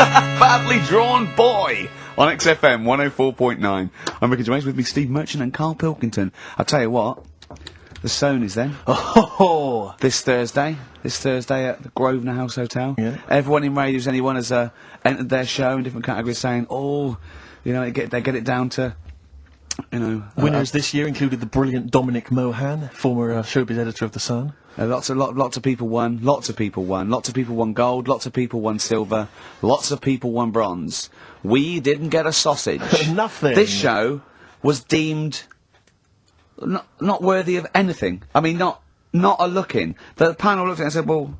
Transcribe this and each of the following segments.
Badly Drawn Boy on XFM 104.9. I'm Ricky James, with me Steve Merchant and Carl Pilkington. I'll tell you what, the Sonys then. Oh, This Thursday at the Grosvenor House Hotel. Yeah. Everyone in Radios Anyone has entered their show in different categories saying, oh, you know, they get it down to, you know... winners this year included the brilliant Dominic Mohan, former showbiz editor of The Sun. Lots of people won. Lots of people won. Lots of people won gold. Lots of people won silver. Lots of people won bronze. We didn't get a sausage. Nothing. This show was deemed not worthy of anything. I mean, not a look in. The panel looked at it and said, "Well,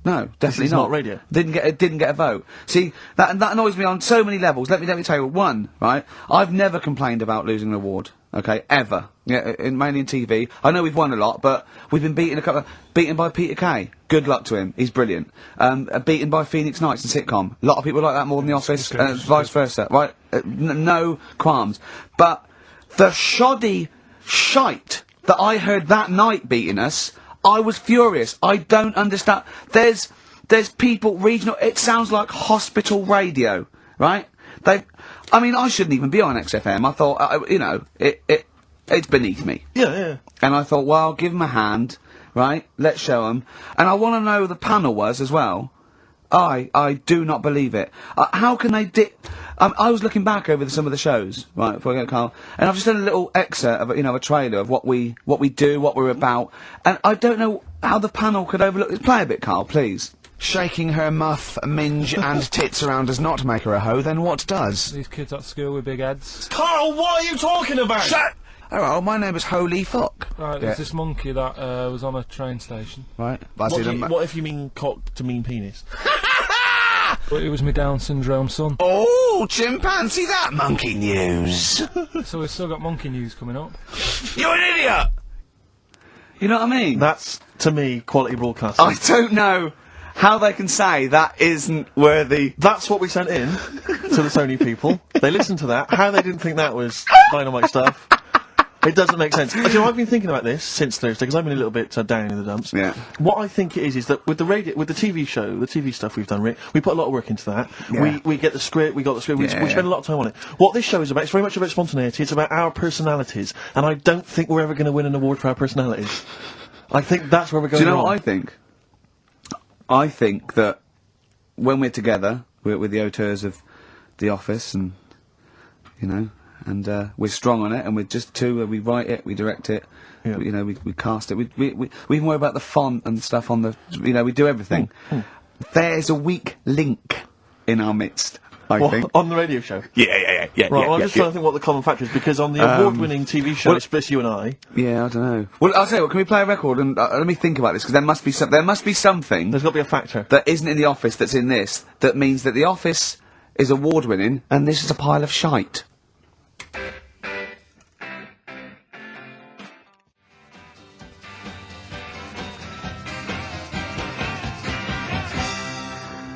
no, definitely is not radio." Didn't get a vote. See, that annoys me on so many levels. Let me tell you one. Right, I've never complained about losing an award. Okay, ever. Yeah, mainly in TV. I know we've won a lot, but we've been beaten by Peter Kay. Good luck to him. He's brilliant. Beaten by Phoenix Nights and sitcom. A lot of people like that more than The Office, vice versa. Right? No qualms. But the shoddy shite that I heard that night beating us, I was furious. I don't understand. There's people regional. It sounds like hospital radio, right? I mean, I shouldn't even be on XFM. I thought, it's beneath me. Yeah. And I thought, well, give them a hand, right? Let's show them. And I want to know who the panel was as well. I do not believe it. How can they I was looking back over some of the shows, right, before I get Carl, and I've just done a little excerpt of, a trailer of what we do, what we're about, and I don't know how the panel could overlook this. Play a bit, Carl, please. Shaking her muff, minge and tits around does not make her a hoe, then what does? These kids at school with big heads. Carl, what are you talking about? Shut! Hello, my name is Holy Fuck. Right, there's this monkey that was on a train station. Right. What if you mean cock to mean penis? But it was my Down syndrome son. Oh, chimpanzee, that monkey news. So we've still got monkey news coming up. You're an idiot! You know what I mean? That's, to me, quality broadcasting. I don't know how they can say that isn't worthy. That's what we sent in to the Sony people. They listened to that. How they didn't think that was dynamite stuff, it doesn't make sense. You know, I've been thinking about this since Thursday, because I've been a little bit down in the dumps. Yeah. What I think it is that with the TV show, the TV stuff we've done, Rick, we put a lot of work into that. Yeah. We get the script, we got the script, we spend a lot of time on it. What this show is about, it's very much about spontaneity, it's about our personalities, and I don't think we're ever going to win an award for our personalities. I think that's where we're going. Do you know wrong. what I think? I think that when we're together, we're with the auteurs of The Office, and we're strong on it, and we're just two. We write it, we direct it, Yeah. we cast it. We even worry about the font and stuff on the. We do everything. There's a weak link in our midst. I think on the radio show. Yeah. Right, well, I'm just trying to think what the common factor is, because on the award-winning TV show, it's just you and I. Yeah, I don't know. Well, I'll tell you what. Can we play a record and let me think about this, because there must be something There's got to be a factor. that isn't in The Office that's in this, that means that The Office is award-winning and this is a pile of shite.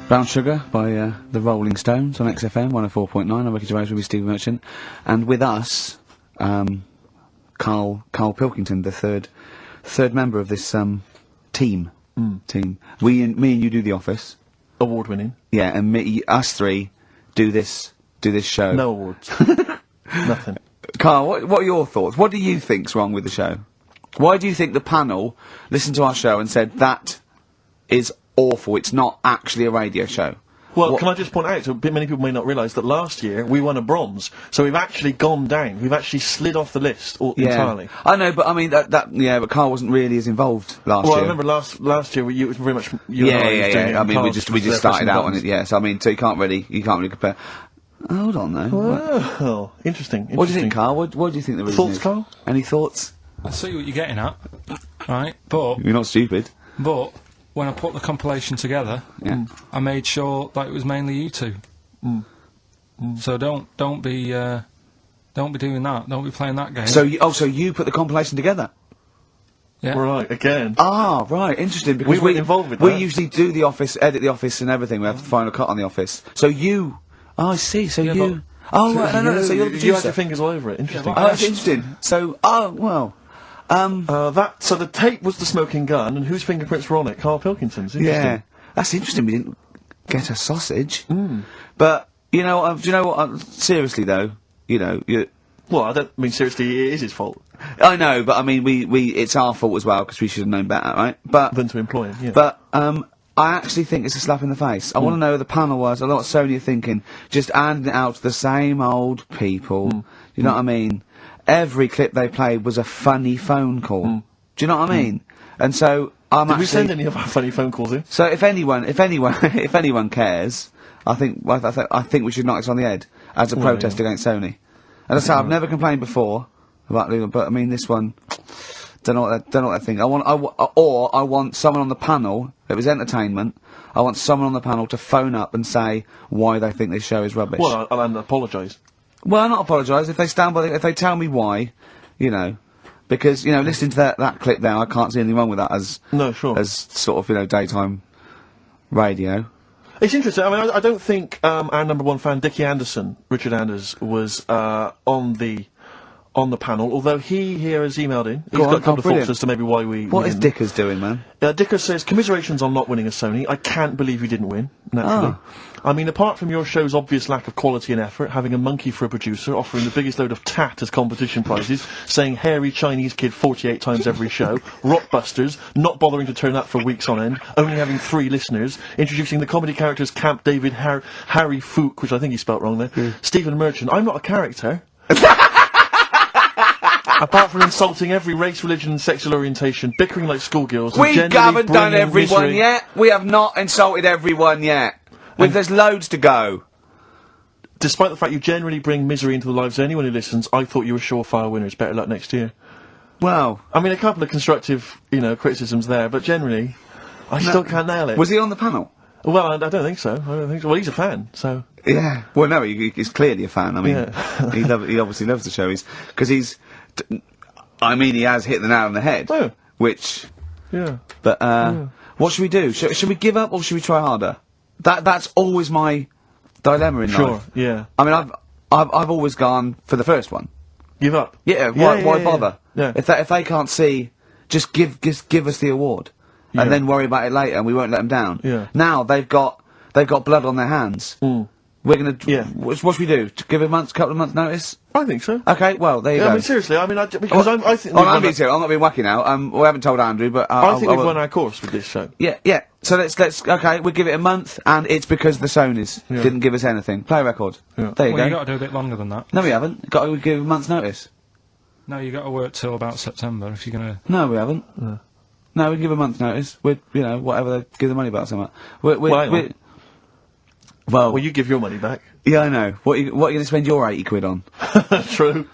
Brown Sugar by the Rolling Stones on XFM 104.9. I'm Ricky Gervais with Steve Merchant, and with us, Carl Pilkington, the third member of this team. Team. Me and you do The Office. Award-winning. Yeah, and us three do this show. No awards. Nothing. Carl, what are your thoughts? What do you think's wrong with the show? Why do you think the panel listened to our show and said that is awful, it's not actually a radio show? Well, can I just point out, so many people may not realise that last year we won a bronze, so we've actually gone down. We've actually slid off the list entirely. I know, but I mean but Carl wasn't really as involved last year. Well, I remember last year it was very much you and I was doing it, I mean, we Carl just was started out on buttons. it. Yes, I mean, so you can't really compare. Hold on, though. Oh, interesting. What do you think, Carl? What do you think the reason Thoughts, is? Carl? Any thoughts? I see what you're getting at, right? But You're not stupid. when I put the compilation together, Yeah. I made sure that it was mainly you two. So don't be doing that. Don't be playing that game. So you put the compilation together? yeah. Right, again. Ah, right, interesting, because We weren't involved with we that. usually do The Office, edit The Office and everything, we have the final cut on The Office. So you... Oh, I see, so Yeah, you... Oh, right, no, so you're the You had producer. your fingers all over it. Interesting. Oh, that's interesting. So, well... So the tape was the smoking gun, and whose fingerprints were on it? Carl Pilkington's. Interesting. Yeah. That's interesting, we didn't... get a sausage. But, you know, do you know what, seriously though, you know, Well, I don't mean seriously, it is his fault. I know, but I mean, it's our fault as well, because we should have known better, right? But, Than to employ him, yeah. but, I actually think it's a slap in the face. I want to know who the panel was. I know what Sony are thinking. Just handing it out to the same old people. You know what I mean? Every clip they played was a funny phone call. Do you know what I mean? And so I'm Did actually. we send any of our funny phone calls in? So if anyone cares, I think we should knock this on the head as a protest against Sony. And I say I've never complained before about Legal, but I mean this one. Don't know what they think. I want someone on the panel. If it was entertainment, I want someone on the panel to phone up and say why they think this show is rubbish. Well, I'll apologise. Well, not apologise if they stand by. If they tell me why, you know, because you know, listening to that clip there, I can't see anything wrong with that as sort of, you know, daytime radio. It's interesting. I mean, I don't think our number one fan, Dickie Anderson, Richard Anders, was on the panel, although he here has emailed in. He's got a couple of thoughts as to maybe why we What is didn't. Dickers doing, man? Dicker says, commiserations on not winning a Sony. I can't believe you didn't win, naturally. I mean, apart from your show's obvious lack of quality and effort, having a monkey for a producer, offering the biggest load of tat as competition prizes, saying hairy Chinese kid 48 times every show, Rockbusters, not bothering to turn up for weeks on end, only having 3 listeners, introducing the comedy characters Camp David, Harry Fook, which I think he spelt wrong there, Stephen Merchant. I'm not a character. Apart from insulting every race, religion and sexual orientation, bickering like schoolgirls, We and haven't done bringing everyone misery. yet. We have not insulted everyone yet. There's loads to go. Despite the fact you generally bring misery into the lives of anyone who listens, I thought you were surefire winners. Better luck next year. Well, I mean, a couple of constructive, you know, criticisms there, but generally, I still can't nail it. was he on the panel? Well, I don't think so. I don't think so. Well, he's a fan, so. Yeah. Well, no, he's clearly a fan. I mean, Yeah. he obviously loves the show. I mean, he has hit the nail on the head. Oh. Which, Yeah. but what should we do? Should we give up or should we try harder? That's always my dilemma in Sure, life. yeah. I mean, I've always gone for the first one. Give up. Yeah. Why yeah, bother? Yeah. If they can't see, just give us the award, and then worry about it later, and we won't let them down. Yeah. Now they've got blood on their hands. We're gonna. Yeah. What should we do? To give a couple of months notice? I think so. Okay. Well, there you Yeah, go. I mean, seriously, I mean, I think. Oh, I'm being we've serious. I'm not being wacky now. We haven't told Andrew, but I think we've won our course with this show. Yeah. So let's. Okay, we'll give it a month, and it's because the Sonys didn't give us anything. Play a record. Yeah. There you Well, go. you got to do a bit longer than that. No, we haven't. Got to give a month's notice. No, you got to work till about September if you're gonna. No, we haven't. No, we give a month's notice. We're, you know, whatever they give the money back, something. Well, Well, you give your money back. yeah, I know. What are you going to spend your 80 quid on? True.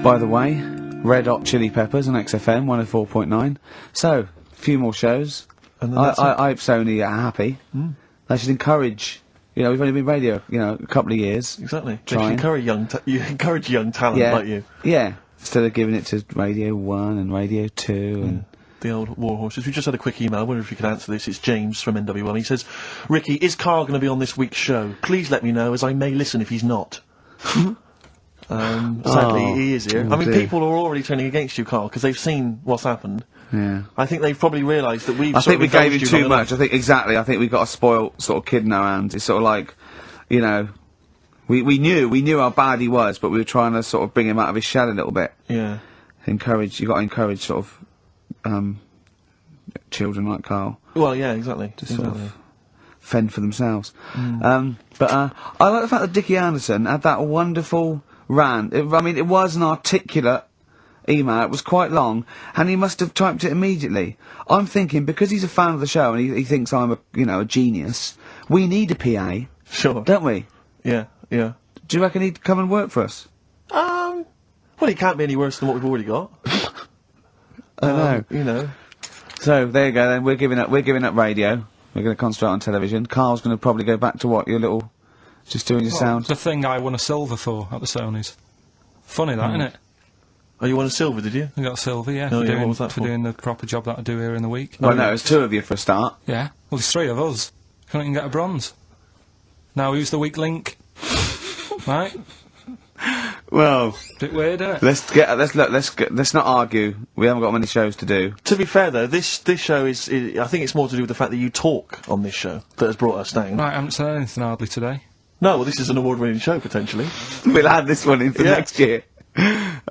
By the way, Red Hot Chili Peppers on XFM 104.9. So, a few more shows. And then I that's it. hope Sony are happy. They should encourage. You know, we've only been radio, you know, a couple of years. Exactly. Trying. You encourage young talent Yeah. like you. Yeah. Instead of giving it to Radio 1 and Radio 2 and... The old war horses. We just had a quick email. I wonder if you could answer this. It's James from NW1. He says, Ricky, is Carl going to be on this week's show? Please let me know, as I may listen if he's not. Sadly, he is here. I mean, dear. people are already turning against you, Carl, because they've seen what's happened. Yeah. I think they've probably realised that we've I sort think we of gave him indulged you too long much. I think we've got a spoiled sort of kid in our hands. It's sort of like, you know, we knew how bad he was, but we were trying to sort of bring him out of his shell a little bit. enough. You got to encourage sort of, children like Carl Yeah. Well, yeah, exactly. to sort Exactly. of fend for themselves. But I like the fact that Dickie Anderson had that wonderful rant. It was an articulate email. It was quite long, and he must have typed it immediately. I'm thinking, because he's a fan of the show and he thinks I'm a genius, we need a PA, Sure. don't we? Yeah, yeah. Do you reckon he'd come and work for us? Well, he can't be any worse than what we've already got. I know. You know. So there you go. Then we're giving up radio. We're going to concentrate on television. Carl's going to probably go back to what your little, just doing your sound. The thing I won a silver for at the Sonys. Funny that, isn't it? Oh, you won a silver, did you? I got a silver, yeah, Oh, for, yeah, doing, what was that for? doing the proper job that I do here in the week. Well, no, it's 2 of you for a start. Yeah, well, there's 3 of us. Couldn't even get a bronze. Now, who's the weak link? Right? Well, Bit weird, isn't it? let's not argue. We haven't got many shows to do. To be fair, though, this show is I think it's more to do with the fact that you talk on this show that has brought us down. Right, I haven't said anything hardly today. No, well, this is an award-winning show, potentially. We'll add this one in for Yeah. next year. If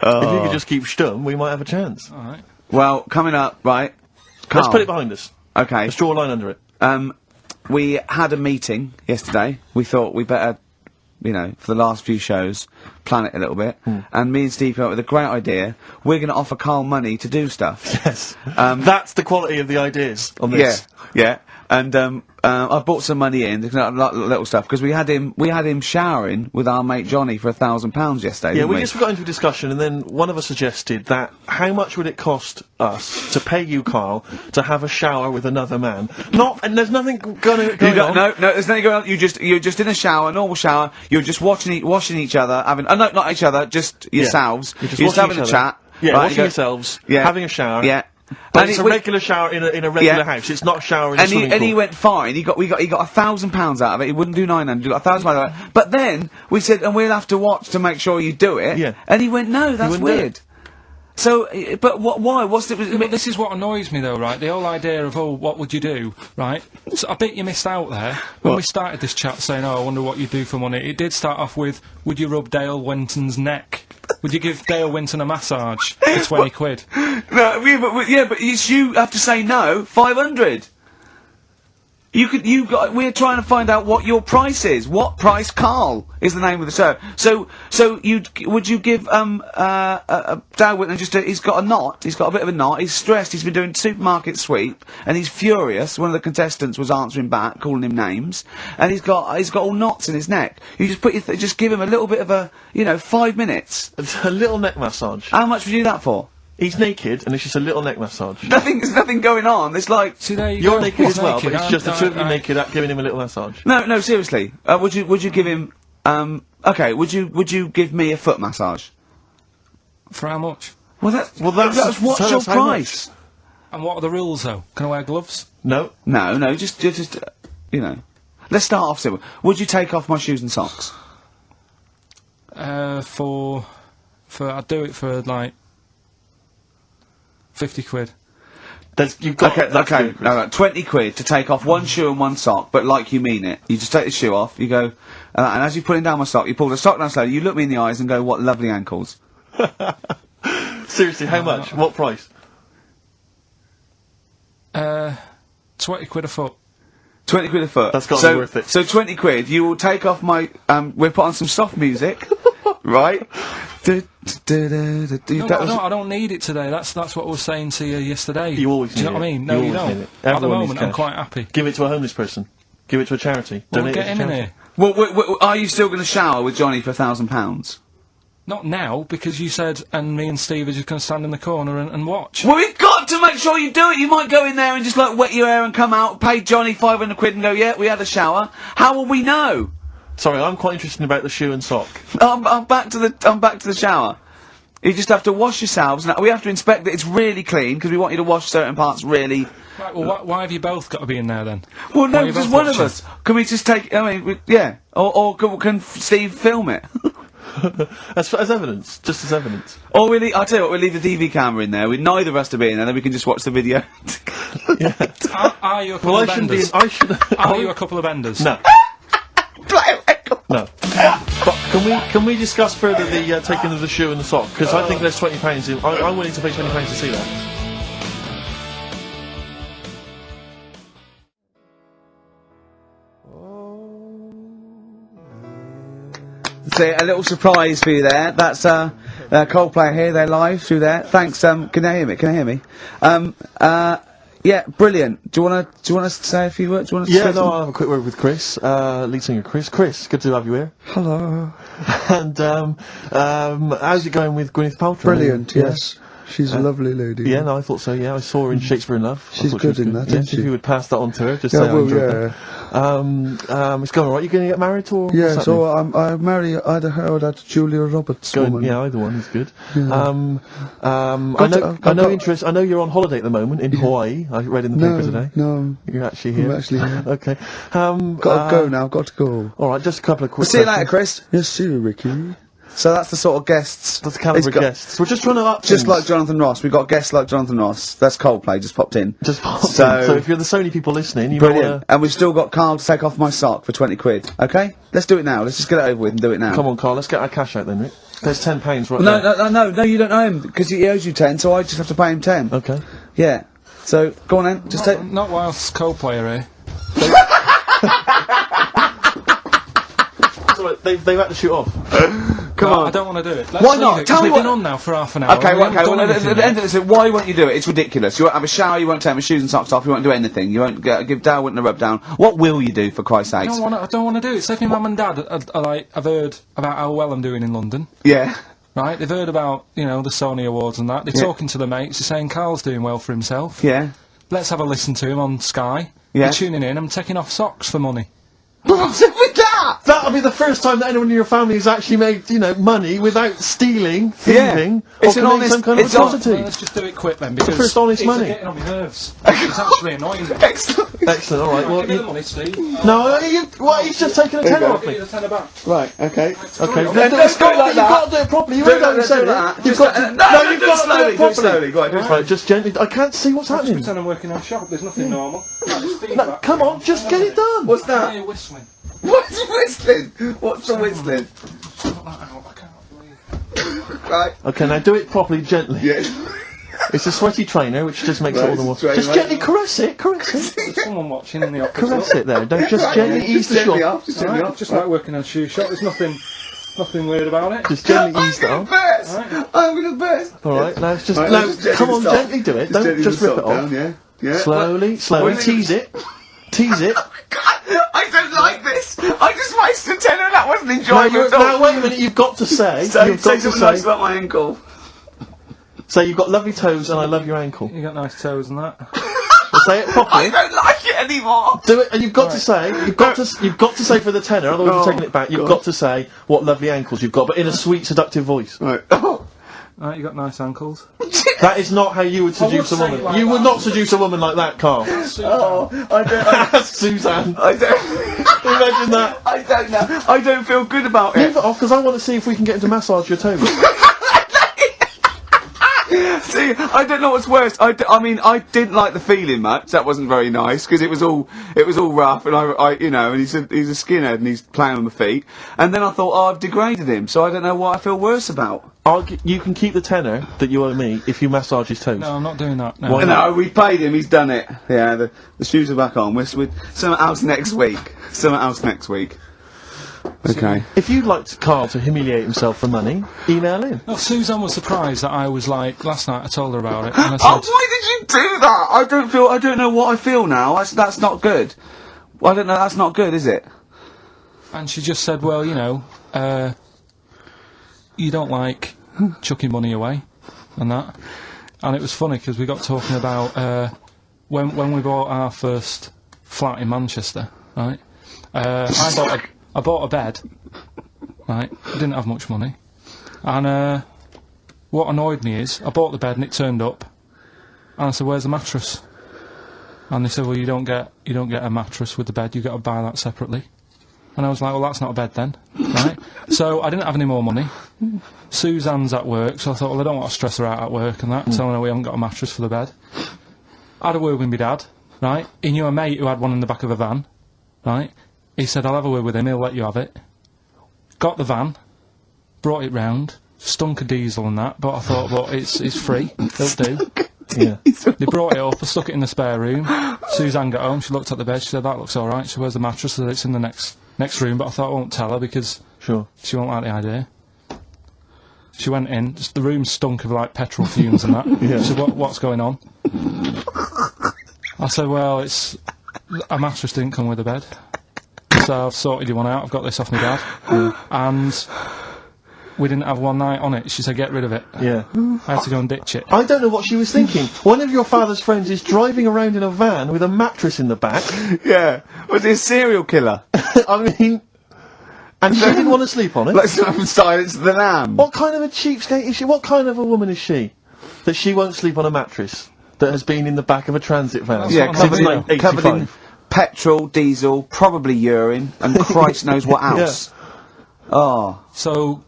you could just keep stum, we might have a chance. All right. Well, coming up, right? Let's Carl. put it behind us. Okay. Let's draw a line under it. We had a meeting yesterday. We thought we better, for the last few shows, plan it a little bit. And me and Steve came up with a great idea. We're going to offer Carl money to do stuff. Yes. That's the quality of the ideas on this. Yeah. And I bought some money in, little stuff, because we had him showering with our mate Johnny for £1,000 yesterday. Yeah, didn't we just got into a discussion, and then one of us suggested that how much would it cost us to pay you, Carl, to have a shower with another man? And there's nothing going on. No, there's nothing going on. You're just in a shower, normal shower. You're just washing each other, not each other, just yourselves. You're just You're washing having each a other. chat. Yeah, right, washing yourselves, Yeah. having a shower. Yeah. But And it's it- a we- regular shower in a regular Yeah. house. It's not a shower in a And swimming pool. he went fine. He got £1,000 out of it. He wouldn't do 900. He got £1,000 out of it. But then we said, and we'll have to watch to make sure you do it. Yeah. And he went, no, that's wouldn't do weird. So, but why? What's the? But this is what annoys me, though, right? The whole idea of, what would you do, right? So I bet you missed out there. When we started this chat saying, I wonder what you do for money, it did start off with, would you rub Dale Winton's neck? Would you give Dale Winton a massage for 20 quid? No, but you have to say no. 500. We're trying to find out what your price is. What price, Carl, is the name of the show. So would you give Dale Winton he's got a knot. He's got a bit of a knot. He's stressed. He's been doing supermarket sweep, and he's furious. One of the contestants was answering back, calling him names, and he's got all knots in his neck. You just just give him a little bit of 5 minutes. A little neck massage. How much would you do that for? He's naked, and it's just a little neck massage. There's nothing going on. It's like See, there you You're go. naked He's as well, naked. but it's just the two of you I- naked giving him a little massage. no, seriously. Would you give him? Okay. Would you give me a foot massage? For how much? Well, that's what's tell your us how price? And what are the rules, though? Can I wear gloves? No. No, just Let's start off simple. Would you take off my shoes and socks? I'd do it for, 50 quid. You've got Okay. No, 20 quid to take off one shoe and one sock, but like you mean it. You just take the shoe off. You go, and as you're putting down my sock, you pull the sock down slowly. You look me in the eyes and go, "What lovely ankles." Seriously, how much? What price? 20 quid a foot. 20 quid a foot. That's gotta be worth it. So 20 quid, you will take off my, we'll put on some soft music, right? No, I don't need it today. That's what I was saying to you yesterday. You always Do you need know what I it. mean? No, You you always don't. need it. At the Everyone needs moment, I'm cash. quite happy. Give it to a homeless person. Give it to a charity. Well, Donate get it him to in charity. here. Well, are you still going to shower with Johnny for £1,000? Not now, because you said, and me and Steve are just going to stand in the corner and watch. Well, we've got to make sure you do it. You might go in there and just wet your hair and come out, pay Johnny 500 quid and go, yeah, we had a shower. How will we know? Sorry, I'm quite interested about the shoe and sock. I'm back to the shower. You just have to wash yourselves. Now, we have to inspect that it's really clean because we want you to wash certain parts really. Right, well, why have you both got to be in there then? Well, Why no, are you because both one of watching? us. Can we just take? I mean, yeah. Or can Steve film it? As evidence. Just as evidence. Or I'll tell you what. We'll leave the TV camera in there. Neither of us to be in there. Then we can just watch the video. Are you a couple Well, of I shouldn't be. benders? I should. Are you a couple of benders? No. No. But can we discuss further the taking of the shoe and the sock? Because I think there's £20. I'm willing to pay £20 to see that. So a little surprise for you there. That's Coldplay here. They're live through there. Thanks. Can they hear me? Can they hear me? Yeah, brilliant. Do you want to say a few words? Do you want to Yeah, say no, something? I'll have a quick word with Chris, lead singer Chris. Chris, good to have you here. Hello. And how's it going with Gwyneth Paltrow? Brilliant, Yeah. yes. She's a lovely lady. Yeah, no, I thought so. Yeah, I saw her in Shakespeare in Love. I She's thought she was good in that, Yeah, isn't she? if you would pass that on to her, just Yeah, say I well, enjoyed yeah. that. It's going alright. You going to get married or? what's Yeah, happening? so I marry either her or that Julia Roberts Going, woman. yeah, either one is good. Yeah. I know you're on holiday at the moment in Hawaii. I read in the paper today. No, You're actually here. I'm actually here. Okay. Got to go now, got to go. All right, just a couple of quick. See you later, questions. Chris. Yes, see you, Ricky. So that's the sort of guests. That's the calibre of guests. We're just trying to up Just things. like Jonathan Ross. We've got guests like Jonathan Ross. That's Coldplay, just popped in. Just pop in. So- So if you're the Sony people listening, you might Brilliant. And we've still got Carl to take off my sock for 20 quid. Okay? Let's do it now. Let's just get it over with and do it now. come on, Carl, let's get our cash out then, Rick. There's £10 right No, there. no, you don't owe him, because he owes you 10, so I just have to pay him 10. Okay. Yeah. So, go on then, just take... Not whilst Coldplay are here. It's all right, they've had to shoot off. Come No, on. I don't want to do it. Why Let's not? leave it, Tell 'cause me we've been what- on now for half an hour. Okay, and we well, okay, haven't well, done at the anything end yet. of this, why won't you do it? It's ridiculous. You won't have a shower, you won't take my shoes and socks off, you won't do anything. You won't give Dale Winton a rub down. What will you do, for Christ's I sake? don't want to do it. Say if my mum and dad are like, have heard about how well I'm doing in London, Yeah. right? They've heard about, the Sony Awards and that. They're Yeah. talking to the mates. They're saying Carl's doing well for himself. Yeah. Let's have a listen to him on Sky. Yeah. They're tuning in. I'm taking off socks for money. What's up with that? That'll be the first time that anyone in your family has actually made, money without stealing, thieving, or It's an committing honest- some kind of it's hon- atrocity. Let's just do it quick then, because first honest it's money. getting on my nerves. It's actually annoying me. Excellent. Excellent, alright, well, Give me the you, money, Steve. no, he's just taking a tenner go. off Give me. me the tenner back. Right, okay. Okay, Don't then do it like you've that. got to do it properly. You Do ain't it got to like say that. that. Just You've got to. no, you've do it got to slowly, do do it it properly. slowly. Go on, do it slowly. Right, just gently. I can't see what's Just happening. pretend I'm working on shop. There's nothing normal. Right, there's No, feedback. come on, just get it done. What's I that? hear whistling. What's whistling? What's the whistling? Sort that out. I can't believe. Right. Okay, now do it properly, gently. Yeah. It's a sweaty trainer, which just makes it all the more. Right, it's a Just trainer, gently caress it, caress it, There's someone watching in the office. caress it there. Don't just gently ease Just the gently shot. off, just gently Right, off. just like working on a shoe shop. There's nothing weird about it. Just gently I'm ease that gonna off. burst! Right. I'm gonna burst! All right, now it's just Right, no. just gently Come on, stop. gently do it. Don't gently just rip it stop off. down, yeah? Yeah. Slowly, slowly. What- Tease it, tease it. I don't like this! I just wasted a tenner and that wasn't Now, enjoyable at all! now wait a minute. You've got to say. Say You've got to something nice say. about my ankle. Say you've got lovely toes and I love your ankle. You got nice toes and that. Well, say it I properly. don't like it anymore! Do it, and you've got to say, you've got to say for the tenor, otherwise Go you're on, taking it back. You've go got on. to say what lovely ankles you've got, but in a sweet, seductive voice. Right. Oh. Right, you got nice ankles. That is not how you would seduce a say woman. it like You would that. not seduce a woman like that, Carl. Oh, I don't. Suzanne, I don't. imagine that. I don't know. I don't feel good about Leave it. it off because I want to see if we can get him to massage your toes. See, I don't know what's worse. I mean, I didn't like the feeling much. That wasn't very nice because it was all rough, and and he's a skinhead and he's playing on the feet. And then I thought, oh, I've degraded him, so I don't know what I feel worse about. You can keep the tenner that you owe me if you massage his toes. No, I'm not doing that. No. Why not? No, we paid him. He's done it. Yeah, the shoes are back on. We're something else next week. Something else next week. Okay. If you'd like Carl to humiliate himself for money, email in. No, Suzanne was surprised that I was like, last night I told her about it, and I Oh, said, why did you do that? I don't know what I feel now. That's not good. I don't know. That's not good, is it? and she just said, well, you don't like chucking money away, and that. And it was funny because we got talking about when we bought our first flat in Manchester, right? I bought a bed, right? I didn't have much money, and what annoyed me is I bought the bed and it turned up, and I said, "Where's the mattress?" And they said, "Well, you don't get a mattress with the bed. You got to buy that separately." And I was like, "Well, that's not a bed then, right?" So I didn't have any more money. Suzanne's at work, so I thought, well, I don't want to stress her out at work and that, telling her we haven't got a mattress for the bed. I had a word with my dad, right? He knew a mate who had one in the back of a van, right? He said, I'll have a word with him, he'll let you have it. Got the van, brought it round, stunk of diesel and that, but I thought, well, it's free, it'll do. Yeah. They brought it up, I stuck it in the spare room. Suzanne got home, she looked at the bed, she said, that looks alright. She where's the mattress? I said, it's in the next room, but I thought I won't tell her because Sure. she won't like the idea. She went in, just the room stunk of like petrol fumes and that. Yeah. She said, what's going on? I said, well, it's a mattress didn't come with the bed. So I've sorted you one out, I've got this off my dad. And we didn't have one night on it. She said, get rid of it. Yeah. I had to go and ditch it. I don't know what she was thinking. One of your father's friends is driving around in a van with a mattress in the back. Yeah. Was he a serial killer? I mean, and she didn't want to sleep on it. Like some Silence of the Lamb. What kind of a cheapskate is she? What kind of a woman is she that she won't sleep on a mattress that has been in the back of a transit van? That's Yeah, what covered I'm in, covered in 85. petrol, diesel, probably urine, and Christ knows what else. Oh. So,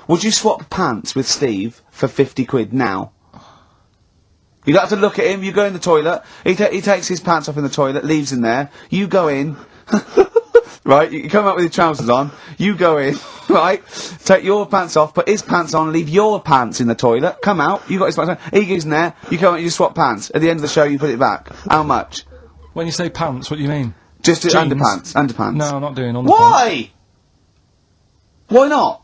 Would you swap pants with Steve for 50 quid now? You don't have to look at him, you go in the toilet, he takes his pants off in the toilet, leaves in there, you go in, right, you come out with your trousers on, you go in, right, take your pants off, put his pants on, leave your pants in the toilet, come out, you got his pants on, he goes in there, you come out, you swap pants, at the end of the show you put it back. How much? When you say pants, what do you mean? Just Jeans? underpants. No, I'm not doing underpants. Why? Why not?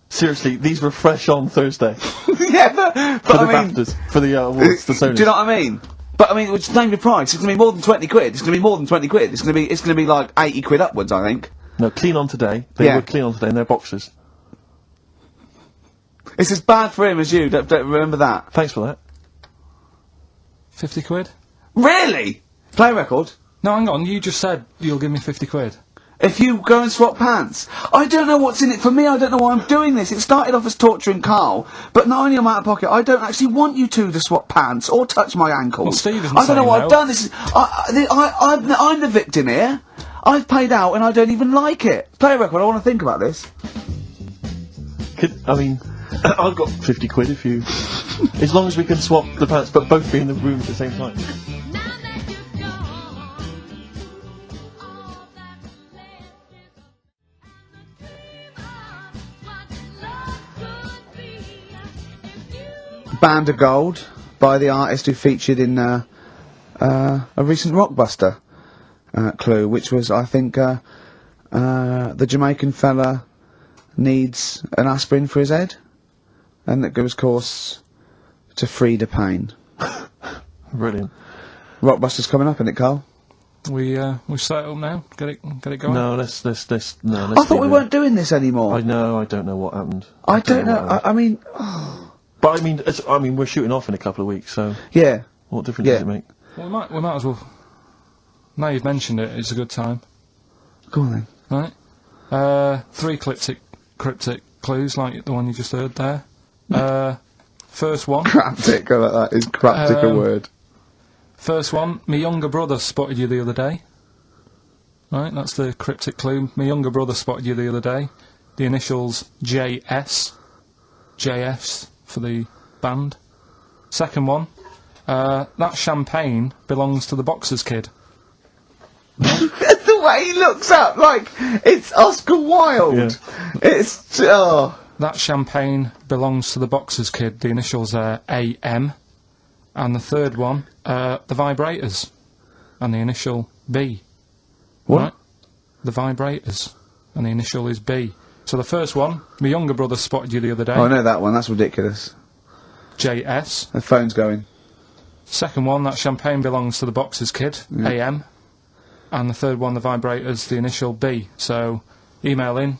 Seriously, these were fresh on Thursday. Yeah, but For the I mean, BAFTAs, for the awards, the Sonys. do you know what I mean? But I mean, just name the price. It's gonna be more than 20 quid. It's gonna be more than 20 quid. It's gonna be like 80 quid upwards, I think. No, clean on today. They Yeah. were clean on today in their boxes. It's as bad for him as you. Don't remember that. Thanks for that. 50 quid? Really? Play a record. No, hang on, you just said you'll give me 50 quid. If you go and swap pants, I don't know what's in it for me. I don't know why I'm doing this. It started off as torturing Carl, but not only am I out of pocket, I don't actually want you two to swap pants or touch my ankles. Well, Steve isn't I don't know saying what no. I've done. This is I'm the victim here. I've paid out and I don't even like it. Play a record. I want to think about this. I mean, I've got 50 quid if you... as long as we can swap the pants, but both be in the room at the same time. Band of Gold by the artist who featured in a recent Rockbuster clue, which was, I think, the Jamaican fella needs an aspirin for his head, and that goes course to free the pain. Brilliant. Rockbuster's coming up, isn't it, Carl? We set it up now. Get it going. No, let's I thought we leave it. weren't doing this anymore. I know, I don't know what happened. I don't know. what happened. I mean, But I mean, we're shooting off in a couple of weeks, so yeah. what difference Yeah. does it make? Well, we might as well. Now you've mentioned it, it's a good time, Go on then. right? 3 cryptic clues like the one you just heard there. First one. Craptic, I like that. Is craptic a word? First one. My younger brother spotted you the other day. Right, that's the cryptic clue. My younger brother spotted you the other day. The initials JS. JS for the band. Second one. That champagne belongs to the Boxers Kid. The way he looks up, like it's Oscar Wilde. Yeah. It's That champagne belongs to the Boxers Kid. The initials are AM. And the third one, the Vibrators. And the initial B. What? Right? The Vibrators. And the initial is B. So the first one, my younger brother spotted you the other day. Oh, I know that one. That's ridiculous. JS. The phone's going. Second one, that champagne belongs to the Boxers Kid. AM. And the third one, the Vibrators, the initial B. So email in,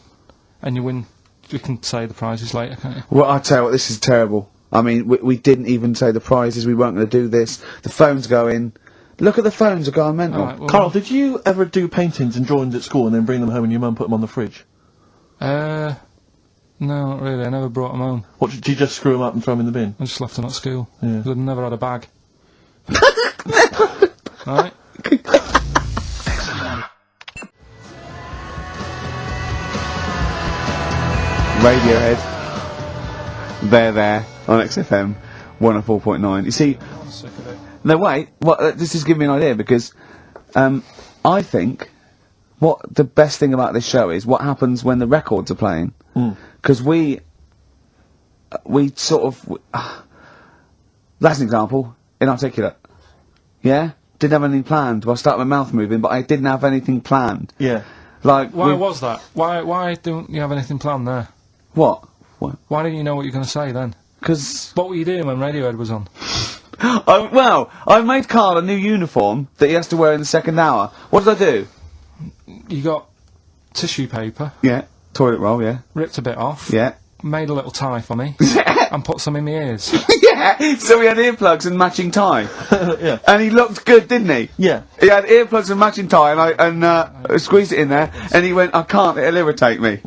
and you win. You can say the prizes later, can't you? Well, I tell you what, this is terrible. I mean, we didn't even say the prizes. We weren't going to do this. The phone's going. Look at the phones are going mental. Alright, well, Carl, did you ever do paintings and drawings at school and then bring them home and your mum put them on the fridge? no, not really. I never brought them home. What, did you just screw them up and throw them in the bin? I just left them at school. Yeah. 'Cause I'd never had a bag. Right? Radiohead. They're there on XFM 104.9. You see, I'm sick of it. no, wait. This is giving me an idea because I think what the best thing about this show is what happens when the records are playing. Because we sort of. That's an example. Inarticulate. Yeah? Didn't have anything planned. Well, I started my mouth moving, but I didn't have anything planned. Yeah. Like. Why was that? Why don't you have anything planned there? What? Why didn't you know what you're going to say then? Because. What were you doing when Radiohead was on? I made Carl a new uniform that he has to wear in the second hour. What did I do? You got tissue paper, Yeah. Toilet roll, yeah. ripped a bit off, Yeah. made a little tie for me, and put some in my ears. Yeah, so he had earplugs and matching tie. Yeah. And he looked good, didn't he? Yeah. He had earplugs and matching tie, and I squeezed it in there, and he went, I can't, it'll irritate me.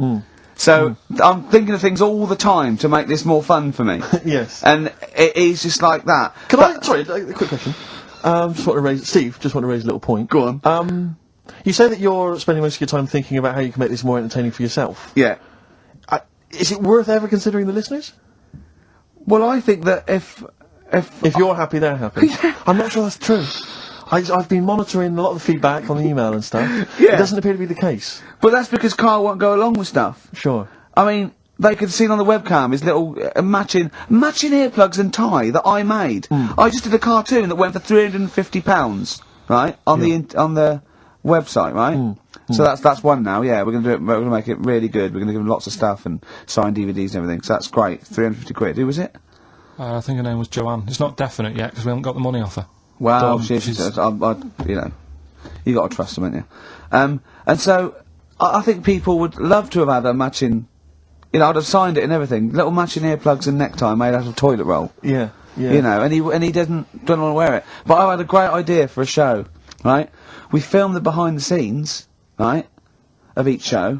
So, I'm thinking of things all the time to make this more fun for me. Yes. And it is just like that. Can I? Sorry, a quick question. Just want to raise, Steve. Just want to raise a little point. Go on. You say that you're spending most of your time thinking about how you can make this more entertaining for yourself. Yeah. is it worth ever considering the listeners? Well, I think that if If you're happy, they're happy. I'm not sure that's true. I've been monitoring a lot of the feedback on the email and stuff. Yeah. It doesn't appear to be the case. but that's because Carl won't go along with stuff. Sure. I mean, they could see on the webcam his little matching earplugs and tie that I made. I just did a cartoon that went for £350, right, on the website, right. So that's one now. Yeah, we're gonna do it. We're gonna make it really good. We're gonna give them lots of stuff and sign DVDs and everything. So that's great. £350. Who was it? I think her name was Joanne. It's not definite yet because we haven't got the money off her. Well, She's- you know, you got to trust them, haven't you? And so I think people would love to have had a matching. You know, I'd have signed it and everything. Little matching earplugs and necktie made out of toilet roll. Yeah. Yeah. You know, and he doesn't want to wear it. But I had a great idea for a show, right? We filmed the behind the scenes, right, of each show.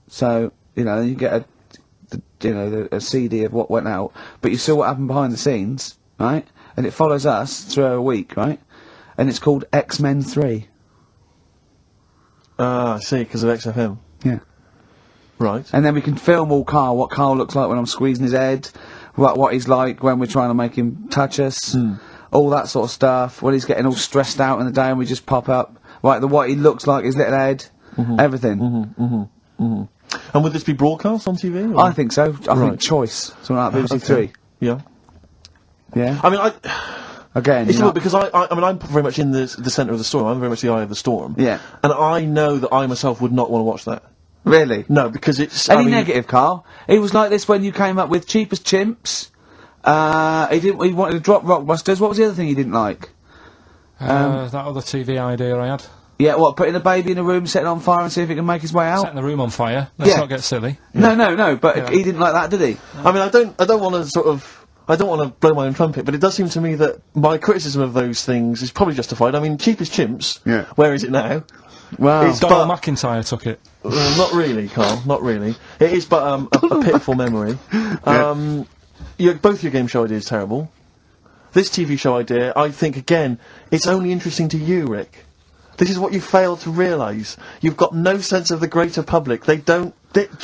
So you know, you get a CD of what went out, but you saw what happened behind the scenes, right? And it follows us through a week, right? And it's called X-Men 3. Ah, I see, because of XFM. Yeah. Right. And then we can film all Carl, what Carl looks like when I'm squeezing his head, what he's like when we're trying to make him touch us, all that sort of stuff, when he's getting all stressed out in the day and we just pop up, right, what he looks like, his little head, everything. And would this be broadcast on TV? Or? I think so. I Right. think Choice, something like BBC Okay. Three. Yeah. Yeah. I mean, Again, it's you know, difficult because I mean, I'm very much in the centre of the storm. I'm very much the eye of the storm. Yeah. And I know that I myself would not want to watch that. really. No, because it's... Any I mean, negative, Carl? He was like this when you came up with Cheap as Chimps. He wanted to drop Rockbusters. What was the other thing he didn't like? That other TV idea I had. Yeah, what? Putting a baby in a room, setting it on fire, and see if it can make his way out. Setting the room on fire. Let's Yeah. not get silly. No. But he didn't like that, did he? I mean, I don't want to sort of... I don't want to blow my own trumpet, but it does seem to me that my criticism of those things is probably justified. I mean, Cheap as Chimps, Yeah. where is it now? Well, It's- Donald But- McIntyre took it. Not really, Carl, not really. It is but a pitiful memory. Both your game show ideas terrible. This TV show idea, I think, again, it's only interesting to you, Rick. This is what you fail to realise. You've got no sense of the greater public. To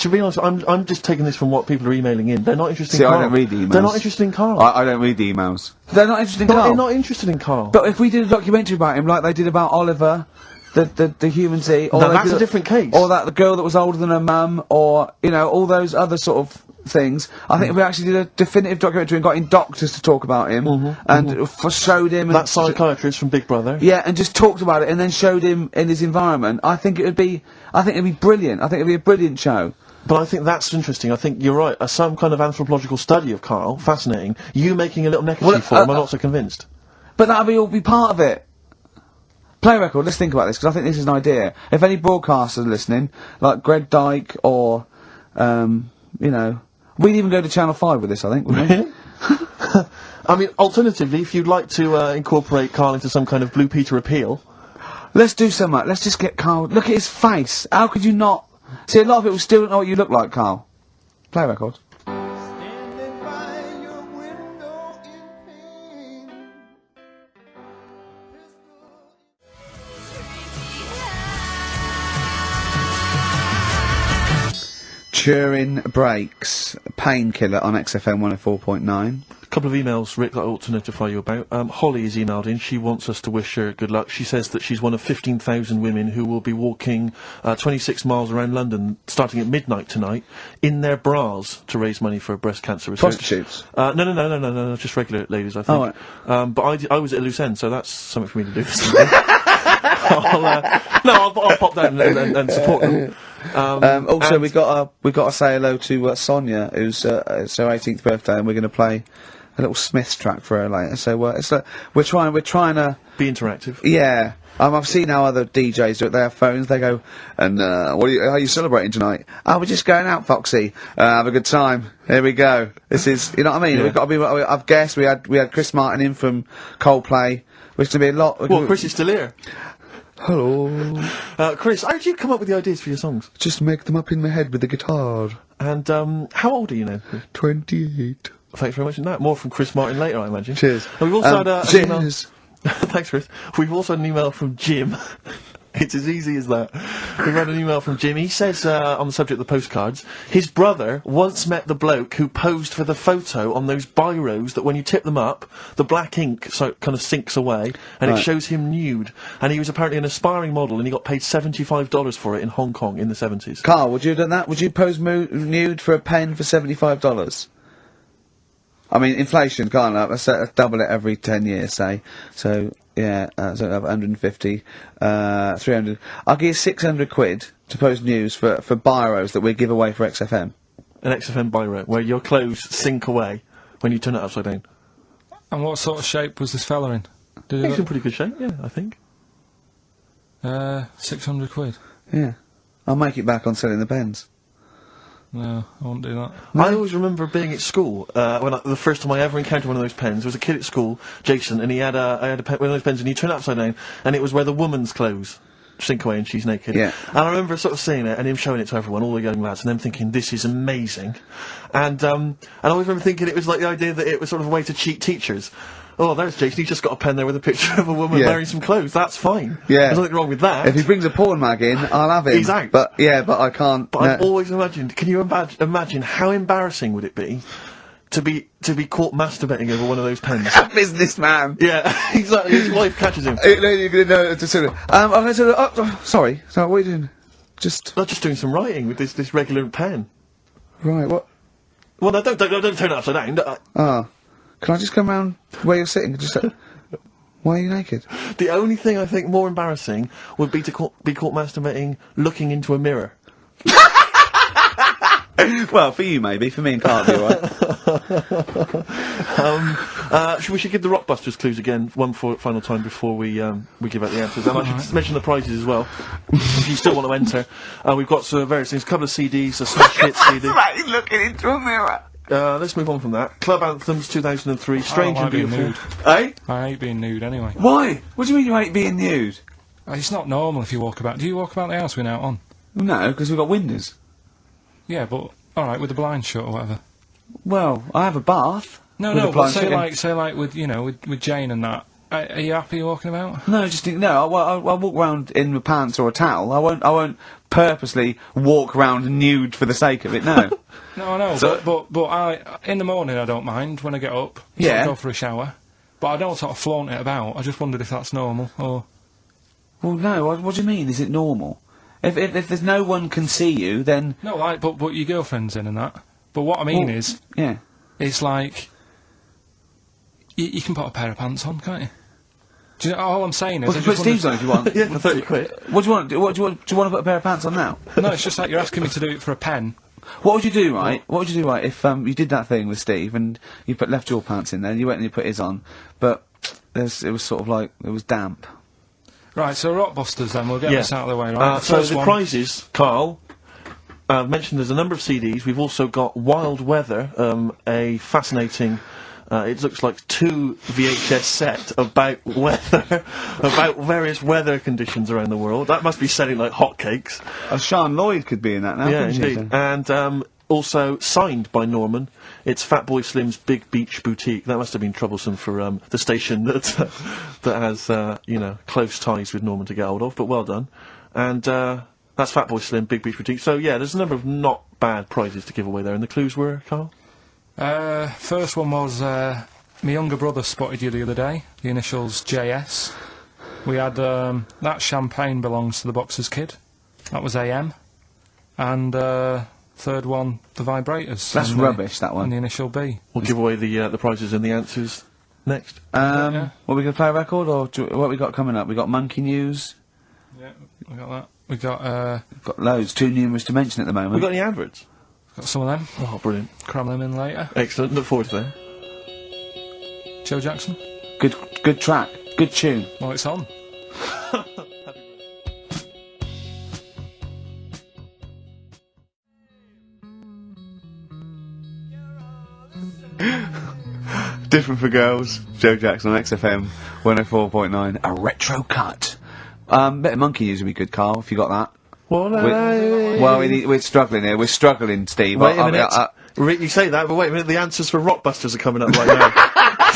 be honest, I'm just taking this from what people are emailing in. They're not interested See, in I Carl. don't read the emails. They're not interested in Carl. I don't read the emails. They're not interested in But Carl. they're not interested in Carl. But if we did a documentary about him, like they did about Oliver, the human Z, or Now, they that's did a different case. or that the girl that was older than her mum, or you know, all those other sort of things. I think if we actually did a definitive documentary and got in doctors to talk about him and showed him that psychiatrist from Big Brother. yeah, and just talked about it and then showed him in his environment. I think it'd be brilliant. I think it'd be a brilliant show. But I think that's interesting. I think you're right. Some kind of anthropological study of Carl, fascinating. You making a little neckerchief for him, I'm not so convinced. But that'll all be part of it. Play a record, let's think about this, because I think this is an idea. If any broadcasters are listening, like Greg Dyke or, you know, we'd even go to Channel 5 with this, I think, wouldn't we? I mean, alternatively, if you'd like to incorporate Carl into some kind of Blue Peter appeal, Let's do so much. Let's just get Carl. Look at his face. How could you not? See, a lot of people still don't know what you look like, Carl. Play a record. Standing by your window in pain. Turin Breaks, Painkiller on XFM 104.9. a couple of emails, Rick, that I ought to notify you about. Holly has emailed in. She wants us to wish her good luck. She says that she's one of 15,000 women who will be walking 26 miles around London starting at midnight tonight in their bras to raise money for breast cancer research. Prostitutes? No, just regular ladies, I think. Oh, But I was at a loose end, so that's something for me to do. I'll pop down and support them. Also, and- we got to say hello to Sonia, who's it's her 18th birthday, and we're going to play a little Smiths track for her later. So it's we're trying to Be interactive. yeah. I've seen how other DJs do it. They have phones. They go, and how are you celebrating tonight? Oh, we're just going out, Foxy. Have a good time. Here we go. This is, you know what I mean? Yeah. We've got to be. I've guessed we had Chris Martin in from Coldplay, which is going to be a lot. Well, Chris is still here. Hello. Chris, how did you come up with the ideas for your songs? Just make them up in my head with the guitar. And how old are you now? 28. Thanks very much for that. More from Chris Martin later, I imagine. Cheers. And we've also had an email. cheers. Thanks, Chris. We've also had an email from Jim, It's as easy as that. We've had an email from Jim. He says, on the subject of the postcards, his brother once met the bloke who posed for the photo on those biros that when you tip them up, the black ink kind of sinks away, and it Right. shows him nude. And he was apparently an aspiring model, and he got paid $75 for it in Hong Kong in the 70s. Carl, would you have done that? Would you pose nude for a pen for $75? I mean, inflation, can't I? Let's double it every 10 years, say. So, yeah, so 150, 300. I'll give you 600 quid to post news for biros that we give away for XFM. An XFM biro, where your clothes sink away when you turn it upside down. And what sort of shape was this fella in? Did He's he in pretty good shape, yeah, I think. look, 600 quid? Yeah. I'll make it back on selling the pens. No, I won't do that. I always remember being at school, the first time I ever encountered one of those pens. There was a kid at school, Jason, and I had a pen, one of those pens, and you turn it upside down, and it was where the woman's clothes sink away and she's naked. Yeah. And I remember sort of seeing it, and him showing it to everyone, all the young lads, and them thinking, this is amazing. And I always remember thinking it was like the idea that it was sort of a way to cheat teachers. Oh, there's Jason, he's just got a pen there with a picture of a woman Yeah. wearing some clothes, that's fine. Yeah. There's nothing wrong with that. If he brings a porn mag in, I'll have him. He's out. But, yeah, but I can't. But I've always imagined. Can you imagine how embarrassing would it be to be caught masturbating over one of those pens? Businessman. Yeah, exactly. His wife catches him. I'm going to sorry. So what are you doing? Just Not just doing some writing with this regular pen. right. What? Well, no, don't turn it upside down. Ah, can I just come round where you're sitting? Just. Why are you naked? The only thing I think more embarrassing would be to be caught masturbating looking into a mirror. Well, for you maybe. For me and Carl, it'll be alright. We should give the Rockbusters clues again one final time before we give out the answers. And I should just mention the prizes as well. If you still want to enter, we've got various things: a couple of CDs, a Smash Hits CD. Right, looking into a mirror. Let's move on from that. Club Anthems 2003, Strange I and like being Beautiful. Eh? I hate being nude anyway. Why? What do you mean you hate being nude? It's not normal if you walk about. Do you walk about the house without on? No, because we've got windows. Yeah, but alright, with the blinds shut or whatever. Well, I have a bath. No, with no, the but blinds say shut. like with with Jane and that. Are you happy walking about? No, just think, no. I'll walk around in my pants or a towel. I won't purposely walk around nude for the sake of it. No. No, I know, So- but I in the morning I don't mind when I get up. Yeah. Sort of go for a shower, but I don't sort of flaunt it about. I just wondered if that's normal or. Well, no. What do you mean? Is it normal? If there's no one can see you, then No, like, but your girlfriend's in and that. But what I mean Well, is, yeah. it's like you can put a pair of pants on, can't you? Do you know, all I'm saying is, Well, I you can just put Steve's on if you want. Yeah, for 30 quid. What do you want? Do you want to put a pair of pants on now? no, it's just like you're asking me to do it for a pen. What would you do, right? What would you do, right, if you did that thing with Steve and you left your pants in there and you went and you put his on, but it was sort of like it was damp. Right, so Rockbusters then, we'll get Yeah. this out of the way, right? So first the one- prizes, Carl. Mentioned there's a number of CDs. We've also got Wild Weather, a fascinating. It looks like 2 VHS set about weather, about various weather conditions around the world. That must be selling like hotcakes. Sean Lloyd could be in that now, Yeah, couldn't she? indeed. And also signed by Norman. It's Fatboy Slim's Big Beach Boutique. That must have been troublesome for the station that that has close ties with Norman to get hold of. But well done. And that's Fatboy Slim, Big Beach Boutique. So yeah, there's a number of not bad prizes to give away there. And the clues were, Carl? First one was my younger brother spotted you the other day. The initials JS. We had that champagne belongs to the Boxer's Kid. That was AM. And third one, the vibrators. That's and rubbish, that one. And the initial B. We'll give away the prizes and the answers next. Yeah. What, we going to play a record, or what we got coming up? We got Monkey News. Yeah, we got that. We got Got loads, too numerous to mention at the moment. We got any adverts? some of them. Oh, brilliant! Cram them in later. Excellent. Look forward to that. Joe Jackson. Good track, good tune. Well, it's on. Different for girls. Joe Jackson on XFM 104.9. A retro cut. Bit of Monkey News would be good, Carl, if you got that. We're struggling here. We're struggling, Steve. Wait a minute. You say that, but wait a minute. The answers for Rockbusters are coming up right now.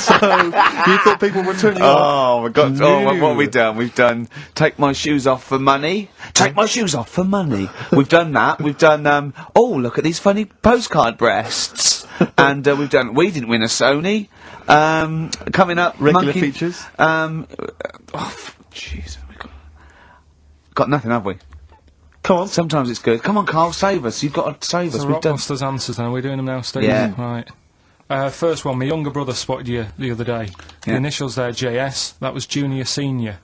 So you thought people were turning off? Oh my God! Oh, what No. have we done? We've done take my shoes off for money. Take my shoes off for money. We've done that. We've done. Oh, look at these funny postcard breasts. And we've done. We didn't win a Sony. Coming up, Regular monkey, features? Jeez, we got nothing, have we? Come on. Sometimes it's good. Come on, Carl, save us. You've got to save us. So We've done. Rockbusters answers then. Are we doing them now, Steve? Yeah. Right. First one, my younger brother spotted you the other day. The Yeah. initials there, JS. That was junior senior.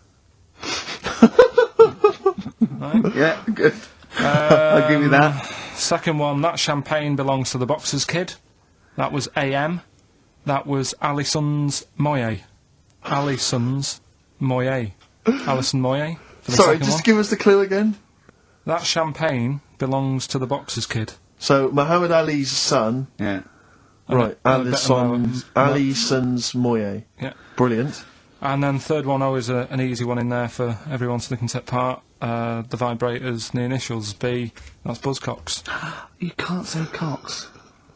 Yeah, good. I'll give you that. Second one, that champagne belongs to the Boxers kid. That was AM. That was Alison's Moye. Alison's Moye. Alison Moye. For the Sorry, second just one. give us the clue again. That champagne belongs to the Boxers kid. So, Muhammad Ali's son. Yeah. Right, Alison's Alison's Moye. Yeah. Brilliant. And then third one, always an easy one in there for everyone so they can take part. The vibrators, the initials B. That's Buzzcocks. You can't say Cox.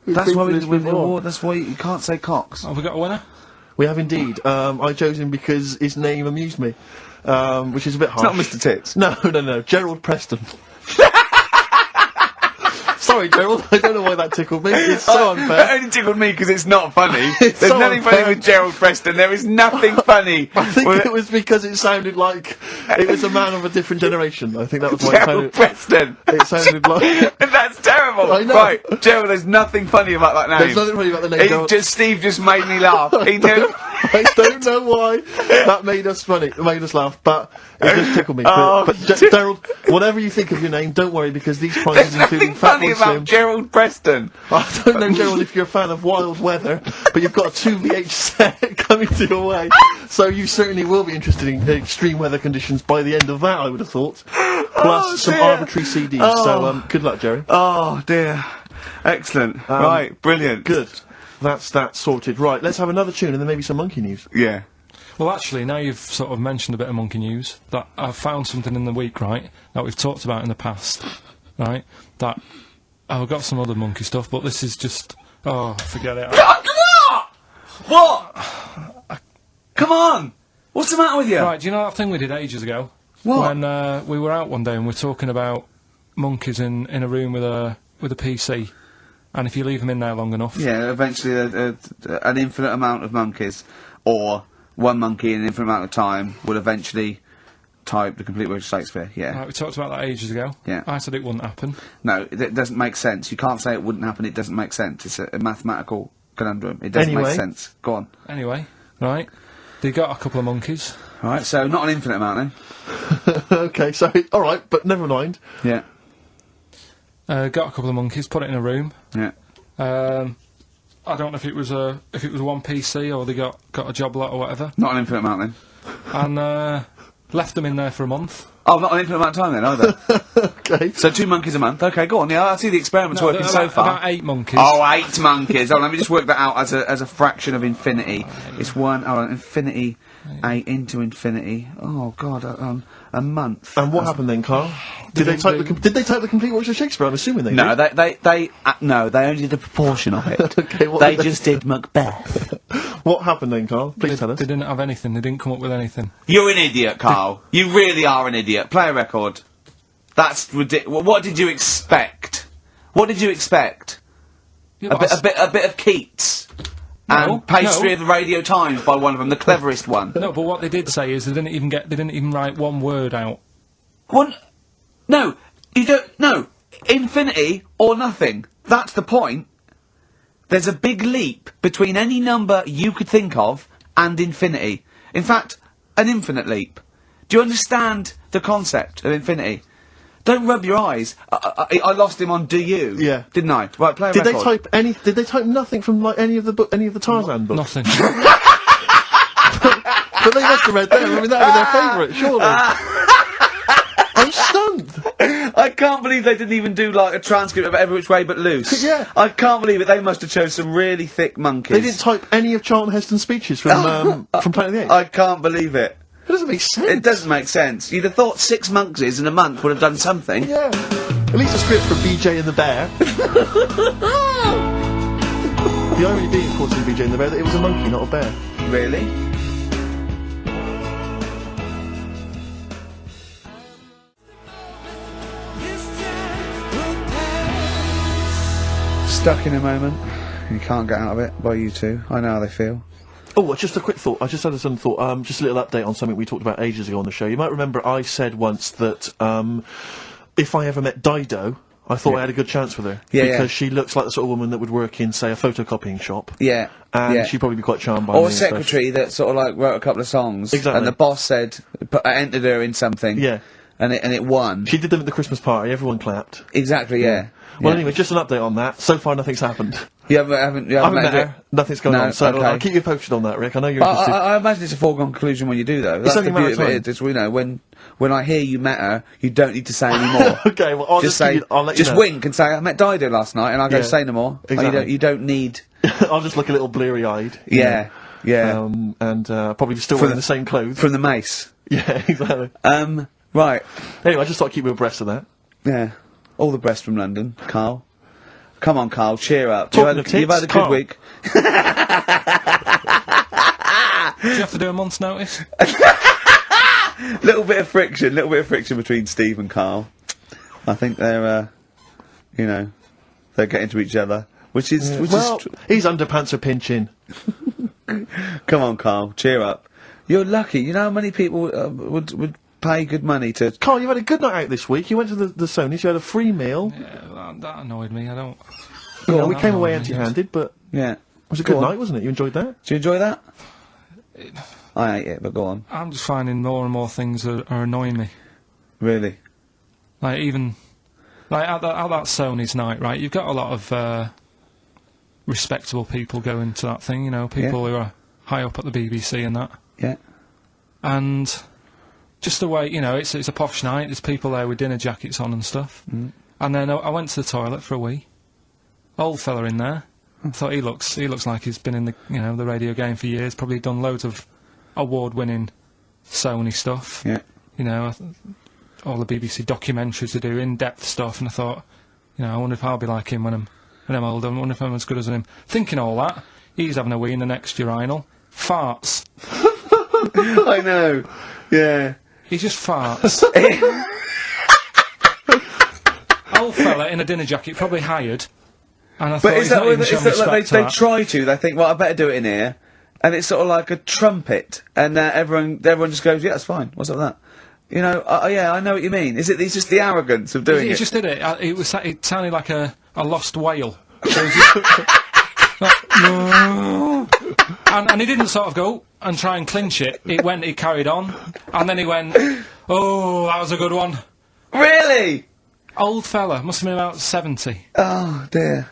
We've That's been why through we this with the before. award. That's why you can't say Cox. Have we got a winner? We have indeed. I chose him because his name amused me, which is a bit It's not harsh. Mr. Tits. No. Gerald Preston. Sorry, Gerald. I don't know why that tickled me. It's so That unfair. only tickled me because it's not funny. It's There's so nothing funny unfair. with Gerald Preston. There is nothing funny. I think with it was because it sounded like it was a man of a different generation. I think that was why it Gerald sounded, Preston. it sounded like... That's terrible. I know. Right, Gerald, there's nothing funny about that name. There's nothing funny about the name Gerald. Steve just made me laugh. He knew. I don't know why that made us funny, made us laugh, but it just tickled me. Oh, but Gerald, whatever you think of your name, don't worry because these prizes There's including nothing Fat funny Boy about Slim. Gerald Preston. I don't know, Gerald, if you're a fan of wild weather, but you've got a 2VH set coming to your way, so you certainly will be interested in extreme weather conditions by the end of that, I would have thought. Plus some dear. arbitrary CDs. So good luck, Jerry. Oh dear. Excellent. Right, brilliant. Good. That's that sorted. Right, let's have another tune and then maybe some monkey news. Yeah. Well, actually, now you've sort of mentioned a bit of monkey news, that I've found something in the week, right, that we've talked about in the past, right, that I've got some other monkey stuff, but this is just, oh, forget it. What? Come on. What's the matter with you? Right, do you know that thing we did ages ago? What? When we were out one day and we were talking about monkeys in a room with a PC, and if you leave them in there long enough, Yeah, eventually an infinite amount of monkeys, or one monkey in an infinite amount of time, will eventually type the complete word of Shakespeare. Yeah. right, we talked about that ages ago. Yeah. I said it wouldn't happen. No, it doesn't make sense. You can't say it wouldn't happen. It doesn't make sense. It's a mathematical conundrum. It doesn't Anyway. make sense. Go on. Anyway, right, they got a couple of monkeys. All right. So not an infinite amount then. Okay, so, alright, but never mind. Yeah. Got a couple of monkeys, put it in a room. Yeah. I don't know if it was one PC or they got a job lot or whatever, Not an infinite amount then. and left them in there for a month. Oh, not an infinite amount of time then either. Okay. So 2 monkeys a month. Okay, go on. Yeah, I see the experiment's working about, so far. about 8 monkeys. Oh, 8 monkeys. Oh, let me just work that out as a fraction of infinity. It's infinity, 8 into infinity. Oh God, a month. And what happened then, Carl? Did they type the complete works of Shakespeare? I'm assuming they No, did. they only did a proportion of it. Okay, what They did just did Macbeth. What happened then, Carl? Please tell us. They didn't have anything. They didn't come up with anything. You're an idiot, Carl. You really are an idiot. Play a record. That's ridiculous. What did you expect? What did you expect? Yeah, A bit of Keats. No, And pastry no. of the Radio Times by one of them, the cleverest one. No, but what they did say is they didn't even write one word out. One, no, you don't. No, infinity or nothing. That's the point. There's a big leap between any number you could think of and infinity. In fact, an infinite leap. Do you understand the concept of infinity? Don't rub your eyes. I lost him on Do You? Yeah. Didn't I? Right, play a Did record. Did they type nothing from like any of the Tarzan books? Nothing. But they must have read them. I mean, that would be their favourite, surely. I'm stunned. I can't believe they didn't even do like a transcript of Every Which Way But Loose. Yeah. I can't believe it. They must have chose some really thick monkeys. They didn't type any of Charlton Heston's speeches from Planet of the Apes. I can't believe it. It doesn't make sense. It doesn't make sense. You'd have thought 6 monkeys in a month would have done something. Yeah. At least a script for BJ and the Bear. The irony being, of course, in BJ and the Bear, that it was a monkey, not a bear. Really? Stuck in a moment. You can't get out of it by you two. I know how they feel. Oh, just a quick thought. I just had a sudden thought. Just a little update on something we talked about ages ago on the show. You might remember I said once that if I ever met Dido, I thought I had a good chance with her. Yeah, because yeah. she looks like the sort of woman that would work in, say, a photocopying shop. Yeah. And yeah. she'd probably be quite charmed by me. Or a and stuff. secretary that sort of like wrote a couple of songs. Exactly. And the boss said, entered her in something. Yeah. And it won. She did them at the Christmas party. Everyone clapped. Exactly, yeah. Well, Yeah. anyway, just an update on that. So far, nothing's happened. You haven't I haven't met met her. Nothing's going No, on. So okay. I'll keep you posted on that, Rick. I know you're But interested. I imagine it's a foregone conclusion when you do, though. That's only the a matter beauty of of it. time. It's, you know, when I hear you met her, you don't need to say any more. Okay, well, I'll just just say, give you- I'll let you just know. wink and say, I met Dido last night, and I'll go Yeah, say no more. exactly. You don't need. I'll just look a little bleary-eyed. Yeah, yeah. And probably still From wearing the same clothes. From the mace. Yeah, exactly. Right. Anyway, I just thought I'd keep you abreast of that. Yeah. All the best from London, Carl. Come on, Carl, cheer up. Talking of You've had a tits, good Carl. week. Do you have to do a month's notice? Little bit of friction between Steve and Carl. I think they're, they're getting to each other, which is His underpants are pinching. Come on, Carl, cheer up. You're lucky. You know how many people would pay good money to. Carl, you've had a good night out this week. You went to the Sony's, you had a free meal. Yeah, that annoyed me. I don't. You know, we that came away annoyed me. empty-handed, but Yeah. it was a Go good on. night, wasn't it? You enjoyed that? Do you enjoy that? I hate it, but go on. I'm just finding more and more things are annoying me. Really? Like even like at that Sony's night, right? You've got a lot of respectable people going to that thing. You know, people who are high up at the BBC and that. Yeah. And just the way, you know, it's a posh night. There's people there with dinner jackets on and stuff. Mm. And then I went to the toilet for a wee. Old fella in there. I thought he looks like he's been in the radio game for years. Probably done loads of award-winning Sony stuff. Yeah. You know, all the BBC documentaries to do, in-depth stuff. And I thought, you know, I wonder if I'll be like him when I'm older. I wonder if I'm as good as him. Thinking all that, he's having a wee in the next urinal. Farts. I know. Yeah. He just farts. Old fella in a dinner jacket, probably hired. And I thought But is he's that, not even is showing that like respect to they that. try to? They think, well, I better do it in here, and it's sort of like a trumpet, and everyone just goes, yeah, that's fine. What's up with that? You know, yeah, I know what you mean. It's just the arrogance of doing He it. just did it. It sounded like a lost whale. And he didn't sort of go and try and clinch it. He carried on, and then he went, "Oh, that was a good one." Really? Old fella, must have been about 70. Oh dear.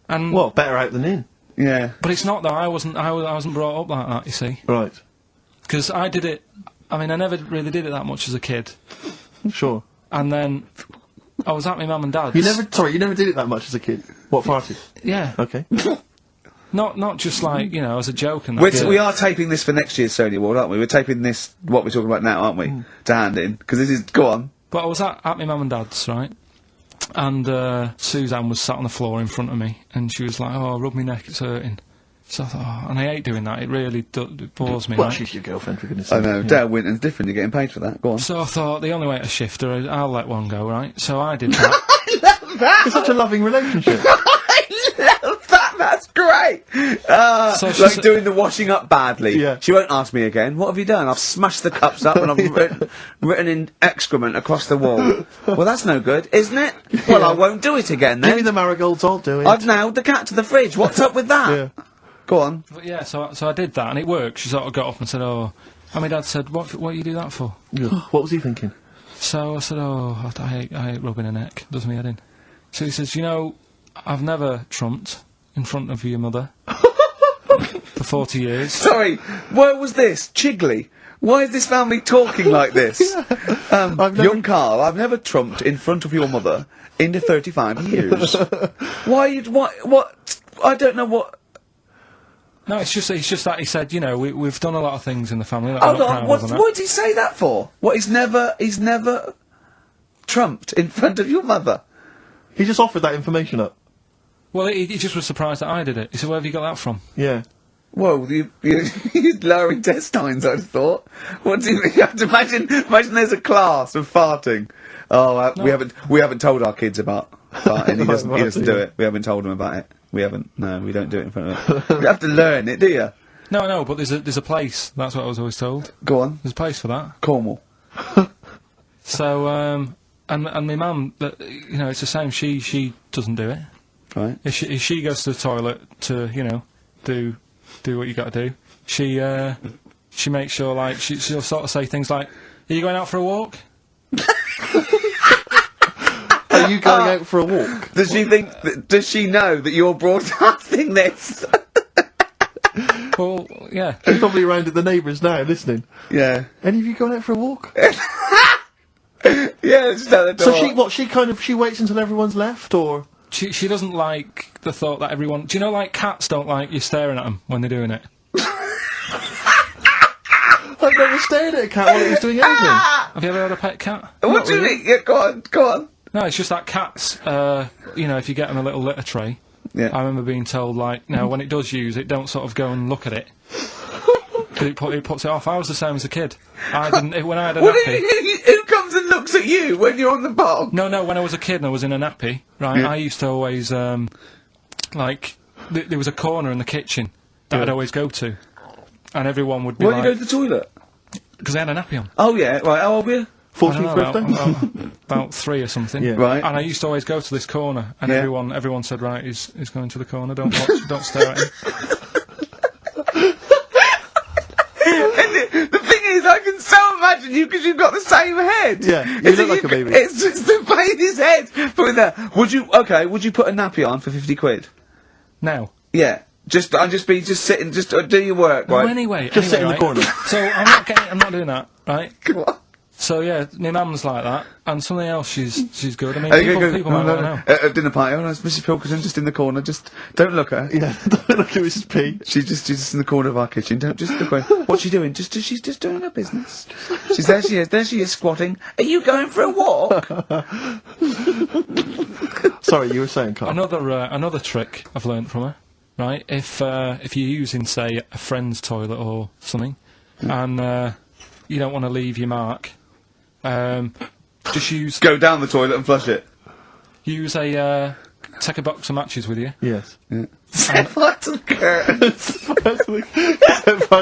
And Well, better out than in. Yeah. but it's not though. I wasn't brought up like that. You see, Right. because I did it. I mean, I never really did it that much as a kid, Sure. and then I was at my mum and dad's. You never did it that much as a kid. What party? Yeah. Okay. Not just like, you know, as a joke and that. We are taping this for next year's Sony Award, aren't we? We're taping this, what we're talking about now, aren't we? To hand in. Because this is, go on. But I was at my mum and dad's, right? And Suzanne was sat on the floor in front of me, and she was like, "Oh, rub me neck, it's hurting." So I thought, oh, and I hate doing that. It really it bores me. Well, right? she's your girlfriend, for goodness I sake. know, Dale Winton's different, you're getting paid for that. Go on. So I thought the only way to shift her is I'll let one go, right? So I did that. It's such a loving relationship. I love that, that's great! So she Like said- doing the washing up badly. Yeah. She won't ask me again. What have you done? I've smashed the cups up and I've written in excrement across the wall. Well, that's no good, isn't it? Well, I won't do it again Give me then. the marigolds, I'll do it. I've nailed the cat to the fridge. What's up with that? Yeah. Go on. But yeah, so I did that, and it worked. She sort of got up and said, "Oh," and my dad said, "What you do that for?" Yeah. What was he thinking? So I said, "Oh, I hate rubbing her neck. Does me head in." So he says, "You know, I've never trumped in front of your mother for 40 years." Sorry, where was this? Chigley? Why is this family talking like this? Young Carl, I've never trumped in front of your mother in the 35 years. Why? What? I don't know what. No, it's just that he said, you know, we've done a lot of things in the family. That we're Hold not on, proud what of and that. did he say that for? What? He's never trumped in front of your mother. He just offered that information up. Well, he just was surprised that I did it. He said, "Where have you got that from?" Yeah. Well, you lower intestines, I'd have thought. What do you have to imagine there's a class of farting. Oh, we haven't told our kids about farting. He doesn't do it. We haven't told him about it. We haven't. No, we don't do it in front of him. You have to learn it, do you? No, but there's a place. That's what I was always told. Go on. There's a place for that. Cornwall. So, and my mum, you know, it's the same. She doesn't do it. Right. If she goes to the toilet to, you know, do what you got to do, she makes sure, like, she'll sort of say things like, "Are you going out for a walk?" Are you going out for a walk? Does she think? Does she know that you're broadcasting this? Well, yeah. He's probably around at the neighbours now, listening. Yeah. Any of you going out for a walk? Yeah, just out the door. So she waits until everyone's left, or? She doesn't like the thought that everyone... Do you know, like, cats don't like you staring at them when they're doing it? I've never stared at a cat while it was doing anything. Have you ever had a pet cat? What do you mean? Yeah, go on. No, it's just that cats, you know, if you get them a little litter tray, Yeah. I remember being told, like, no, when it does use it, don't sort of go and look at it. 'Cause it puts it off. I was the same as a kid. I didn't... When I had a What do nappy... you, who comes and looks at you when you're on the bottom? No, when I was a kid and I was in a nappy, right, Yeah. I used to always, like, there was a corner in the kitchen that I'd always go to. And everyone would be Why do you like... go to the toilet? Because I had a nappy on. Oh yeah, right. How old were you? 14th birthday? About 3 or something. Yeah. Right. And I used to always go to this corner, and Yeah. everyone said, right, he's going to the corner, don't watch, don't stare at him. The thing is, I can so imagine you because you've got the same head. Yeah, you It's look like a baby. It's just the baby's head. Put in there. Would you put a nappy on for 50 quid? Now. Yeah. Just sitting, do your work, right? Well, anyway, Just sit in the right, corner. So I'm not doing that, right? Come on. So yeah, my mum's like that, and something else she's good. I mean, Go. people might want to know. At dinner party, oh, it's Mrs. Pilkington just in the corner. Just don't look at her. Yeah, don't look at Mrs. P. She's just in the corner of our kitchen. Don't just look away. What's she doing? She's just doing her business. She's there. There she is squatting. Are you going for a walk? Sorry, you were saying, Carl. Another trick I've learnt from her, right? If you're using, say, a friend's toilet or something, and you don't want to leave your mark, just Go down the toilet and flush it. take a box of matches with you. Yes. Set fire to the curtains.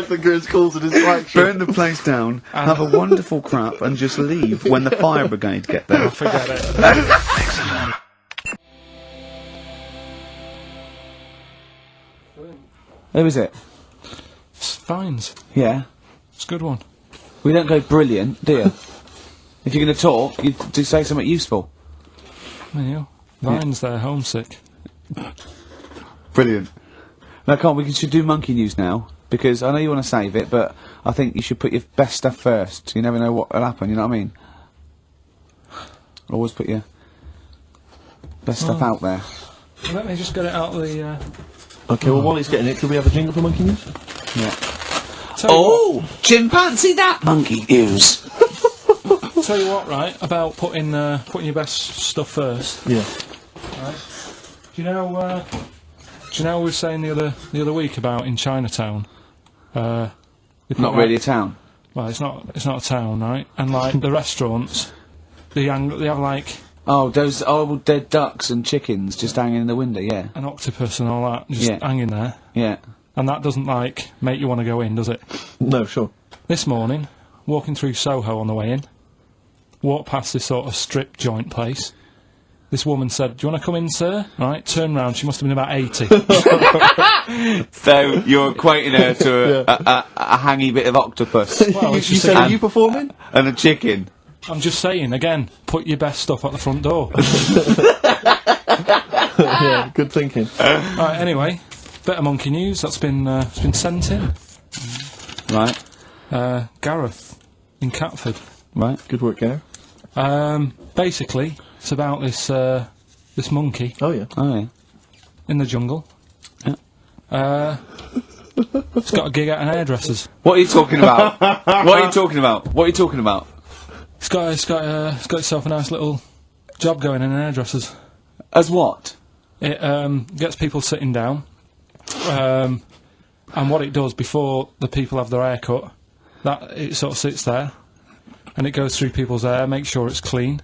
The girls calls it his flagship. Burn the place down. Have a wonderful crap and just leave when the fire brigade get there. Forget it. Who is it? It's Vines. Yeah. It's a good one. We don't go brilliant, do you? If you're going to talk, you do say something useful. Yeah. Vines, they're homesick. Brilliant. Now, come on, we should do monkey news now, because I know you want to save it, but I think you should put your best stuff first. You never know what will happen, you know what I mean? Always put your best stuff out there. Let me just get it out of the... Okay, well, while he's getting it, could we have a jingle for Monkey News? Yeah. Chimpanzee that monkey news. Tell you what, right, about putting your best stuff first. Yeah. Right. Do you know we were saying the other week about in Chinatown? They put, Not like- really a town. Well, it's not a town, right? And like the restaurants, they have like Oh, those old dead ducks and chickens just hanging in the window, yeah. an octopus and all that just Yeah. hanging there, Yeah. and that doesn't like make you want to go in, does it? No, sure. This morning, walking through Soho on the way in, walked past this sort of strip joint place. This woman said, "Do you want to come in, sir?" Right, turn round. She must have been about 80. So you're equating her to a hangy bit of octopus Well, You it's just said, a- are you performing? and a chicken. I'm just saying, again, put your best stuff at the front door. Yeah, good thinking. Right, anyway, bit of monkey news that's been sent in. Right. Gareth in Catford. Right. Good work, Gary. Basically, it's about this monkey Oh, yeah. Oh, yeah. in the jungle. It's got a gig at an hairdresser's. What are you talking about? What are you talking about? What are you talking about? It's got itself a nice little job going in an hairdresser's. As what? It gets people sitting down, And what it does before the people have their hair cut, that it sort of sits there, and it goes through people's hair, makes sure it's clean,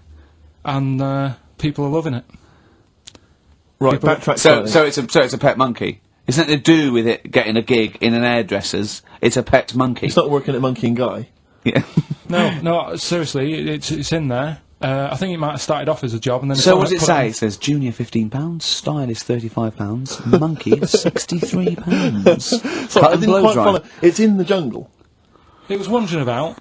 and people are loving it. Right, People- backtrack So slightly. it's a pet monkey. It's nothing to do with it getting a gig in an hairdresser's. It's a pet monkey. It's not working at Monkey and Guy. Yeah. No, seriously, it's in there. I think it might have started off as a job, and then So it what does it put say? on- It says junior £15, stylist £35, monkey £63. So Cut I and didn't blow quite dry. follow. It's in the jungle. It was wandering about.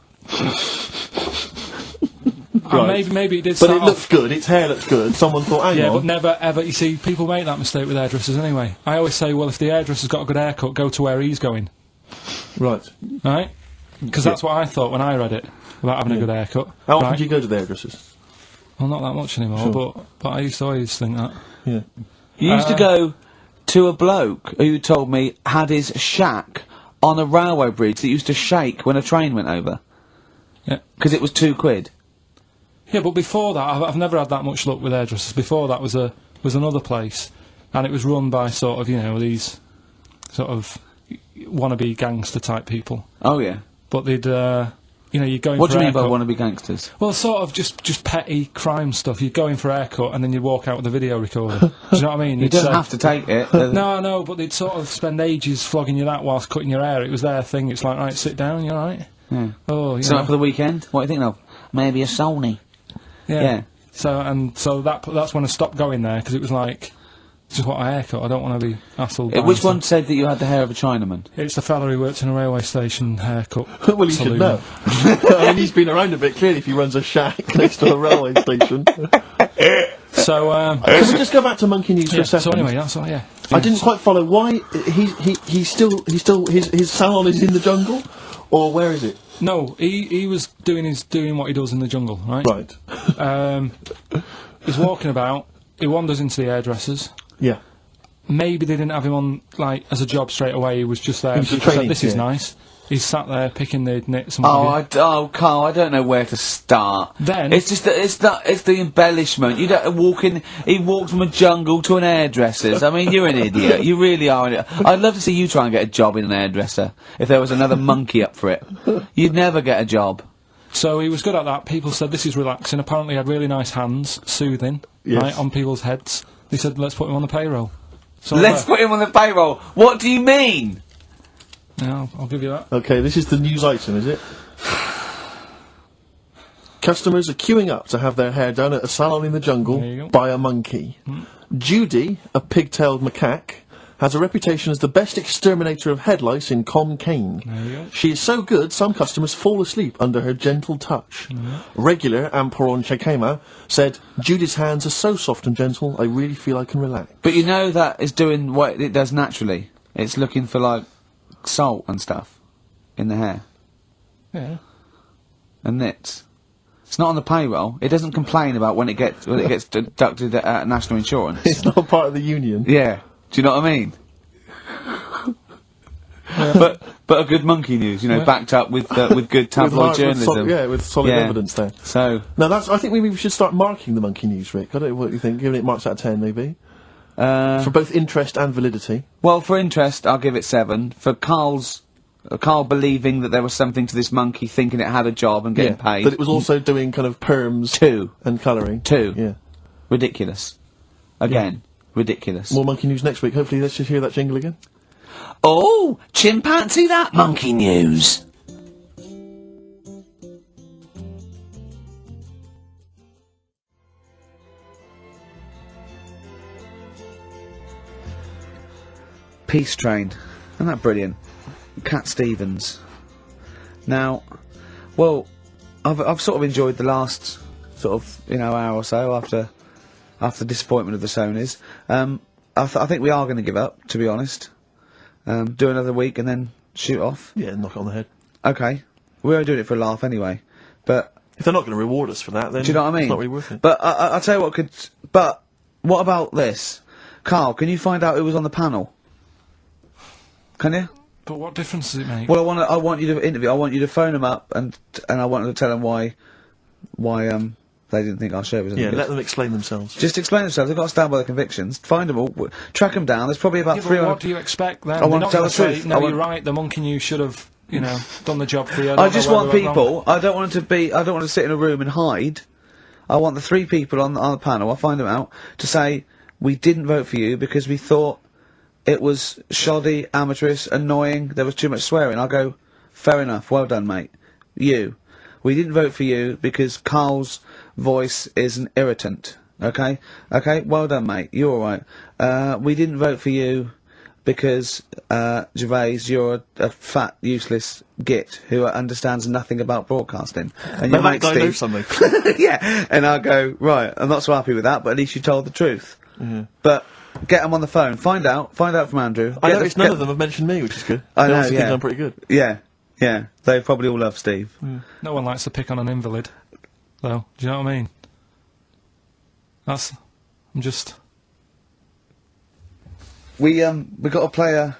Right. And maybe it did But start it looks off. good, its hair looks good. Someone thought, hang Yeah, on. but never ever. You see, people make that mistake with hairdressers anyway. I always say, well, if the hairdresser's got a good haircut, go to where he's going, Right. right? Because that's what I thought when I read it about having a good haircut. How often right? do you go to the hairdressers? Well, not that much anymore, Sure. but I used to always think that. Yeah. You used to go to a bloke who told me had his shack on a railway bridge that used to shake when a train went over. Yeah. Because it was £2. Yeah, but before that, I've never had that much luck with hairdressers. Before that was another place, and it was run by sort of these sort of wannabe gangster type people. Oh, yeah. But they'd you're going. What for do you a mean by haircut. wannabe gangsters? Well, sort of just petty crime stuff. You'd go in for a haircut and then you'd walk out with a video recorder. Do you know what I mean? You You'd don't say- have to take it. No, but they'd sort of spend ages flogging you that whilst cutting your hair. It was their thing. It's like, right, sit down, you're right. Yeah. Oh, you So know. for the weekend, what are you thinking of? Maybe a Sony. yeah. So that's when I stopped going there because it was like, just what a haircut. I don't want to be hassled. by Which some- one said that you had the hair of a Chinaman? It's the fella who works in a railway station haircut. Well, you should saloon. know. I mean, he's been around a bit, clearly, if he runs a shack next to a railway station. So, Can we just go back to Monkey News for yeah, a second? so anyway, that's all, yeah. I didn't quite follow why he's still his salon is in the jungle, or where is it? No, he was doing what he does in the jungle, right? Right. He's walking about. He wanders into the hairdressers. Yeah. Maybe they didn't have him on like as a job straight away. He was just there. He was People training, said, "This is yeah. nice." He's sat there picking the knits and Oh, what have you. Carl, I don't know where to start. Then- it's just it's the embellishment. You don't walk in. He walked from a jungle to an hairdresser's. I mean, you're an idiot. You really are an idiot. I'd love to see you try and get a job in an hairdresser if there was another monkey up for it. You'd never get a job. So he was good at that. People said this is relaxing. Apparently, he had really nice hands, soothing, Yes. right on people's heads. They said, "Let's put him on the payroll." So Let's put him on the payroll. What do you mean? Yeah, I'll give you that. Okay, this is the news item, is it? Customers are queuing up to have their hair done at a salon in the There you jungle go. by a monkey. Judy, a pig-tailed macaque, has a reputation as the best exterminator of head lice in Com Cane. There you go. She is so good, some customers fall asleep under her gentle touch. Regular Amporon Chekema said, Judy's hands are so soft and gentle, I really feel I can relax. But you know that is doing what it does naturally. It's looking for like salt and stuff in the hair Yeah. and nits. It's not on the payroll. It doesn't complain about when it gets deducted at national insurance. It's not part of the union. Yeah. Do you know what I mean? but a good monkey news, Yeah. backed up with good tabloid journalism. With solid Yeah. evidence there. So Now, I think maybe we should start marking the monkey news, Rick. I don't know what you think, giving it marks out of 10, maybe. For both interest and validity. well, for interest, I'll give it 7. For Carl believing that there was something to this monkey, thinking it had a job and getting paid. That it was also doing kind of perms 2. and colouring. 2. Yeah. Ridiculous. Again, ridiculous. More monkey news next week. Hopefully, let's just hear that jingle again. Oh, chimpanzee that monkey news. Peace Train. Isn't that brilliant? Cat Stevens. Now, well, I've sort of enjoyed the last sort of hour or so after disappointment of the Sonys. I think we are going to give up, to be honest. Do another week and then shoot off. Yeah, knock it on the head. Okay, we are doing it for a laugh anyway. But If they're not going to reward us for that, then do you know what I mean? it's not really worth it. But I'll tell you what could. But what about this, Carl? Can you find out who was on the panel? Can you? But what difference does it make? Well, I want you to interview. I want you to phone them up and I want to tell them why they didn't think our show was any Yeah, good. let them explain themselves. Just explain themselves. They've got to stand by their convictions. Find them all. Track them down. There's probably about Yeah, but 300. what do you expect then? I They're want not to tell gonna the say, truth. no, I you're want- right, the monkey news should have, you know, done the job for you. I don't just know where want we went wrong. people. I don't want them to be. I don't want to sit in a room and hide. I want the 3 people on the panel. I'll find them out to say we didn't vote for you because we thought it was shoddy, amateurish, annoying. There was too much swearing. I'll go. Fair enough. Well done, mate. You. We didn't vote for you because Carl's voice is an irritant. Okay? Okay? Well done, mate. You're alright. We didn't vote for you because, Gervais, you're a fat, useless git who understands nothing about broadcasting. And your That mate guy knows Steve... something. yeah. And I'll go, right, I'm not so happy with that, but at least you told the truth. But get them on the phone. Find out from Andrew. I Get noticed none of them have mentioned me, which is good. I They know, obviously think yeah. I'm pretty good. Yeah. Yeah. They probably all love Steve. No one likes to pick on an invalid, though. Do you know what I mean? I'm just... We got a player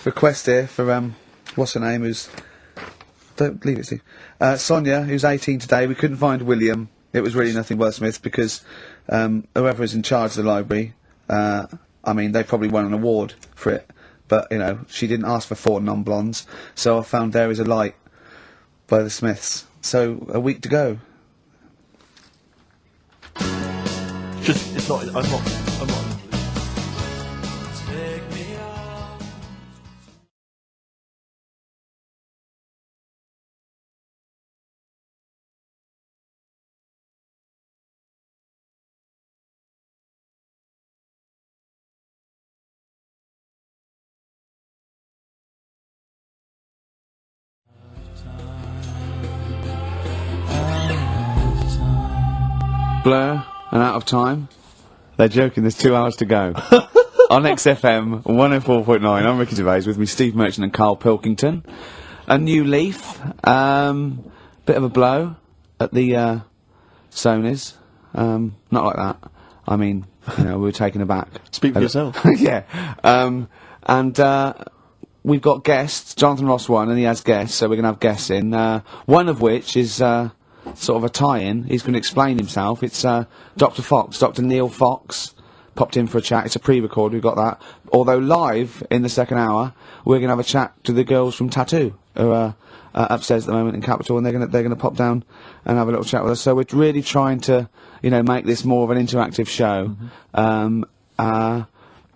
request here for what's her name? Who's don't leave it, Steve. Sonia, who's 18 today. We couldn't find William. It was really nothing wordsmith because whoever is in charge of the library, I mean, they probably won an award for it. But you know, she didn't ask for 4 non-blondes, so I found There Is a Light by the Smiths. So a week to go. Just, it's not. I'm not. Blur and Out of Time. They're joking, there's 2 hours to go. On XFM 104.9, I'm Ricky Gervais, with me Steve Merchant and Carl Pilkington. A new leaf, bit of a blow at the Sonys. Not like that. I mean, you know, we were taken aback. Speak for yourself. Yeah. We've got guests. Jonathan Ross won, and he has guests, so we're going to have guests in. One of which is sort of a tie-in. He's going to explain himself. It's Dr. Fox, Dr. Neil Fox, popped in for a chat. It's a pre-record, we've got that. Although live, in the second hour, we're going to have a chat to the girls from Tattoo, who are upstairs at the moment in Capitol, and they're going to pop down and have a little chat with us. So we're really trying to, you know, make this more of an interactive show.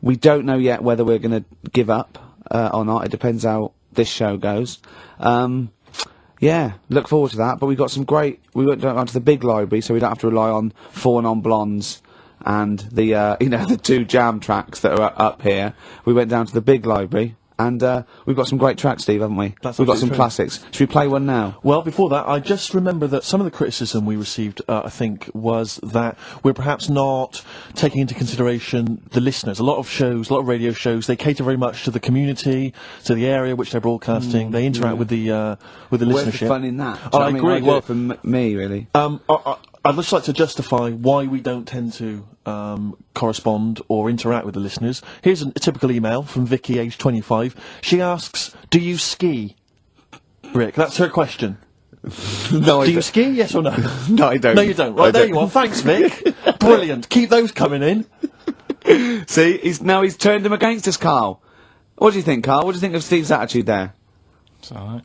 We don't know yet whether we're going to give up or not. It depends how this show goes. Yeah, look forward to that. But we've got some great... We went down to the big library, so we don't have to rely on 4 non-blondes and the, you know, the 2 jam tracks that are up here. We went down to the big library, and we've got some great tracks, Steve, haven't we? That's We've got absolutely some true. classics. Should we play one now? Well, before that, I just remember that some of the criticism we received, I think, was that we're perhaps not taking into consideration the listeners. A lot of shows, a lot of radio shows, they cater very much to the community, to the area which they're broadcasting. They interact with the Where's listenership. the fun in that? Do you Oh, know I what agree. I do Well, it for me, really. I'd just like to justify why we don't tend to correspond or interact with the listeners. Here's a typical email from Vicky, age 25. She asks, "Do you ski?" Rick, that's her question. No, I Do you don't. ski? Yes or no? No, I don't. No, you don't. I Right, there don't. you are. Thanks, Vic. Brilliant. Keep those coming in. See, he's turned him against us, Carl. What do you think, Carl? What do you think of Steve's attitude there? It's alright.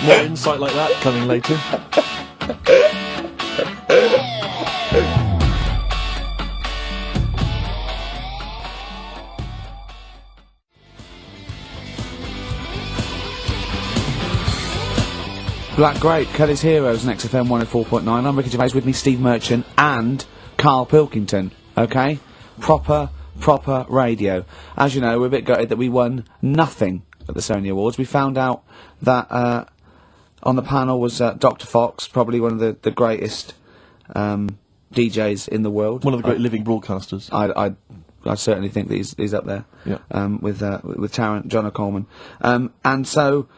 More insight like that coming later. Black Grape, Kelly's Heroes, and XFM 104.9. I'm Ricky Gervais, with me Steve Merchant and Carl Pilkington. Okay? Proper radio. As you know, we're a bit gutted that we won nothing at the Sony Awards. We found out that on the panel was Dr. Fox, probably one of the greatest DJs in the world. One of the great living broadcasters. I certainly think that he's up there. Yeah. With Tarrant, John O'Coleman. And so...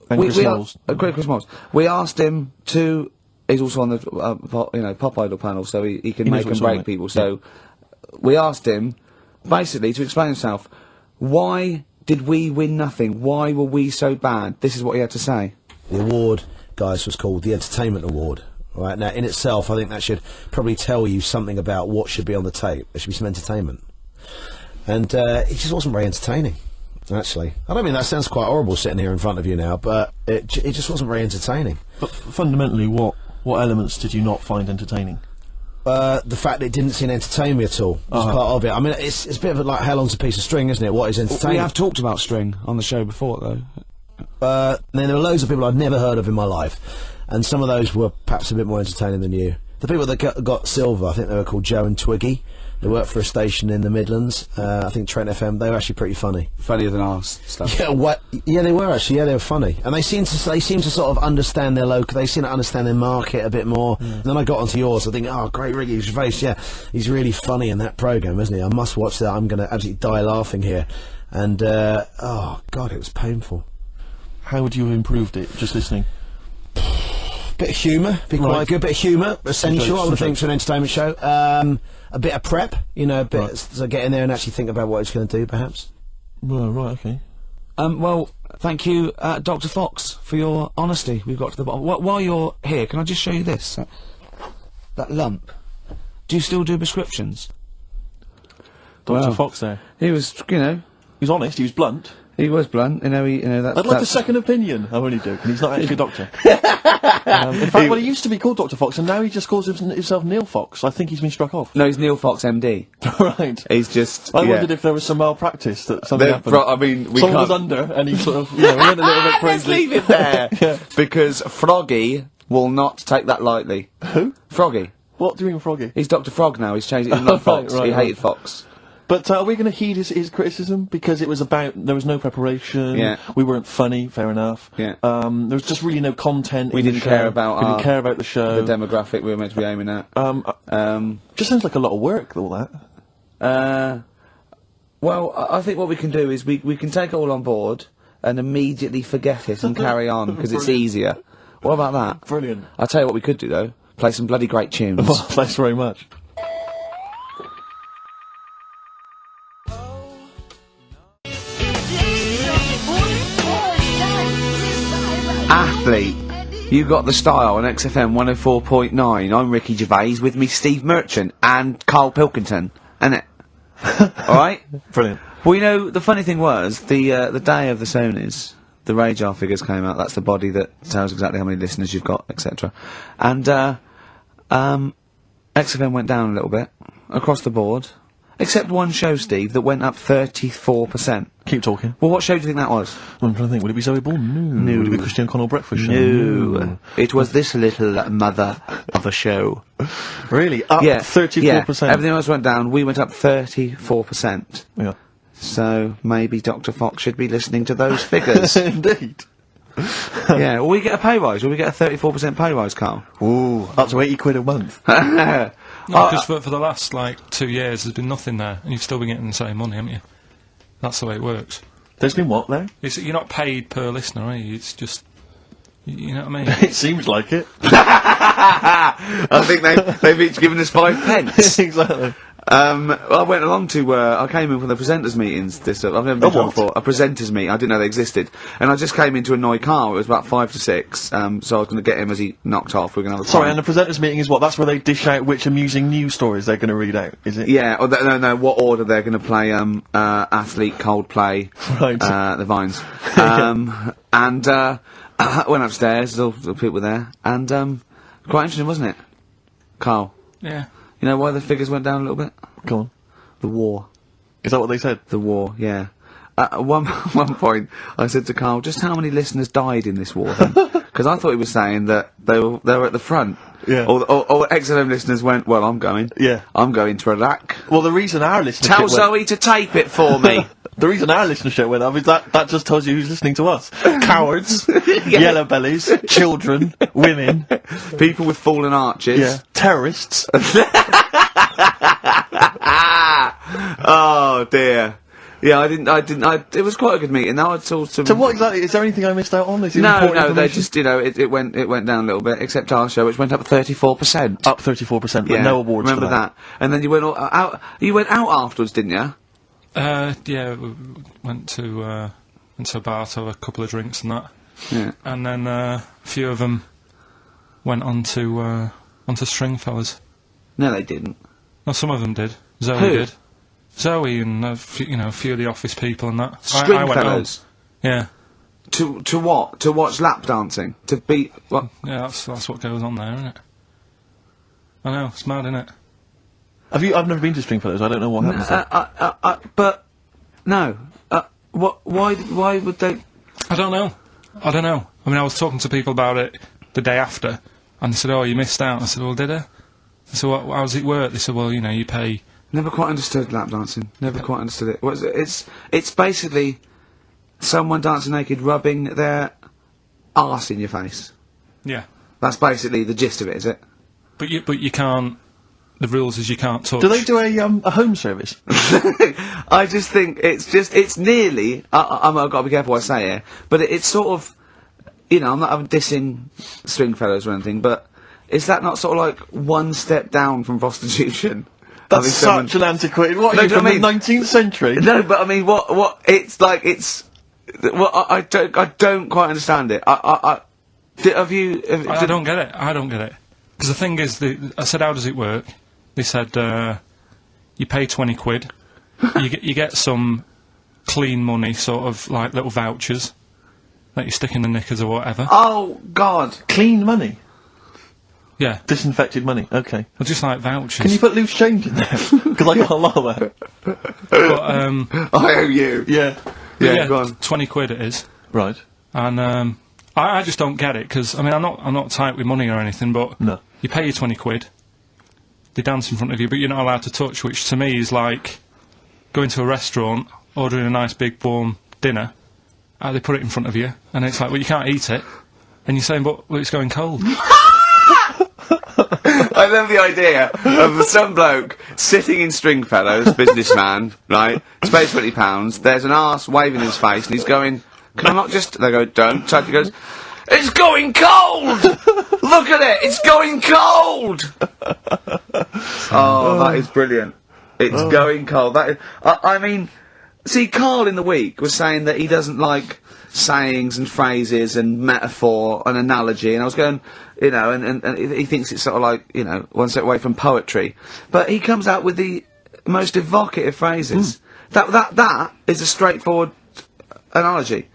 And Chris Moles. Chris Moles. We asked him to... He's also on the Pop Idol panel, so he can He knows make what and he's on break about. people. So we asked him, basically, to explain himself. Why did we win nothing? Why were we so bad? This is what he had to say. The award, guys, was called the Entertainment Award. Right now, in itself, I think that should probably tell you something about what should be on the tape. There should be some entertainment, and it just wasn't very entertaining. Actually, I don't mean that sounds quite horrible sitting here in front of you now, but it just wasn't very entertaining. But fundamentally, what elements did you not find entertaining? The fact that it didn't seem to entertain me at all was part of it. I mean, it's a bit of like how long's a piece of string, isn't it? What is entertaining? We have talked about string on the show before, though. Then there were loads of people I'd never heard of in my life, and some of those were perhaps a bit more entertaining than you. The people that got silver, I think they were called Joe and Twiggy. They worked for a station in the Midlands, I think Trent FM. They were actually pretty funny. Funnier than ours stuff. Yeah, what? Yeah, they were actually. Yeah, they were funny, and they seem to sort of understand their local. They seem to understand their market a bit more. And then I got onto yours. I think, oh, great, Ricky Gervais. Yeah, he's really funny in that program, isn't he? I must watch that. I'm going to absolutely die laughing here. And oh God, it was painful. How would you have improved it, just listening? Bit of humour, be quite good. Bit of humour, essential, I would think, to an entertainment show. A bit of prep, you know, a bit so get in there and actually think about what it's going to do, perhaps. Well, right, okay. Well, thank you, Dr. Fox, for your honesty. We've got to the bottom. While you're here, can I just show you this? That lump. Do you still do prescriptions? Dr. Wow. Fox there. He was, you know, He was honest, he was blunt. he was blunt. You know, that. I'd like a second opinion. I'm only joking, he's not actually a doctor. In fact, well, he used to be called Dr. Fox, and now he just calls himself Neil Fox. I think he's been struck off. No, he's Neil Fox, MD. Right. He's just. I yeah. wondered if there was some malpractice, that something happened. I mean, we Someone can't. was under, and he sort of, you know, went a little bit crazy. Let's leave it there. Yeah. Because Froggy will not take that lightly. Who? Froggy. What do you mean, Froggy? He's Dr. Frog now. He's changed it. He's not Fox. right, he right. hated Fox. But are we going to heed his criticism? Because it was about, there was no preparation, Yeah. we weren't funny, fair enough. Yeah. There was just really no content We in the didn't show. care about We our- didn't care about the show. The demographic we were meant to be aiming at. Just sounds like a lot of work, all that. Well, I think what we can do is we can take it all on board and immediately forget it and carry on because it's easier. What about that? Brilliant. I'll tell you what we could do though. Play some bloody great tunes. Well, thanks very much. Athlete. You got the style on XFM 104.9. I'm Ricky Gervais with me Steve Merchant and Carl Pilkington. Innit? Alright? Brilliant. Well, you know, the funny thing was, the day of the Sonys, the Radar figures came out. That's the body that tells exactly how many listeners you've got, etc. And, XFM went down a little bit, across the board. Except one show, Steve, that went up 34%. Keep talking. Well, what show do you think that was? I'm trying to think. Would it be Zoe Ball? No. Would it be Christian Connell Breakfast Show? No. It was this little mother of a show. Really? Up 34%? Yeah. Everything else went down. We went up 34%. Yeah. So maybe Dr. Fox should be listening to those figures. Indeed. Yeah. Will we get a pay rise? Will we get a 34% pay rise, Carl? Ooh, up to 80 quid a month. No, because for the last, 2 years, there's been nothing there, and you've still been getting the same money, haven't you? That's the way it works. There's been what there? You're not paid per listener, are you? It's just... You know what I mean? It seems like it. I think they've each given us 5 pence. Exactly. Well, I went along to, I came in for the presenters meetings I've never been to one before. A presenters meet, I didn't know they existed. And I just came in to annoy Carl, it was about 5 to 6, so I was going to get him as he knocked off, we're going to have a Sorry, pint. and the presenters meeting is what? That's where they dish out which amusing news stories they're going to read out, is it? Yeah, or no, what order they're going to play, Athlete, Coldplay, Right. the Vines. And, I went upstairs, all the people were there, and, quite interesting, wasn't it? Carl, Yeah. you know why the figures went down a little bit? Go on. The war. Is that what they said? The war, yeah. At one point, I said to Carl, just how many listeners died in this war then? Because I thought he was saying that they were at the front. Yeah. Or XFM listeners went, well, I'm going. Yeah. I'm going to Iraq. Well, the reason our listenership Tell went... Zoe to tape it for me. The reason our listenership went up is that just tells you who's listening to us. Cowards, yellow bellies, children, women, People with fallen arches. terrorists. Oh dear. Yeah, I didn't, it was quite a good meeting. Now I saw some... So what exactly, is there anything I missed out on? Is it No, important they information? just, it went down a little bit, except our show, which went up 34%. Up 34%, but no awards remember for that. And then you went out afterwards, didn't you? Yeah, we went to a bar to have a couple of drinks and that. Yeah. and then a few of them went onto Stringfellas. No, they didn't. Well, some of them did. Zoe Who? did. Zoe and a few of the office people and that. I went home. Stringfellas. Yeah, To what? To watch lap dancing? To beat what? yeah, that's what goes on there, isn't it? I know, it's mad, isn't it? Have you? I've never been to Stringfellows. I don't know what happens there. But no. What? Why would they? I don't know. I mean, I was talking to people about it the day after, and they said, "Oh, you missed out." I said, "Well, did I?" I said, "How does it work?" They said, "Well, you pay." Never quite understood lap dancing. Never quite understood it. It's basically someone dancing naked, rubbing their arse in your face. Yeah, That's basically the gist of it, is it? but you can't. The rules is you can't touch. Do they do a home service? I just think it's nearly. I've got to be careful what I say here, but it's sort of, I'm not dissing Stringfellows or anything, but is that not sort of like one step down from prostitution? That's Having such an antiquated. What No, are you do you from know what I the 19th century? No, but I mean, what? It's like it's. Well, I don't quite understand it. Have you? I don't get it. I don't get it. Because the thing is, I said, how does it work? They said, you pay 20 quid, you get some clean money, sort of like little vouchers that you stick in the knickers or whatever. Oh God! Clean money, Yeah, disinfected money. Okay. well, just like vouchers. Can you put loose change in there? Because I got a lot of that. But, I owe you. Yeah. Yeah, go on. 20 quid it is. Right. And I just don't get it, because, I mean, I'm not tight with money or anything, but No. you pay your 20 quid, they dance in front of you, but you're not allowed to touch, which to me is like going to a restaurant, ordering a nice big warm dinner, they put it in front of you, and it's like, well, you can't eat it, and you're saying, but well, it's going cold. I love the idea of some bloke sitting in Stringfellows, businessman, right? He's paid £20. There's an arse waving in his face, and he's going, "Can I not just?" They go, "Don't." So he goes, "It's going cold. Look at it. It's going cold." Oh, that is brilliant. It's going cold. That is, I mean, see, Carl in the week was saying that he doesn't like sayings and phrases and metaphor and analogy, and I was going, and he thinks it's sort of like, one step away from poetry. But he comes out with the most evocative phrases. That is a straightforward analogy.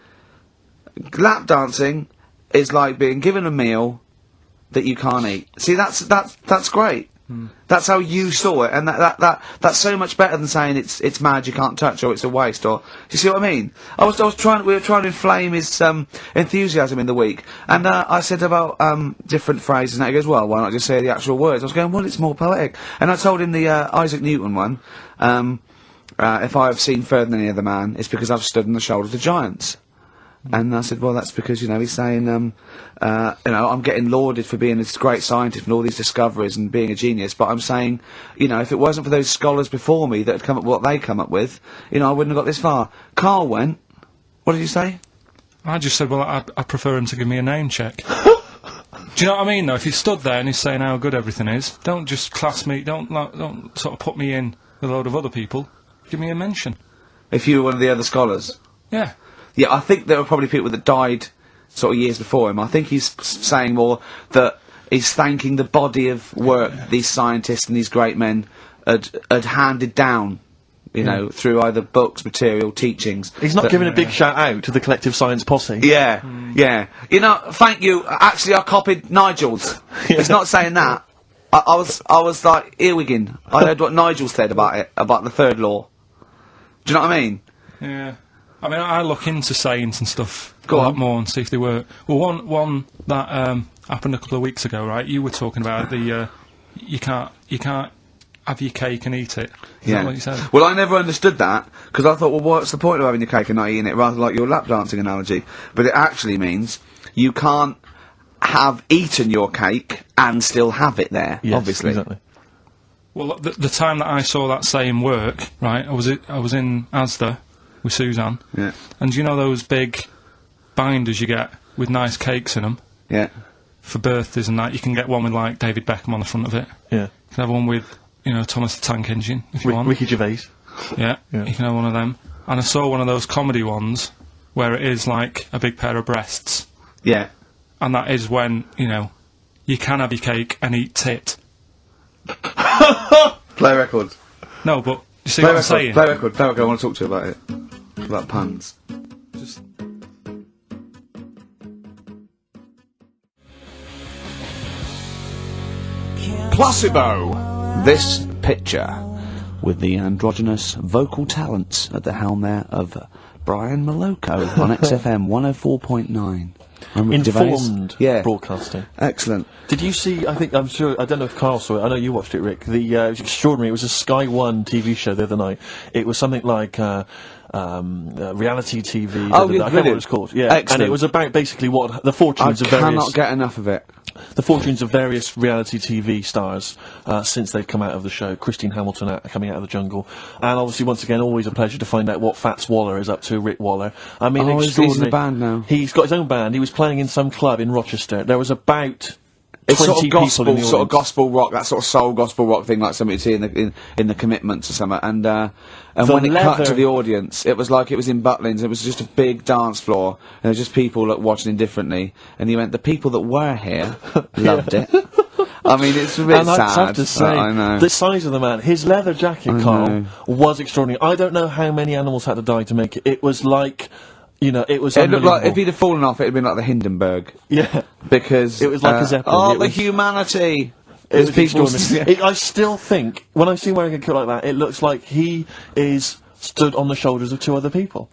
Lap dancing is like being given a meal that you can't eat. See, that's great. That's how you saw it, and that's so much better than saying it's mad, you can't touch, or it's a waste, or do you see what I mean? We were trying to inflame his enthusiasm in the week, and I said about different phrases, and he goes, well, why not just say the actual words? I was going, well, it's more poetic, and I told him the Isaac Newton one. If I have seen further than any other man, it's because I've stood on the shoulders of giants. And I said, well, that's because, he's saying, I'm getting lauded for being this great scientist and all these discoveries and being a genius, but I'm saying, if it wasn't for those scholars before me that had come up with what they come up with, I wouldn't have got this far. Carl went, what did you say? I just said, well, I prefer him to give me a name check. Do you know what I mean, though? If he stood there and he's saying how good everything is, don't just class me, don't sort of put me in with a load of other people. Give me a mention. If you were one of the other scholars. Yeah. Yeah, I think there were probably people that died sort of years before him. I think he's saying more that he's thanking the body of work these scientists and these great men had handed down, through either books, material, teachings. He's not that- giving a big shout out to the collective science posse. Yeah, yeah. Thank you. Actually, I copied Nigel's. He's not saying that. I was like earwigging. I heard what Nigel said about it, about the third law. Do you know what I mean? Yeah. I mean, I look into sayings and stuff Go a lot on. more and see if they work. Well, one that happened a couple of weeks ago, right? You were talking about the you can't have your cake and eat it. Is that what you said? Well, I never understood that, because I thought, well, what's the point of having your cake and not eating it, rather like your lap dancing analogy? But it actually means you can't have eaten your cake and still have it there, Yes, obviously. Exactly. Well, the time that I saw that saying work, right? I was in Asda with Suzanne, Yeah, and do you know those big binders you get with nice cakes in them yeah. for birthdays and that? You can get one with like David Beckham on the front of it. Yeah. You can have one with Thomas the Tank Engine if you want. Ricky Gervais. Yeah, Yeah. you can have one of them. And I saw one of those comedy ones where it is like a big pair of breasts Yeah. and that is when, you know, you can have your cake and eat tit. Play record. No, but you see Play what I'm record. saying? Play record. Play record. I want to talk to you about it. About puns. Just Placebo. This picture with the androgynous vocal talents at the helm there of Brian Moloko on XFM 104.9. I'm Rick Gervais. Informed Yeah. broadcasting. Excellent. Did you see? I'm sure. I don't know if Carl saw it. I know you watched it, Rick. It was extraordinary. It was a Sky One TV show the other night. It was something like reality TV. Oh, I can't remember yeah, what brilliant. it's called. Yeah, Excellent. and it was about basically what the I fortunes of cannot various get enough of it. various reality TV stars since they've come out of the show. Christine Hamilton coming out of the jungle, and obviously once again always a pleasure to find out what Fats Waller is up to. Rick Waller. I mean, Oh, he's extraordinary. in a band now. He's got his own band. He was playing in some club in Rochester. There was about It's 20 sort of people gospel, in the sort of audience. gospel rock, that sort of soul gospel rock thing, like something you see in the Commitments or something. And The when it cut leather- to the audience, it was like it was in Butlins. It was just a big dance floor, and there was just people like, watching indifferently. And he went, the people that were here loved it. I mean, it's a bit And sad. I have to say, I know. the size of the man, his leather jacket, I Carl, know. was extraordinary. I don't know how many animals had to die to make it. It was like, you know, it was It looked like unbelievable. if he'd have fallen off, it'd been like the Hindenburg, Yeah. because It was like a Zeppelin. Oh, It the was- humanity! It As was people extraordinary. I still think, when I see him wearing a coat like that, it looks like he is stood on the shoulders of two other people.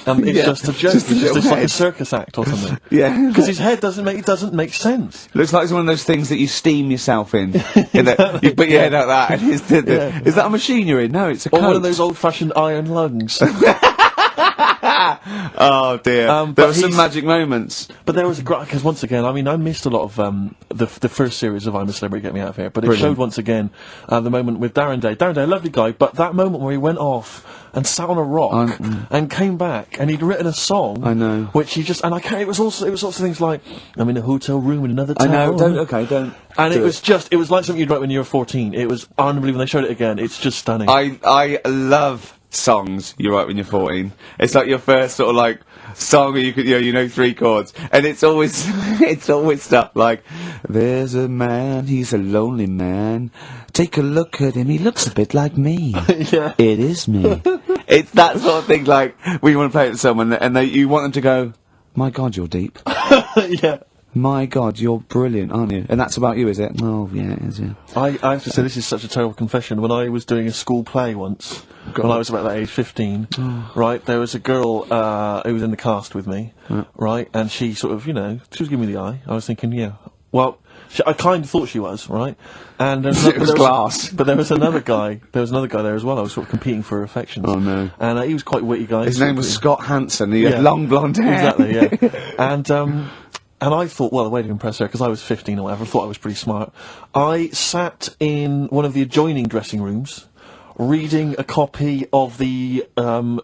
And it's Yeah, just a joke. just a It's little just like a head. circus act or something. Yeah. Because his head doesn't make sense. Looks like it's one of those things that you steam yourself in. You put your head out that, and is that a machine you're in? No, it's a Or one coat. of those old-fashioned iron lungs. Oh dear. But There were some he's- magic moments. But there was a because once again, I mean, I missed a lot of the first series of I'm a Celebrity, Get Me Out of Here, but it Brilliant. showed once again the moment with Darren Day. Darren Day, a lovely guy, but that moment where he went off and sat on a rock and came back and he'd written a song. I know. Which he just and I can't. It was also things like I'm in a hotel room in another I town. know. Don't. And do it was like something you'd write when you were 14. It was unbelievable. They showed it again. It's just stunning. I love songs you write when you're 14. It's like your first sort of like song where you know 3 chords, and it's always it's always stuff like, there's a man, he's a lonely man. Take a look at him, he looks a bit like me. Yeah. It is me. It's that sort of thing. Like when you want to play it to someone, and you want them to go, my God, you're deep. Yeah. My God, you're brilliant, aren't you? And that's about you, is it? Oh, yeah, it is, yeah. I have to say, this is such a terrible confession. When I was doing a school play once, when I was about that age, 15, right, there was a girl who was in the cast with me, right, and she sort of, you know, she was giving me the eye. I was thinking, yeah, well, I kind of thought she was, right? And It was class. But there was another guy. There was another guy there as well. I was sort of competing for her affections. Oh, no. And he was quite a witty guy. His name was Scott Hansen. He Yeah. had long blonde hair. Exactly, yeah. And I thought, well, the way to impress her, because I was 15 or whatever, I thought I was pretty smart. I sat in one of the adjoining dressing rooms, reading a copy of the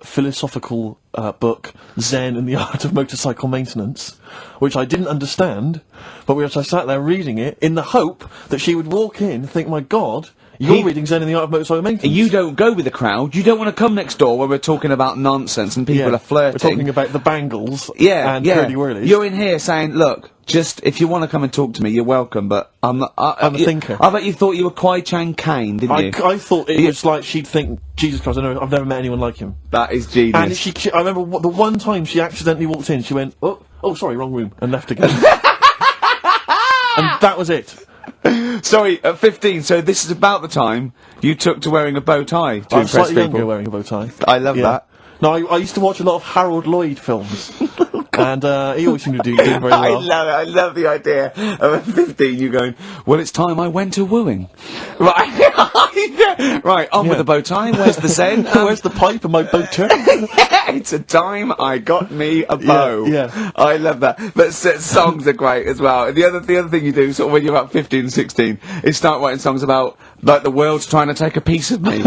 philosophical book Zen and the Art of Motorcycle Maintenance, which I didn't understand, but which I sat there reading it in the hope that she would walk in and think, my God, you're reading Zen and the Art of Motorcycle Maintenance. You don't go with the crowd. You don't want to come next door where we're talking about nonsense and people Yeah, are flirting. We're talking about the bangles yeah, and yeah. curly whirlies. You're in here saying, look, just if you want to come and talk to me, you're welcome. But I'm not. I'm a thinker. I bet you thought you were Kwai Chang Kane, didn't you? I thought it Yeah. was like she'd think, Jesus Christ, I've never met anyone like him. That is genius. And I remember the one time she accidentally walked in, she went, oh, sorry, wrong room, and left again. And that was it. Sorry, at 15. So this is about the time you took to wearing a bow tie to I was impress slightly people. younger wearing a bow tie. I love that. No, I used to watch a lot of Harold Lloyd films. And he always seemed to do very well. I love it. I love the idea of at 15 you going, well, it's time I went to wooing. Right. Right, on with Yeah. the bow tie. Where's the Zen? Where's the pipe and my boater? It's a time I got me a bow. yeah. I love that. But songs are great as well. And the other thing you do, sort of when you're about 15, 16, is start writing songs about Like the world's trying to take a piece of me.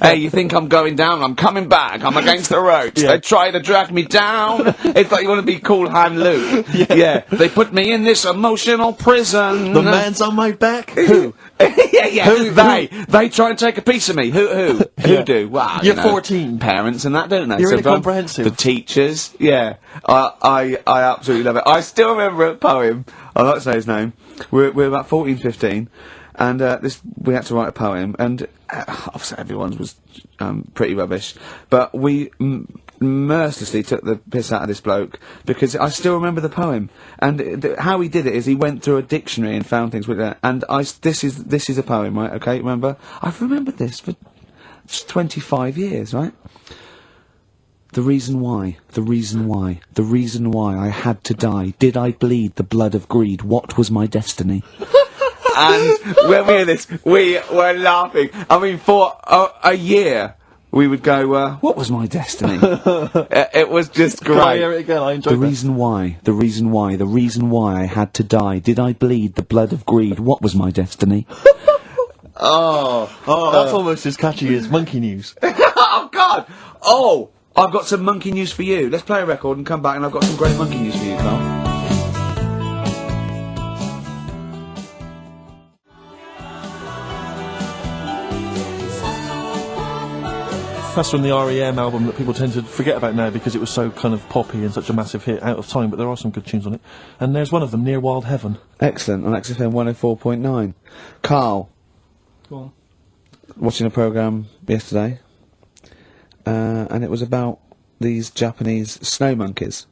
Hey, you think I'm going down? I'm coming back. I'm against the ropes. Yeah. They try to drag me down. It's like you want to be Cool Hand Luke. Yeah. They put me in this emotional prison. The man's on my back. Who? yeah. They try to take a piece of me. Who Yeah. do? Well, You're you know, 14. Parents and that, don't they? You're So incomprehensive. The teachers. Yeah. I absolutely love it. I still remember a poem. I'll not say his name. We're about 14, 15. And we had to write a poem, and obviously everyone's was pretty rubbish. But we mercilessly took the piss out of this bloke because I still remember the poem. And how he did it is he went through a dictionary and found things with it. And this is a poem, right? Okay, remember? I've remembered this for 25 years, right? The reason why I had to die. Did I bleed the blood of greed? What was my destiny? And when we hear this, we were laughing. I mean, for a year, we would go, what was my destiny? It was just great. Can I hear it again? I enjoyed The reason why I had to die. Did I bleed the blood of greed? What was my destiny? Oh, that's almost as catchy as Monkey News. Oh, God! Oh! I've got some monkey news for you. Let's play a record and come back, and I've got some great monkey news for you, Carl. That's from the R.E.M. album that people tend to forget about now because it was so kind of poppy and such a massive hit out of time, but there are some good tunes on it. And there's one of them, Near Wild Heaven. Excellent, on XFM 104.9. Carl, Go on. watching a programme yesterday, and it was about these Japanese snow monkeys.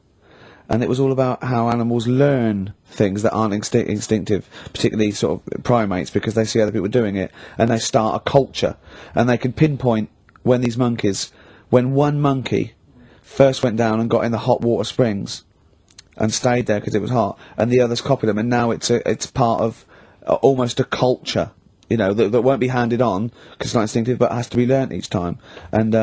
And it was all about how animals learn things that aren't instinctive, particularly sort of primates, because they see other people doing it, and they start a culture. And they can pinpoint when one monkey first went down and got in the hot water springs and stayed there because it was hot, and the others copied them, and now it's part of almost a culture, you know, that won't be handed on because it's not instinctive, but has to be learnt each time. And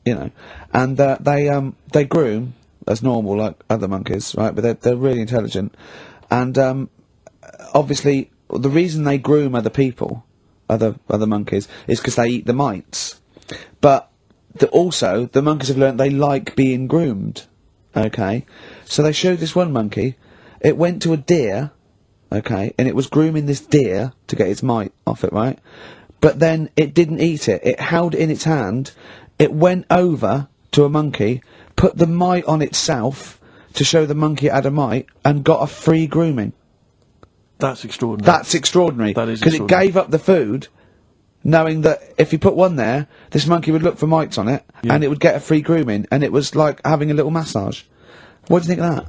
you know, and they groom as normal like other monkeys, right? But they're really intelligent, and obviously the reason they groom other people, other monkeys, is because they eat the mites. But also, the monkeys have learnt they like being groomed, okay? So they showed this one monkey, it went to a deer, okay, and it was grooming this deer to get its mite off it, right? But then it didn't eat it, it held it in its hand, it went over to a monkey, put the mite on itself to show the monkey it had a mite, and got a free grooming. That's extraordinary. That's extraordinary. That is because it extraordinary. gave up the food, knowing that if you put one there, this monkey would look for mites on it, Yeah. and it would get a free grooming, and it was like having a little massage. What do you think of that?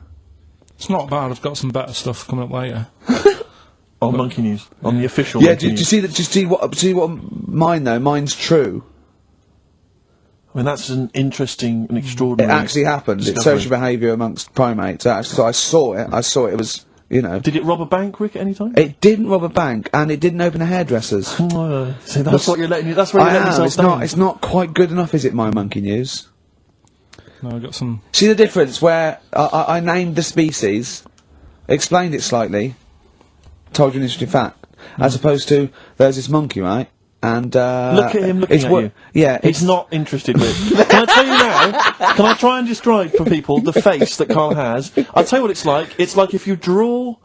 It's not bad. I've got some better stuff coming up later. On Monkey News. On the official Yeah, Monkey do you News. see that? Do you see what mine though? Mine's true. I mean, that's an interesting and It extraordinary... actually happened. It's discovery. social behaviour amongst primates. Actually, so I saw it. It was, you know. Did it rob a bank, Rick, at any time? It didn't rob a bank, and it didn't open a hairdresser's. See, that's what you're letting... That's where you're letting yourself It's down. not. It's not quite good enough, is it? My monkey news. No, I've got some. See the difference where I named the species, explained it slightly, told you an interesting fact, as opposed to there's this monkey, right? And Look at him looking it's at wo- you. Yeah, He's not interested, Rick. Can I tell you now? Can I try and describe for people the face that Carl has? I'll tell you what it's like. It's like if you draw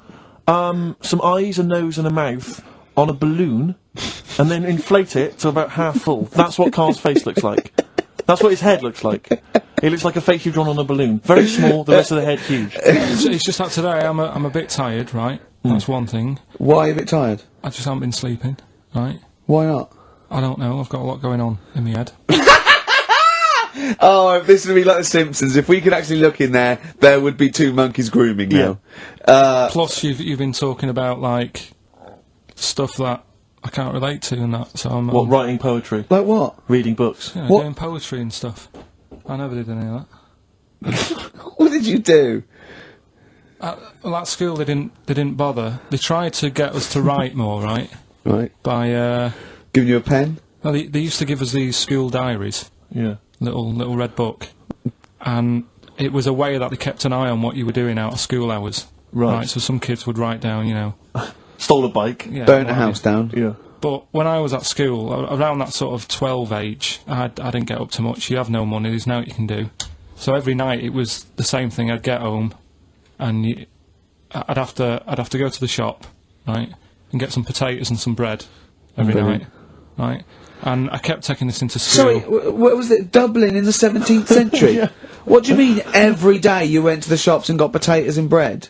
some eyes, a nose, and a mouth on a balloon, and then inflate it to about half full. That's what Carl's face looks like. That's what his head looks like. It looks like a face you've drawn on a balloon. Very small, the rest of the head huge. It's just that today I'm a bit tired, right? That's one thing. Why are you a bit tired? I just haven't been sleeping, right? Why not? I don't know. I've got a lot going on in my head. Oh, if this would be like The Simpsons. If we could actually look in there, there would be two monkeys grooming now. Plus, you've been talking about like stuff that I can't relate to and that. So I'm What, writing poetry? Like what? Reading books? you know, what- doing poetry and stuff. I never did any of that. What did you do? Well, at school they didn't bother. They tried to get us to write more, right? Right. By Giving you a pen? well, they used to give us these school diaries, Yeah. little red book, and it was a way that they kept an eye on what you were doing out of school hours. Right. So some kids would write down, you know, Stole a bike. yeah, Burn a what house down? Yeah. But when I was at school, around that sort of 12 age, I didn't get up to much. You have no money, there's no what you can do. So every night it was the same thing. I'd get home, and I'd have to go to the shop, right, and get some potatoes and some bread every night, right. And I kept taking this into school. Sorry, what was it? Dublin in the 17th century? What do you mean every day you went to the shops and got potatoes and bread?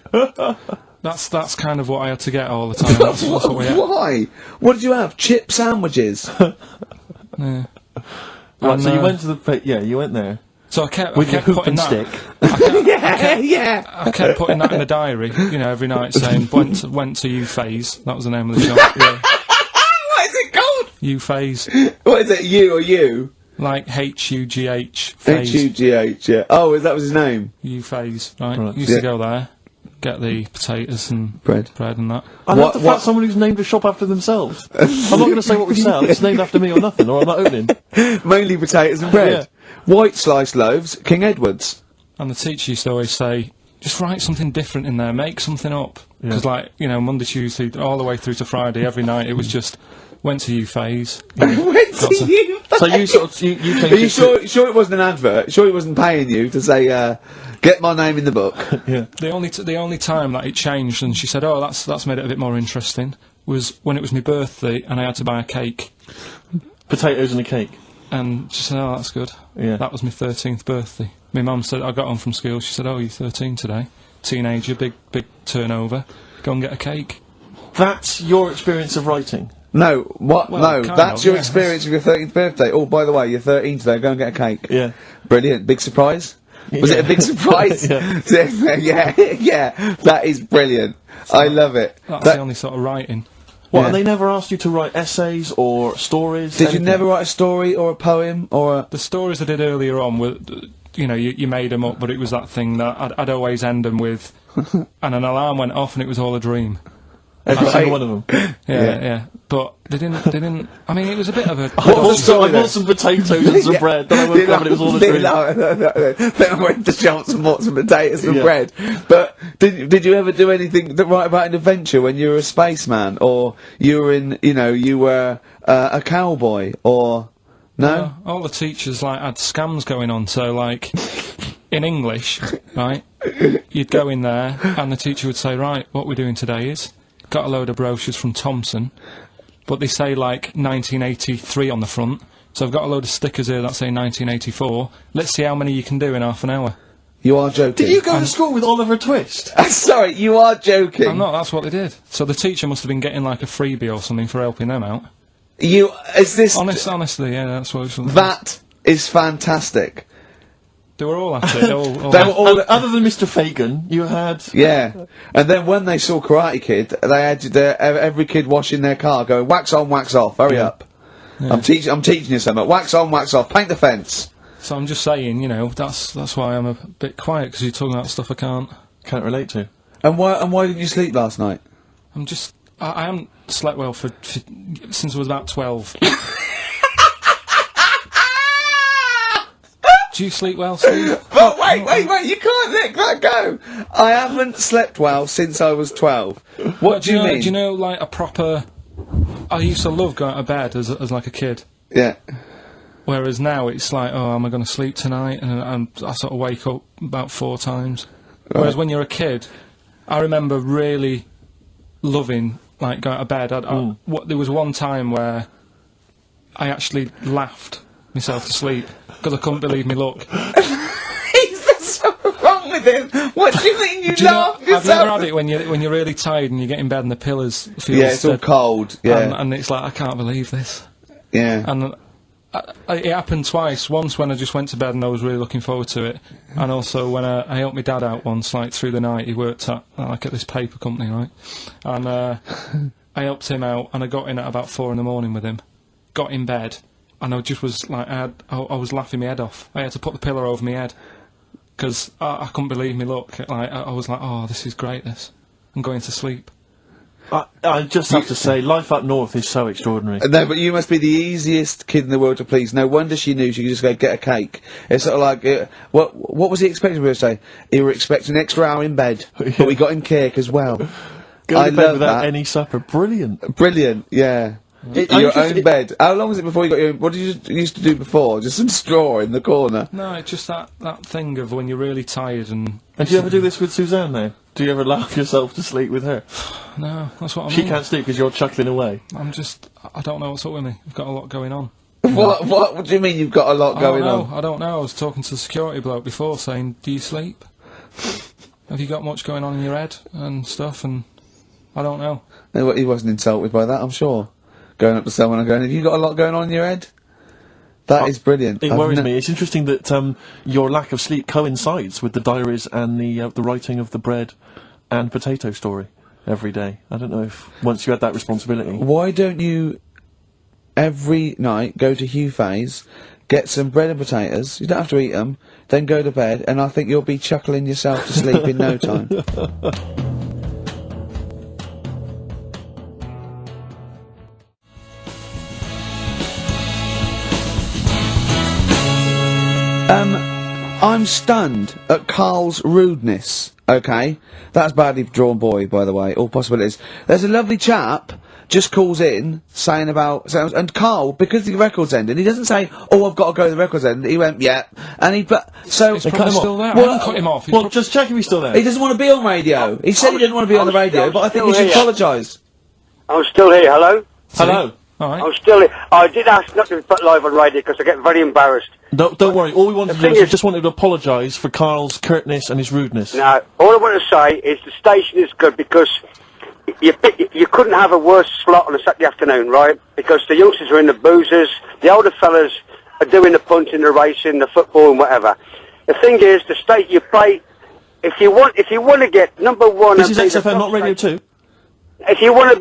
That's kind of what I had to get all the time. That's what we had. Why? What did you have? Chip sandwiches? Yeah. Right, so you And, went to the... you went there. So I kept With your hoop putting and that. stick. Yeah. I kept putting that in the diary, you know, every night saying went to U Phase. That was the name of the shop. Yeah. What is it called? U Phase, What is it, you or you? like HUGH Phase. H-U-G-H, yeah. Oh, that was his name? U Phase, right? Right. Used Yeah. to go there, get the potatoes and Bread. and that. I love the fact someone who's named a shop after themselves. I'm not going to say what we sell. It's named after me or nothing, or I'm not opening. Mainly potatoes and bread. Yeah. White sliced loaves, King Edward's. And the teacher used to always say, just write something different in there, make something up. Because, like, you know, Monday, Tuesday, all the way through to Friday, every night, it was just, went to U Phase. Went to to- you. So you sort of... You changed Are you it to- sure it wasn't an advert? Sure he wasn't paying you to say, get my name in the book? Yeah. The only time that it changed, and she said, oh, that's made it a bit more interesting, was when it was my birthday and I had to buy a cake. Potatoes and a cake. And she said, oh, that's good. Yeah. That was my 13th birthday. My mum said, I got home from school, she said, oh, you're 13 today. Teenager, big turnover. Go and get a cake. That's your experience of writing. No, what? Well, no, kind that's of, your yeah. experience of your 13th birthday. Oh, by the way, you're 13 today, go and get a cake. Yeah. Brilliant. Big surprise? Was it a big surprise? Yeah. yeah, that is brilliant. I love it. That's That- the only sort of writing. What, Yeah. and they never asked you to write essays or stories? Did you anything? never write a story or a poem or a... The stories I did earlier on were, you know, you made them up, but it was that thing that I'd always end them with, and an alarm went off and it was all a dream. Every Right. single one of them. Yeah. But they didn't, I mean, it was a bit of a... I want story then? some potatoes and some bread. Then I woke up and it was all a dream. Then I went to shops and bought some potatoes and Yeah. bread. But did you ever do anything that write about an adventure when you were a spaceman, or you were in, you were a cowboy, or no? All the teachers, like, had scams going on, so, like, in English, right, you'd go in there, and the teacher would say, right, what we're doing today is, got a load of brochures from Thomson, but they say, like, 1983 on the front, so I've got a load of stickers here that say 1984, let's see how many you can do in half an hour. You are joking. Did you go to school with Oliver Twist? Sorry, you are joking. I'm not, that's what they did. So the teacher must have been getting, like, a freebie or something for helping them out. Is this... Honestly, yeah, that's what it was. That is fantastic. They were all at it, all They were all... Other than Mr. Fagan, you had... Yeah, and then when they saw Karate Kid, they had every kid washing their car, going wax on, wax off. Hurry up! I'm teaching you something. Wax on, wax off. Paint the fence. So I'm just saying, you know, that's why I'm a bit quiet, because you're talking about stuff I can't Can't relate to. And why didn't you sleep last night? I'm just... I haven't slept well since I was about 12. Do you sleep well, Steve? But wait, you can't let that go. I haven't slept well since I was 12. What do you mean? Do you know, like, a proper... I used to love going to bed as like a kid. Yeah. Whereas now it's like, oh, am I going to sleep tonight? And I sort of wake up about 4 times. Whereas when you're a kid, I remember really loving, like, going to bed. There was one time where I actually laughed myself to sleep because I couldn't believe me luck. Is something wrong with him? What do you mean you Do you know, laugh have you ever yourself? had it when you're really tired and you get in bed and the pillows feel Yeah, it's all dead, cold. Yeah, and it's like, I can't believe this. yeah. And it happened twice. Once when I just went to bed and I was really looking forward to it, and also when I helped my dad out once, like through the night. He worked at this paper company, right? And I helped him out, and I got in at about 4 in the morning with him. Got in bed, and I just was like, I was laughing my head off. I had to put the pillow over my head because I couldn't believe me luck. Like I was like, oh, this is great. This. I'm going to sleep. I just have to say, life up north is so extraordinary. No, but you must be the easiest kid in the world to please. No wonder she knew she could just go get a cake. It's sort of like, what was he expecting me to say? He were expecting an extra hour in bed, but we got him cake as well. Go I to bed love without that. any supper. Brilliant. Brilliant, yeah. Your own bed. How long was it before you got your... What did you used to do before? Just some straw in the corner? No, it's just that thing of when you're really tired and... And do you ever do this with Suzanne now? Do you ever laugh yourself to sleep with her? No, that's what I mean. She can't sleep because you're chuckling away. I don't know what's up with me. I've got a lot going on. What do you mean you've got a lot going on? I don't know. I was talking to the security bloke before saying, do you sleep? Have you got much going on in your head and stuff? And I don't know. He wasn't insulted by that, I'm sure. Going up to someone and going, have you got a lot going on in your head? That is brilliant. It worries me. It's interesting that your lack of sleep coincides with the diaries and the writing of the bread and potato story every day. I don't know if once you had that responsibility. Why don't you every night go to Hugh Faye's, get some bread and potatoes, you don't have to eat them, then go to bed, and I think you'll be chuckling yourself to sleep in no time. I'm stunned at Carl's rudeness, okay? That's badly drawn boy, by the way, all possibilities. There's a lovely chap just calls in, saying about... And Carl, because the record's ended, he doesn't say, oh, I've got to go to the record's end. He went, yeah. And he... But, so... He's probably still there. I haven't cut him off. Well, just check if he's still there. He doesn't want to be on radio. He said he didn't want to be on the radio, but I think he should apologise. I'm still here, hello? Hello. All right. I'm still here. I did ask not to be put live on radio because I get very embarrassed. Don't worry. All we wanted to do thing is we is- just wanted to apologise for Carl's curtness and his rudeness. Now, all I want to say is the station is good because you couldn't have a worse slot on a Saturday afternoon, right? Because the youngsters are in the boozers, the older fellas are doing the punting, the racing, the football and whatever. The thing is, the state you play, if you want to get number one... This and is be the XFM, top not Radio 2. If you want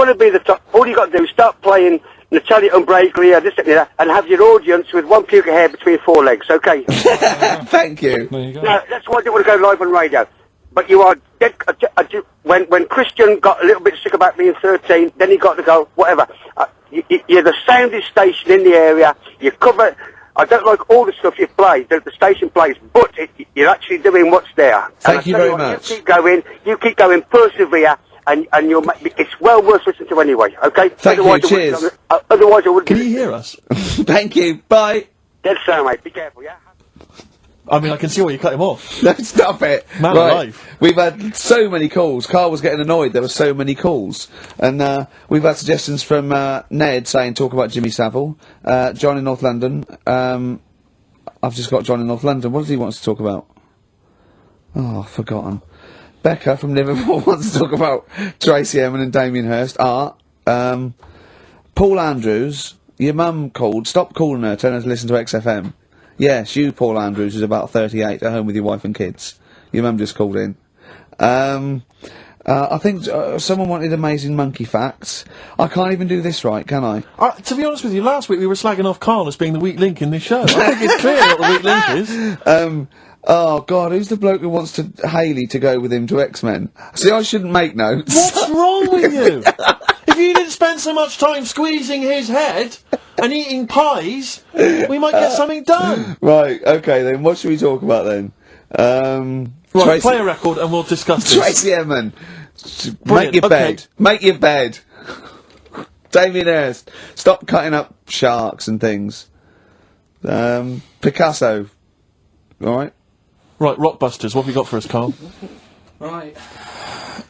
to be the top, all you got to do is start playing Natalia Umbraglia, this and have your audience with one puke of hair between four legs, okay? Thank you. There you go. Now, that's why I didn't want to go live on radio. But you are dead, when Christian got a little bit sick about being 13, then he got to go, whatever. You're the soundest station in the area, you cover... I don't like all the stuff you play, that the station plays, but you're actually doing what's there. Thank And you I tell very what, much. You keep going, persevere, and you'll it's well worth listening to anyway, okay? Thank you, I wouldn't cheers. have done it. Otherwise I wouldn't... Can you hear us? Thank you. Bye. Dead sound, mate. Be careful, yeah? I mean, I can see why you cut him off. No, stop it. Man right. alive. We've had so many calls. Carl was getting annoyed. There were so many calls. And we've had suggestions from Ned saying talk about Jimmy Savile. John in North London. I've just got John in North London. What does he want us to talk about? Oh, I've forgotten. Becca from Liverpool wants to talk about Tracy Emin and Damien Hirst. Art. Paul Andrews. Your mum called. Stop calling her. Tell her to listen to XFM. Yes, you, Paul Andrews, is about 38, at home with your wife and kids. Your mum just called in. I think someone wanted amazing monkey facts. I can't even do this right, can I? To be honest with you, last week we were slagging off Carl as being the weak link in this show. I think it's clear what the weak link is. Oh, God, who's the bloke who wants Hayley to go with him to X-Men? See, I shouldn't make notes. What's wrong with you? If you didn't spend so much time squeezing his head and eating pies, we might get something done. Right, okay, then, what should we talk about then? Right, Tracy, play a record and we'll discuss this. Tracy Emin. Make Brilliant, your okay. bed. Make your bed. Damien Hirst. Stop cutting up sharks and things. Picasso. Alright? Right, Rockbusters, what have you got for us, Carl? Right.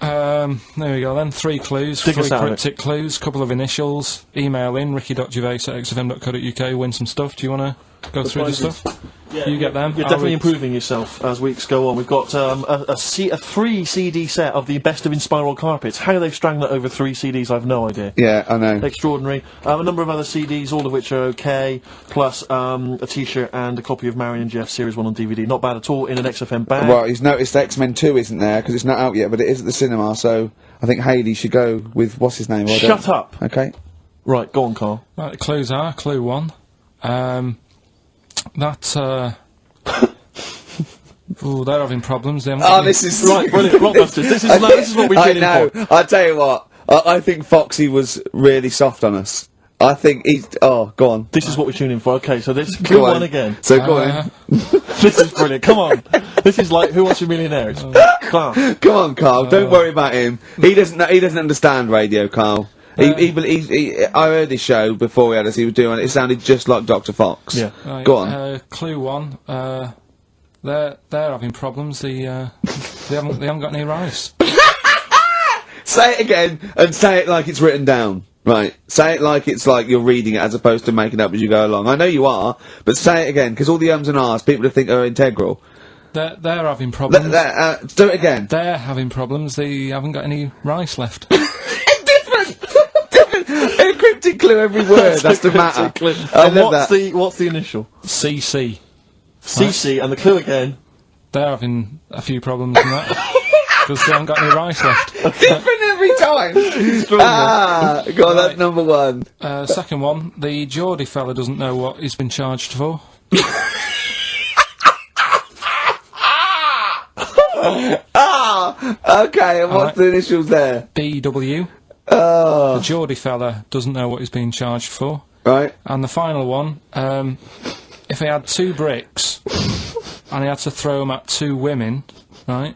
There we go then. 3 clues, Dig 3 us out of it. cryptic clues, couple of initials. Email in, ricky.gervais@xfm.co.uk, win some stuff. Do you want to go through the stuff? You get them. You're I'll definitely read- improving yourself as weeks go on. We've got a 3 CD set of the best of Inspiral Carpets. How they've strung that over 3 CDs, I've no idea. Yeah, I know. Extraordinary. A number of other CDs, all of which are okay, plus a T-shirt and a copy of Marion and Jeff Series 1 on DVD. Not bad at all in an XFM bag. Well, he's noticed X-Men 2 isn't there, because it's not out yet, but it is at the cinema, so I think Hayley should go with, what's his name? Shut up. Okay. Right, go on, Carl. Right, the clues are, clue 1. Oh, they're having problems. They haven't Oh, given- this is... Right, brilliant. Rockbusters. This is what we're I tuning know. for. I tell you what, I think Foxy was really soft on us. I think he's... Oh, go on. This is what we're tuning for. Okay, so this clue Go on. 1 again. So go on. This is brilliant. Come on. This is like Who Wants to Be Millionaire? It's class. Come on, Carl. Don't worry about him. He doesn't understand radio, Carl. I heard his show before we had us. He was doing it. It sounded just like Dr. Fox. Yeah. Right, Go on. Clue 1. They're having problems. They haven't got any rice. Say it again and say it like it's written down. Right. Say it like it's like you're reading it as opposed to making up as you go along. I know you are, but say it again because all the ums and ahs people would think are integral. They're having problems. Do it again. They're having problems. They haven't got any rice left. Different. A cryptic clue every word. That's the matter. I And love that. what's the initial? CC. CC, and the clue again. They're having a few problems in that. Because they haven't got any rice left. Different every time. Go on, that's Right. number one. Second one, the Geordie fella doesn't know what he's been charged for. Okay, and what's Alright. the initials there? BW. The Geordie fella doesn't know what he's being charged for. Right. And the final one, if he had 2 bricks and he had to throw them at 2 women, right?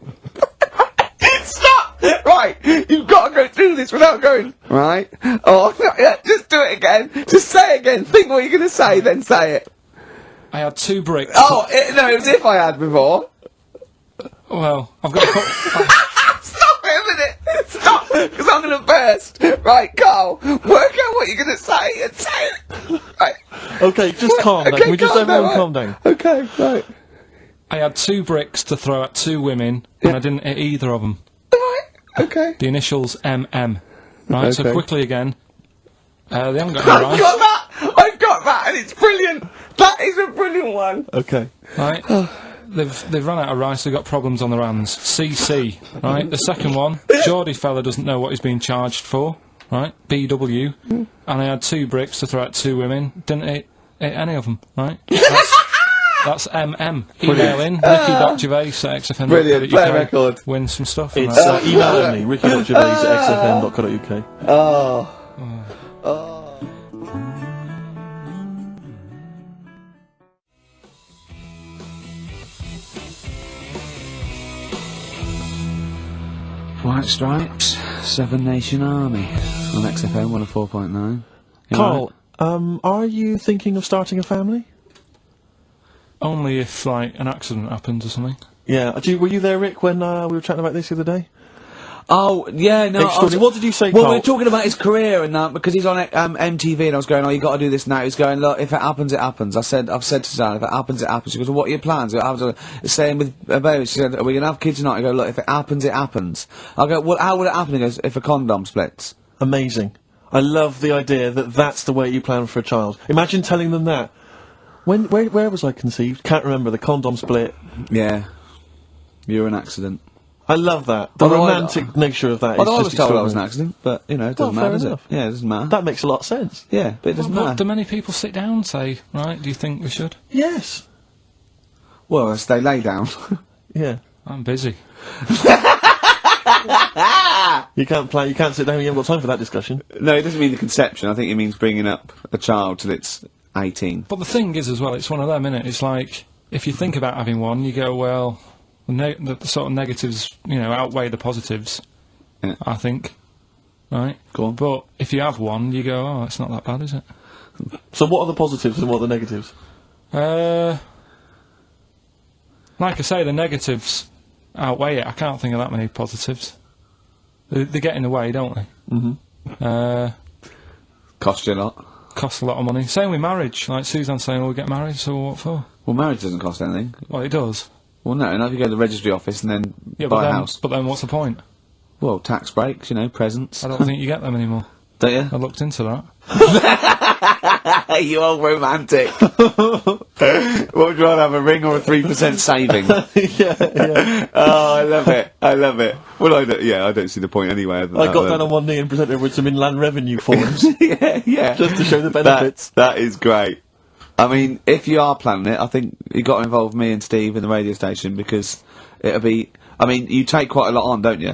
Stop! Right, you've got to go through this without going. Right? Oh, no, yeah, just do it again. Just say it again. Think what you're going to say, then say it. I had 2 bricks. Oh, no, it was if I had before. Well, I've got to put... Stop it a minute! Stop! Because I'm going to burst. Right, Carl, work out what you're going to say and say it. Right. Okay, just calm down. Okay, Can we just calm down, everyone right. calm down? Okay, right. I had 2 bricks to throw at 2 women, and I didn't hit either of them. Right, okay. The initials MM. Right, so Okay. quickly again. They haven't got I've any rice. got that! I've got that, and it's brilliant! That is a brilliant one! Okay. Right? They've run out of rice, they've got problems on their hands. CC. Right? The second one, Geordie fella doesn't know what he's being charged for. Right? BW. And I had 2 bricks to throw at 2 women. Didn't hit any of them. Right? That's MM. Email in, ricky.gervais@xfm.co.uk. Brilliant, play a record. Win some stuff. and It's that. email only, ricky.gervais@xfm.co.uk. Oh. White Stripes, Seven Nation Army on XFM 104.9. You Carl, are you thinking of starting a family? Only if, like, an accident happens or something. Yeah. Were you there, Rick, when we were chatting about this the other day? Oh, yeah, no. Extraordinary. What did you say, Well, Carl? we were talking about his career and that, because he's on MTV, and I was going, oh, you got to do this now. He's going, look, if it happens, it happens. I've said to Suzanne, if it happens, it happens. She goes, well, what are your plans? I was saying with a baby, she said, are we going to have kids or not? I go, look, if it happens, it happens. I go, well, how would it happen? He goes, if a condom splits. Amazing. I love the idea that that's the way you plan for a child. Imagine telling them that. Where was I conceived? Can't remember. The condom split. Yeah. You're an accident. I love that. The Although romantic nature of that is Although I was just told I was an extraordinary. accident, but, you know, it doesn't Well, matter, fair does enough. it? Yeah, it doesn't matter. That makes a lot of sense. Yeah, but it doesn't But matter. do many people sit down and say, right, do you think we should? Yes. Well, as they lay down. Yeah. I'm busy. You can't plan. You can't sit down. You haven't got time for that discussion. No, it doesn't mean the conception. I think it means bringing up a child till it's 18. But the thing is, as well, it's one of them, innit? It's like, if you think about having one, you go, well, the sort of negatives, you know, outweigh the positives, Yeah. I think. Right? Go on. But if you have one, you go, oh, it's not that bad, is it? So what are the positives and what are the negatives? Like I say, the negatives outweigh it. I can't think of that many positives. They get in the way, don't they? Mm-hmm. Cost you a lot. Costs a lot of money. Same with marriage. Like Suzanne's saying, we'll get married, so what for? Well, marriage doesn't cost anything. Well, it does. Well, no, not if you go to the registry office and then Yeah, buy but a then, house. but then what's the point? Well, tax breaks, you know, presents. I don't think you get them anymore. Don't you? I looked into that. You old romantic. What would you rather have, a ring or a 3% saving? yeah. Oh, I love it. I love it. Well, I don't see the point anyway. I got down on one knee and presented her with some inland revenue forms yeah. just to show the benefits. That is great. I mean, if you are planning it, I think you got to involve me and Steve in the radio station, because it'll be. I mean, you take quite a lot on, don't you?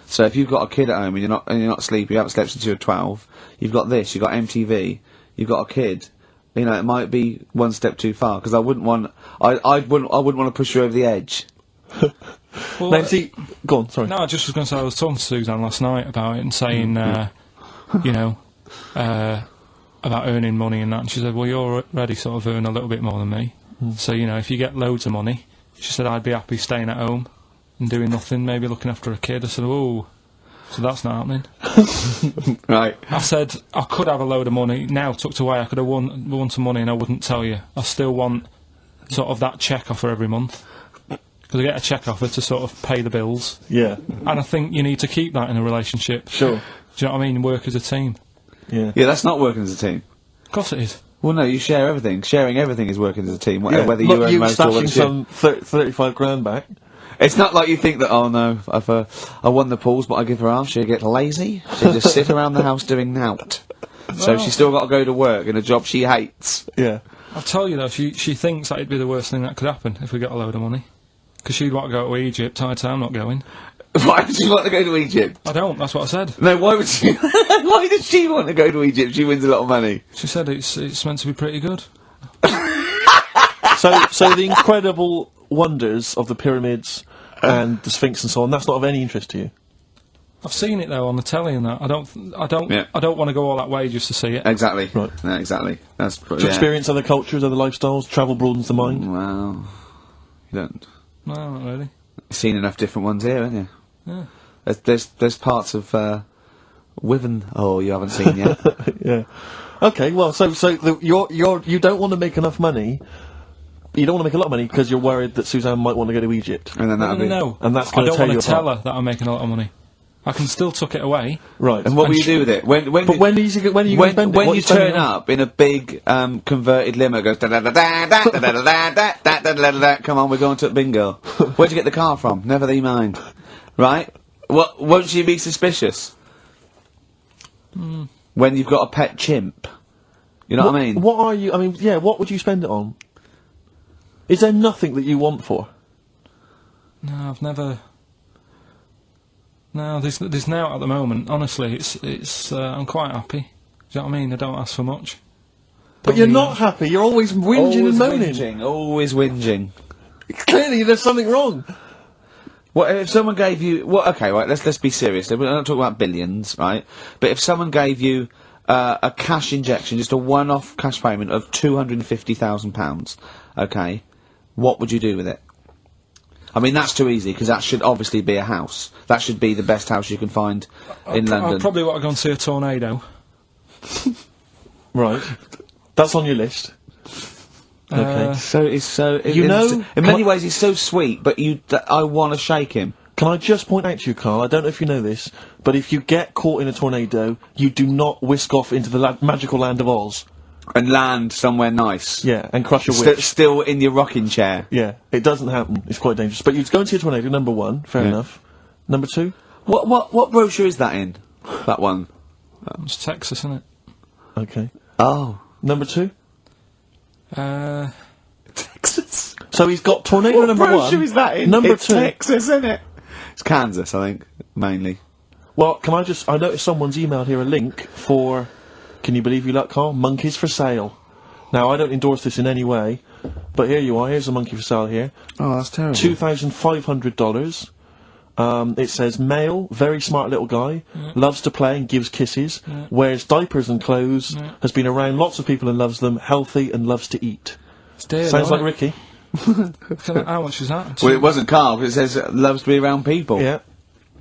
So if you've got a kid at home and you're not sleeping, you haven't slept since you were 12. You've got this. You've got MTV. You've got a kid. You know, it might be one step too far, because I wouldn't want. I wouldn't want to push you over the edge. Well, Now, see, go on. Sorry. no, I just was going to say, I was talking to Suzanne last night about it and saying, you know, about earning money and that. And she said, well, you're already sort of earn a little bit more than me. So, you know, if you get loads of money, she said, I'd be happy staying at home and doing nothing, maybe looking after a kid. I said, oh, so that's not happening. Right. I said, I could have a load of money now tucked away. I could have won some money and I wouldn't tell you. I still want sort of that cheque offer every month. Because I get a cheque offer to sort of pay the bills. Yeah. And I think you need to keep that in a relationship. Sure. Do you know what I mean? Work as a team. Yeah. Yeah, that's not working as a team. Of course it is. Well, no, you share everything. Sharing everything is working as a team, Yeah. whether Look, you earn you most or whether stashing she. some 35 grand back. It's not like you think that, oh no, I won the pools, but I give her half, she'll get lazy. She'll just sit around the house doing nout. So she's still got to go to work in a job she hates. Yeah. I'll tell you though, she thinks that it'd be the worst thing that could happen if we got a load of money. Because she'd want to go to Egypt, I tell her I'm not going. Why does she want to go to Egypt? I don't, that's what I said. No, why would she? Why does she want to go to Egypt? She wins a lot of money. She said it's meant to be pretty good. So the incredible wonders of the pyramids and the Sphinx and so on, that's not of any interest to you? I've seen it though on the telly and that. I don't Yeah. want to go all that way just to see it. Exactly. Right. No, exactly. That's To yeah. experience other cultures, other lifestyles, travel broadens the mind. Well, you don't. No, not really. You've seen enough different ones here, haven't you? Yeah. There's parts of Wiven. Oh, you haven't seen yet. Yeah. Okay, well, you don't want to make enough money. You don't want to make a lot of money because you're worried that Suzanne might want to go to Egypt. And then that'll be. No. And that's I gonna don't tear want you to tell apart. her that I'm making a lot of money. I can still tuck it away. Right. And what will And you do with it? When but when are you going to spend it? when What are you spending turn it on? up in a big converted limo, it goes da da da da da da da da da da da da da da. Come on, we're going to bingo. Where'd you get the car from? Never thee mind. Right? What? Won't she be suspicious? When you've got a pet chimp. You know what I mean? What are you? I mean, yeah. What would you spend it on? Is there nothing that you want for? No, I've never. No, there's now at the moment. Honestly, it's I'm quite happy. Do you know what I mean? I don't ask for much. But you're not happy. You're always whinging and moaning. Whinging, always whinging. Clearly, there's something wrong. What if someone gave you? What? Okay, right. Let's be serious. We're not talking about billions, right? But if someone gave you a cash injection, just a one-off cash payment of £250,000, okay, what would you do with it? I mean, that's too easy because that should obviously be a house. That should be the best house you can find in London. I'd probably want to go and see a tornado. Right. That's on your list. Okay. So it's so. You know- in many ways, he's so sweet, but I want to shake him. Can I just point out to you, Carl, I don't know if you know this, but if you get caught in a tornado, you do not whisk off into the magical land of Oz. And land somewhere nice. Yeah, and crush a St- witch. still in your rocking chair. Yeah, it doesn't happen. It's quite dangerous. But you go and see a tornado, number one, fair Yeah. enough. Number two? What brochure is that in? That one. It's Texas, isn't it? Okay. Oh. Number two? Texas. So he's got tornado number one. Number it's two. Texas, isn't it? It's Kansas, I think, mainly. Well, I noticed someone's emailed here a link for, can you believe you luck, Carl? Monkeys for sale. Now, I don't endorse this in any way, but here you are. Here's a monkey for sale here. Oh, that's terrible. $2,500. It says male, very smart little guy, loves to play and gives kisses, wears diapers and clothes, has been around lots of people and loves them, healthy and loves to eat. It's dear. Sounds though, like isn't Ricky. it? How much is that? Well, it wasn't Carl, but it says loves to be around people. Yeah.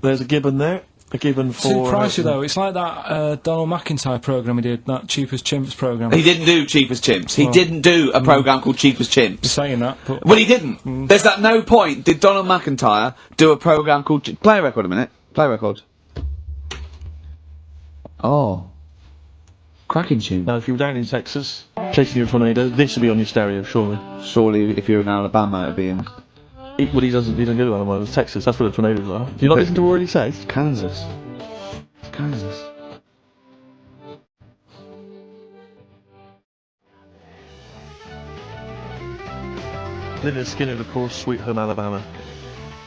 There's a gibbon there. A gibbon for... Too pricey though. It's like that Donald McIntyre programme he did, that Cheapest Chimps programme. He didn't do Cheap as Chimps. He didn't do a programme called Cheap as You're Chimps. saying that, but Well, he didn't. There's at no point did Donald McIntyre do a programme called... Play a record a minute. Play a record. Oh. Cracking tune. Now, if you were down in Texas, chasing your tornado, this would be on your stereo, surely. Surely, if you're in Alabama, it'd be in He doesn't go to Alabama, it's Texas, that's where the tornadoes are. Do you not listen to what he says? Kansas. Kansas. Lynyrd Skynyrd, of course, Sweet Home Alabama.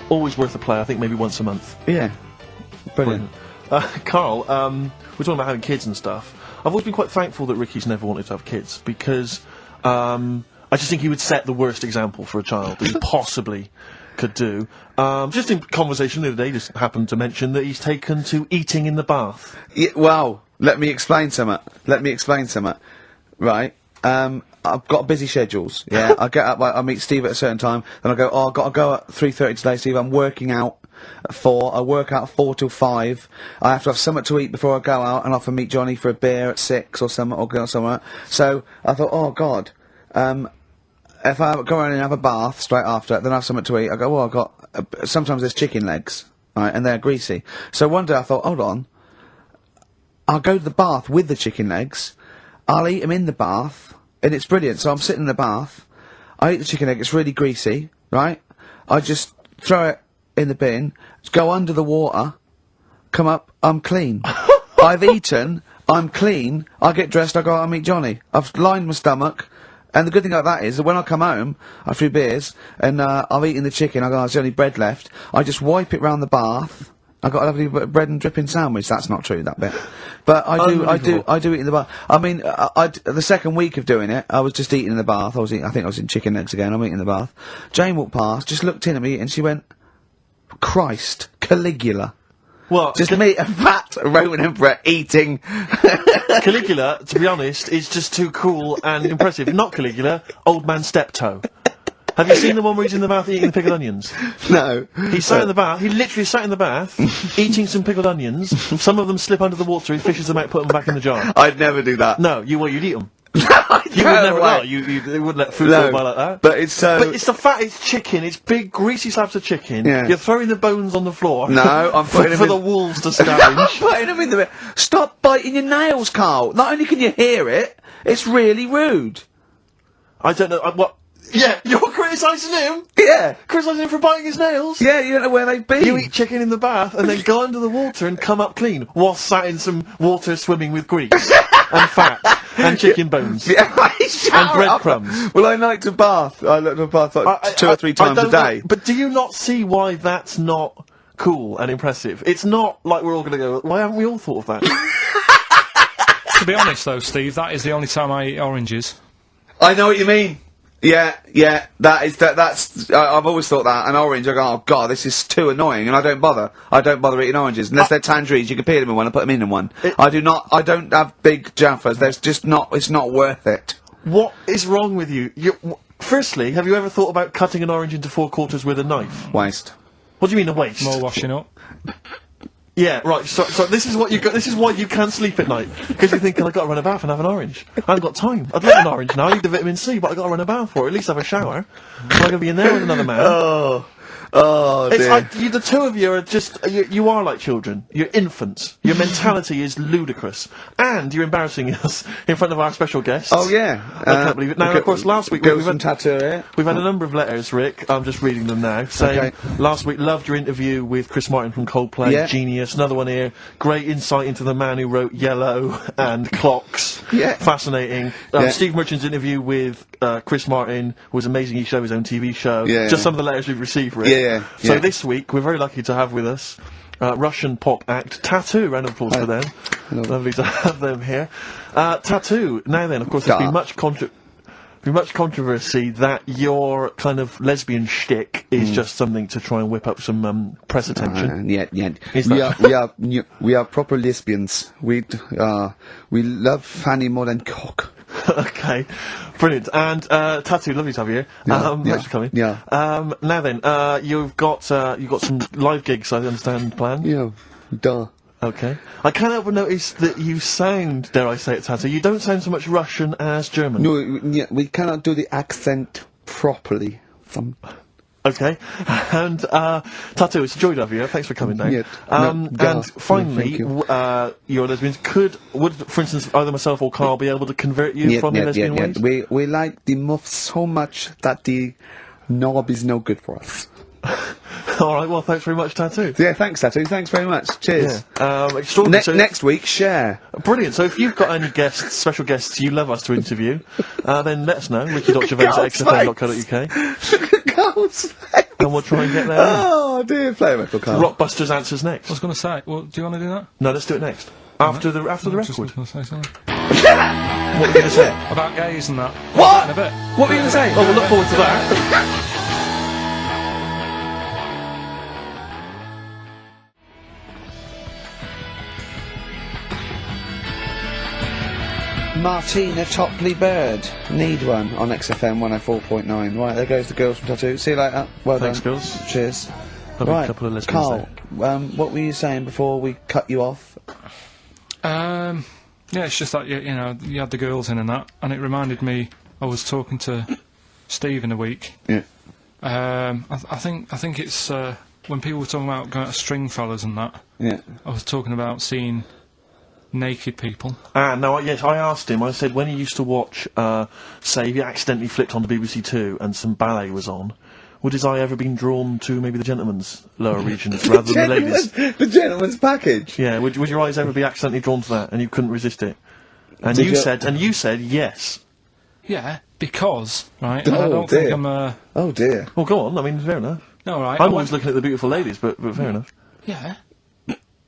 Always worth a play, I think maybe once a month. Yeah. Brilliant. Carl, we're talking about having kids and stuff. I've always been quite thankful that Ricky's never wanted to have kids, because I just think he would set the worst example for a child that he possibly could do. Just in conversation the other day, just happened to mention that he's taken to eating in the bath. Yeah, wow. Let me explain something. Right. I've got busy schedules. Yeah. I get up. I meet Steve at a certain time. Then I go. Oh, I've got to go at 3:30 today, Steve. I'm working out at 4. I work out 4 till 5. I have to have something to eat before I go out, and often meet Johnny for a beer at 6 or something, or go somewhere. So I thought, oh God. If I go around and have a bath straight after, then I have something to eat. I go, well, I've got. Sometimes there's chicken legs, right, and they're greasy. So one day I thought, hold on. I'll go to the bath with the chicken legs. I'll eat them in the bath, and it's brilliant. So I'm sitting in the bath. I eat the chicken egg. It's really greasy, right? I just throw it in the bin, go under the water, come up. I'm clean. I've eaten. I'm clean. I get dressed. I go out and meet Johnny. I've lined my stomach. And the good thing about that is that when I come home, I have 3 beers, and I've eaten the chicken. I go, there's only bread left. I just wipe it round the bath. I got a lovely bread and dripping sandwich. That's not true, that bit. But I do eat in the bath. I mean, the second week of doing it, I was just eating in the bath. I think I was in chicken legs again. I'm eating in the bath. Jane walked past, just looked in at me, and she went, Christ, Caligula. Well, Just me, a fat Roman emperor eating. Caligula, to be honest, is just too cool and impressive. Not Caligula, Old Man Steptoe. Have you seen the one where he's in the bath eating the pickled onions? No. He sat in the bath, he literally sat in the bath, eating some pickled onions. Some of them slip under the water, he fishes them out, put them back in the jar. I'd never do that. No, you'd eat them. You You would never, well, you wouldn't let food go by like that. But it's But it's the fat, it's chicken, it's big greasy slabs of chicken. Yeah. You're throwing the bones on the floor. No, I'm for, putting them for in- the wolves to scavenge. putting them in the. Stop biting your nails, Carl. Not only can you hear it, it's really rude. I don't know, what? Yeah, you're criticising him? Yeah. Criticising him for biting his nails? Yeah, you don't know where they've been. You eat chicken in the bath and then go under the water and come up clean while sat in some water swimming with grease and fat and chicken bones. Yeah, And breadcrumbs. Well, I like to bath. I like to bath like 2 or 3 times a don't day. know, but do you not see why that's not cool and impressive? It's not like we're all going to go, why haven't we all thought of that? To be honest, though, Steve, that is the only time I eat oranges. I know what you mean. Yeah, that's, I've always thought that, an orange, I go, oh god, this is too annoying, and I don't bother eating oranges, unless they're tangerines, you can peel them in one and put them in one. I don't have big jaffas, there's just not, it's not worth it. What is wrong with you? Firstly, have you ever thought about cutting an orange into 4 quarters with a knife? Waste. What do you mean a waste? More washing up. Yeah, right. So this is what you got. This is why you can't sleep at night, because you're thinking, I've got to run a bath and have an orange. I haven't got time. I'd love an orange now. I need the vitamin C, but I've got to run a bath for it. At least have a shower. I'm not going to be in there with another man. Oh It's dear. like the 2 of you are just you are like children. You're infants. Your mentality is ludicrous, and you're embarrassing us in front of our special guests. Oh yeah. I can't believe it. Now, of course, last week we've had tattoo here. We've had a number of letters, Rick. I'm just reading them now. Saying, Okay. last week, loved your interview with Chris Martin from Coldplay. Yeah. Genius. Another one here. Great insight into the man who wrote Yellow and Clocks. Yeah. Fascinating. Yeah. Steve Merchant's interview with Chris Martin was amazing. He showed his own TV show. Yeah. Just some of the letters we've received, Rick. Yeah. So Yeah. this week, we're very lucky to have with us Russian pop act Tattoo. Round of applause for them. Lovely to have them here. Tattoo. Now then, of course, there's been much controversy that your kind of lesbian shtick is just something to try and whip up some press attention. Yeah. Is We that- we are proper lesbians. We love Fanny more than cock. Okay, brilliant. And Tattoo, lovely to have you here. Thanks for coming. Yeah. Now then, you've got some live gigs, I understand, planned. Yeah. Duh. Okay. I can't help but notice that you sound, dare I say it, Tattoo, you don't sound so much Russian as German. No, we cannot do the accent properly. Okay. And Tattoo, it's a joy to have you here. Thanks for coming down. Yeah. No, yeah. And finally, Thank you. you're lesbians. Would, for instance, either myself or Carl be able to convert you from your lesbian ways? We like the muff so much that the knob is no good for us. All right. Well, thanks very much, Tattoo. Yeah, thanks, Tattoo. Thanks very much. Cheers. Extraordinary. So- Next week, share. Brilliant. So if you've got any guests, special guests you love us to interview, then let us know. Ricky.gervais@xfm.co.uk. Carl's face. And we'll try and get there. Oh dear, play a record, Carl. Rockbusters answers next. I was going to say, well, do you want to do that? No, let's do it next. After the Just record. was going to say something. What are you going to say? About gays and that. What? In a bit. What were you going to say? Oh, we'll look forward to that. Martina Topley Bird. Need one on XFM 104.9. Right, there goes the girls from Tattoo. See you later. Well Thanks, done. girls. Cheers. Lovely Right, couple of lesbians Carl, what were you saying before we cut you off? Yeah, it's just that, you know, you had the girls in and that, and it reminded me, I was talking to Steve in a week. Yeah. I think it's, when people were talking about going to Stringfellas and that, Yeah. I was talking about seeing naked people. No, yes, I asked him, I said, when he used to watch, say, if he accidentally flicked on to BBC Two and some ballet was on, would his eye ever been drawn to maybe the gentleman's lower regions rather than the ladies'? The gentleman's package. Yeah, would your eyes ever be accidentally drawn to that and you couldn't resist it? And Did you you- said yes. Yeah, because, right, and I Oh, don't dear. think I'm, Oh dear. Well, go on, I mean, fair enough. no, right, I'm always looking at the beautiful ladies, but fair enough. yeah,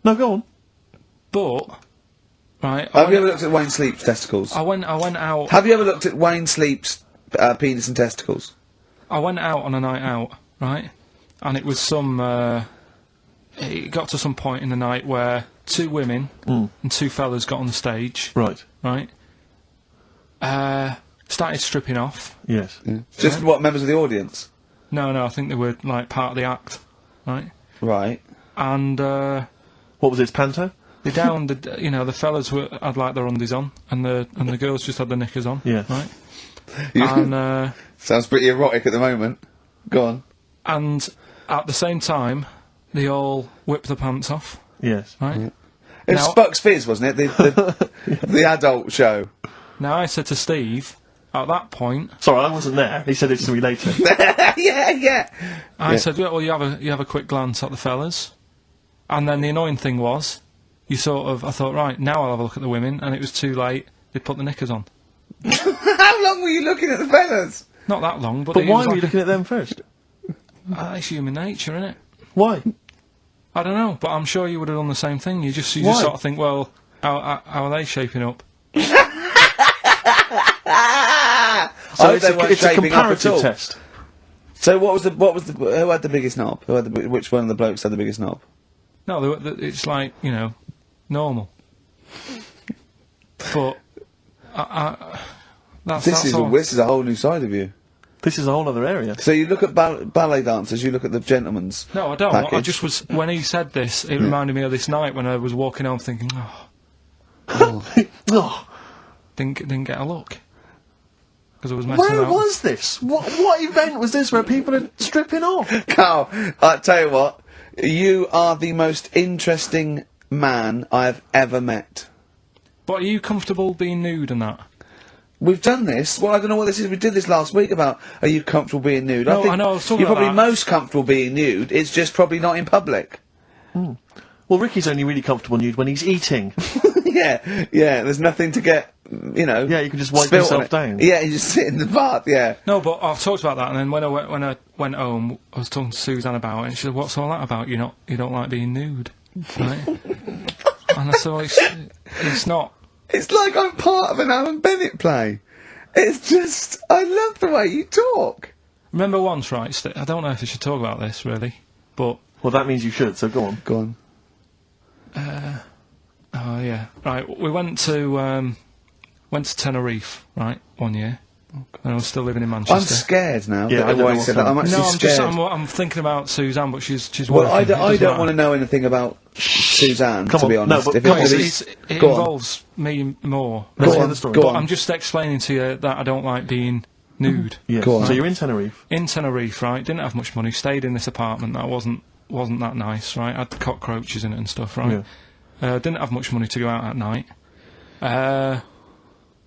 No, go on. but, right, Have you ever looked at Wayne Sleep's testicles? I went out, Have you ever looked at Wayne Sleep's penis and testicles? I went out on a night out, right, and it was some, it got to some point in the night where two women and two fellas got on the stage, Right. right, started stripping off. Yes. Just what, members of the audience? No, I think they were, like, part of the act, right, Right. and, What was this, panto? they downed the, you know, the fellas had, like, their undies on, and the girls just had their knickers on, Yeah. right, You- and, Sounds pretty erotic at the moment. Go on. and at the same time, they all whipped the pants off, Yes. right? It was Now- Spuck's Fizz, wasn't it? The adult show. Now, I said to Steve, at that point, Sorry, I wasn't there. He said it to me later. yeah. I said, well, you have a quick glance at the fellas. And then the annoying thing was, I thought, right, now I'll have a look at the women, and it was too late, they put the knickers on. How long were you looking at the fellas? Not that long, but, But it why was were you like looking at them first? it's human nature, innit? Why? I don't know, but I'm sure you would have done the same thing. You just Why? sort of think, well, how are they shaping up? So I it's, they weren't it's a shaping up at comparative all. test. So who had the biggest knob? Which one of the blokes had the biggest knob? No, it's like, you know, normal. But that's This all. is a whole new side of you. This is a whole other area. So you look at ballet dancers, you look at the gentleman's. No, I don't. I package. just was when he said this. It reminded me of this night when I was walking home, thinking, oh, Oh, didn't get a look because I was messing where out. was this? What event was this where people are stripping off? Carl, I tell you what, you are the most interesting man I have ever met. But are you comfortable being nude and that? We've done this. Well, I don't know what this is. We did this last week about, are you comfortable being nude? No, I know, I was talking you're about probably that. most comfortable being nude. It's just probably not in public. Well, Ricky's only really comfortable nude when he's eating. yeah. There's nothing to get, you know. Yeah, you can just wipe spilt on yourself it. down. Yeah, you just sit in the bath. Yeah. No, but I've talked about that, and then when I went home, I was talking to Suzanne about it, and she said, "What's all that about? You don't like being nude, right?" And I said, well, "It's not." It's like I'm part of an Alan Bennett play. It's just, I love the way you talk. Remember once, right? I don't know if I should talk about this really, but Well, that means you should, so go on. Go on. oh yeah, right. We went to Tenerife, right, one year, and I was still living in I'm Manchester. scared now. Yeah, that I don't know Wayne what's said that. I'm happening. actually No, scared. I'm thinking about Suzanne, but she's Well, working. I It doesn't don't matter. want to know anything about Suzanne, Come to be on. No, honest. but If come it's on, gonna be- It Go on. involves me more. Let's Go hear on, the story. go But on. I'm just explaining to you that I don't like being nude. Yes. Go on. So you're in Tenerife. In Tenerife, right? Didn't have much money. Stayed in this apartment that wasn't that nice, right? Had cockroaches in it and stuff, right? Didn't have much money to go out at night.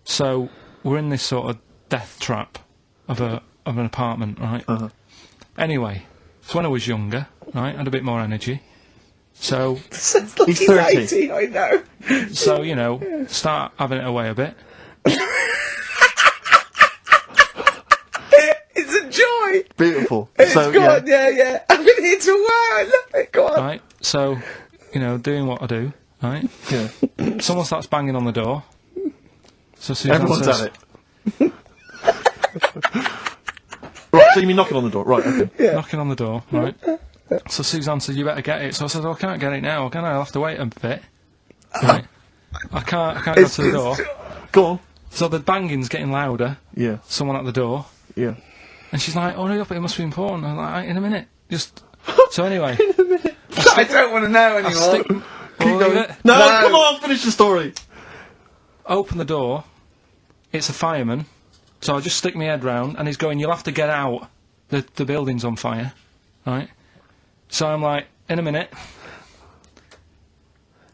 So we're in this sort of death trap of an apartment, right? Uh-huh. Anyway, so when I was younger, right, I had a bit more energy. So Sounds like He's he's 30. 80, I know. so you know, start having it away a bit. It's a joy. Beautiful. It's so, gone, yeah. I'm going to hit to work. I love it. Go on. Right, so, you know, doing what I do, right? yeah. Someone starts banging on the door. So Suzanne Everyone's says, at it. Right, so you mean knocking on the door? Right, okay. knocking on the door, right? So Suzanne said, you better get it. So I said, well, I can't get it now, can I? I'll have to wait a bit. Right. I can't go to the door. Go on. So the banging's getting louder. Yeah. Someone at the door. Yeah. And she's like, hurry up, it must be important. I'm like, in a minute. Just... So anyway... I don't want to know I anymore. stick... Keep Will going. it? No, No. come on, finish the story. Open the door. It's a fireman. So I just stick my head round, and he's going, you'll have to get out. The building's on fire. Right? So I'm like, in a minute.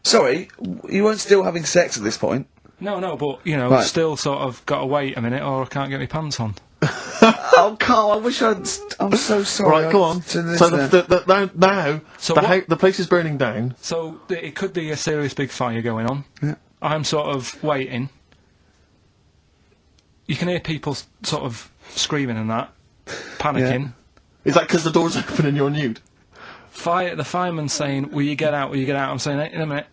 Sorry, you weren't still having sex at this point? No, but, you know, Right. still sort of got to wait a minute, or I can't get my pants on. Oh, Carl, I wish I'd... I'm so sorry. Right, go on. To this So there. now, So the, what- the place is burning down. So it could be a serious big fire going on. Yeah. I'm sort of waiting. You can hear people sort of screaming and that, panicking. Is that because the door's open and you're nude? The fireman's saying, will you get out, will you get out? I'm saying, in a minute.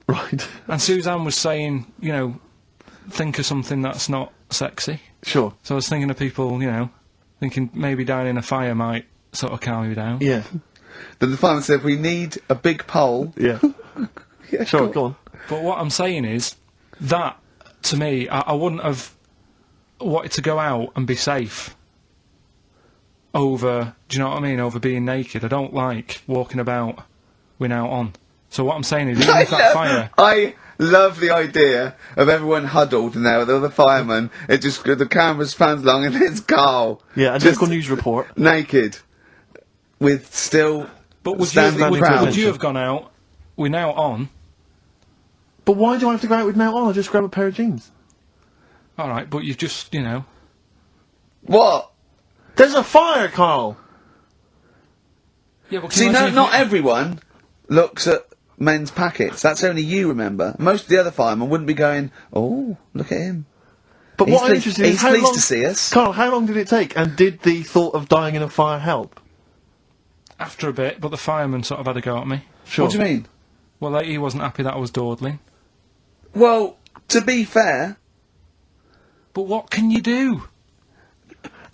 Right. And Suzanne was saying, you know, think of something that's not sexy. Sure. So I was thinking of people, you know, thinking maybe down in a fire might sort of calm you down. Yeah. Then the fireman said, we need a big pole. Yeah. Yeah, Sure, go on. But what I'm saying is, that, to me, I wouldn't have wanted to go out and be safe over, do you know what I mean, over being naked. I don't like walking about without on. So what I'm saying is, even if that fire... I love the idea of everyone huddled in there with all the firemen. It just, the camera's pans along and it's Carl. Yeah, a just local news report. naked. With still But would standing proud. you have gone out, we're now on, But why do I have to go out with now on? I'll just grab a pair of jeans. alright, but you've just, you know... What? There's a fire, Carl! Yeah, but can See, you no, imagine if not you- everyone looks at men's packets. That's only you, remember. Most of the other firemen wouldn't be going, oh, look at him. But He's what I'm pleased- interested in is he's how pleased long... to see us. Carl, how long did it take? And did the thought of dying in a fire help? After a bit, but the fireman sort of had a go at me. Sure. What do you mean? Well, he wasn't happy that I was dawdling. Well, to be fair, But what can you do?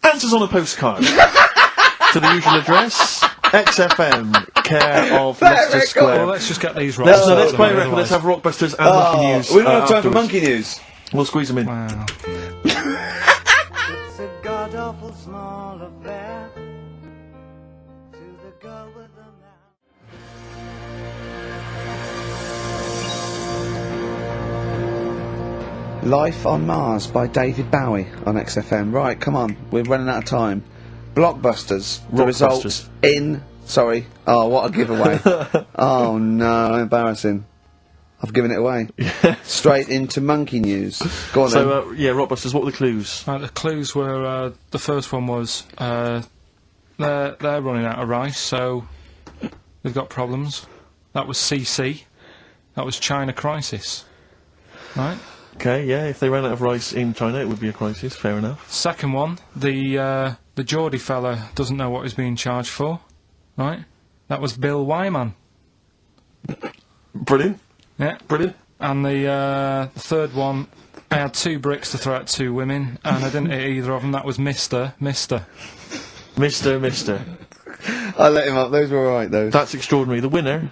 Answers on a postcard. To the usual address, XFM, care of Fair Leicester record. Square. Well, let's just get these right. Let's play a record, let's have Rockbusters and Monkey News. we don't have time for afterwards. monkey news. We'll squeeze them in. Wow. It's a god-awful small affair to the girl with the mouth. Life on Mars by David Bowie on XFM. Right, come on, we're running out of time. Blockbusters. The Rockbusters. results in... Sorry. Oh, what a giveaway. Oh, no, embarrassing. I've given it away. Straight into monkey news. Go on then. So, yeah, Rockbusters, what were the clues? Right, the clues were, the first one was, they're running out of rice, so they've got problems. That was CC. That was China crisis. Right? Okay, yeah, if they ran out of rice in China, it would be a crisis, fair enough. Second one, the Geordie fella doesn't know what he's being charged for. Right? That was Bill Wyman. Brilliant, Yeah. brilliant. And the third one, I had 2 bricks to throw at 2 women, and I didn't hit either of them. That was Mister. Mister. I let him up. Those were alright, those. That's extraordinary. The winner,